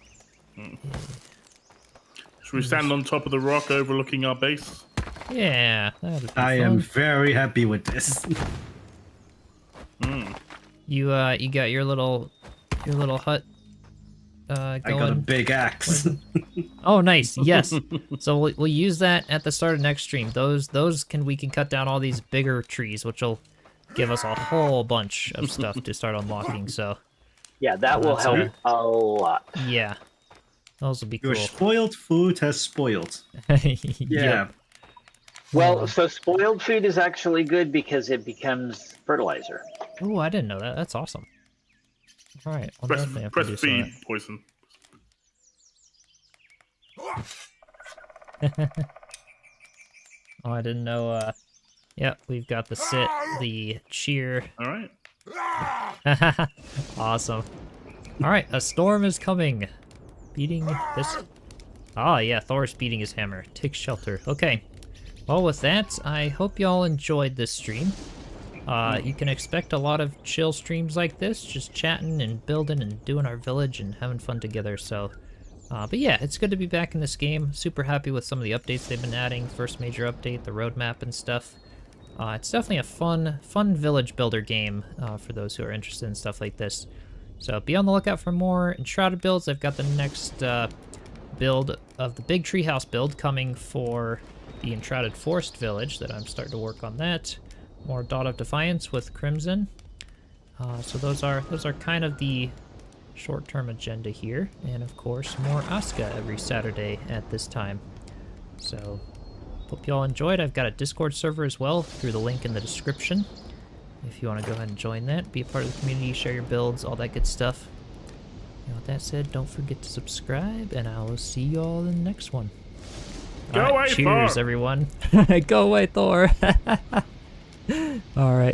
Should we stand on top of the rock overlooking our base? Yeah, that would be I fun. am very happy with this. You got your little hut going. I got a big axe. Oh, nice. Yes. So we'll use that at the start of next stream. We can cut down all these bigger trees, which will give us a whole bunch of stuff to start unlocking. So Yeah, that will That's help a lot. yeah, those will be Your cool. spoiled food has spoiled. Yeah. Well, so spoiled food is actually good because it becomes fertilizer. Oh, I didn't know that. That's awesome. All right, I'll definitely have Press to do some of feed, Poison. that. Oh, I didn't know. Yep, we've got the sit, the cheer. All right. Awesome. All right, a storm is coming. Beating this. Ah, yeah, Thor's beating his hammer. Take shelter. Okay. Well, with that, I hope y'all enjoyed this stream. You can expect a lot of chill streams like this, just chatting and building and doing our village and having fun together. So, but yeah, it's good to be back in this game. Super happy with some of the updates they've been adding. First major update, the roadmap and stuff. It's definitely a fun village builder game for those who are interested in stuff like this. So be on the lookout for more Enshrouded builds. I've got the next build of the big treehouse build coming for the Enshrouded Forest Village that I'm starting to work on that. More Dot of Defiance with Crimson. So those are kind of the short-term agenda here. And of course, more Aska every Saturday at this time. So hope you all enjoyed. I've got a Discord server as well through the link in the description. if you want to go ahead and join that, be a part of the community, share your builds, all that good stuff. And with that said, don't forget to subscribe, and I will see you all in the next one. Go away, cheers, Thor. everyone. Go away, Thor. All right.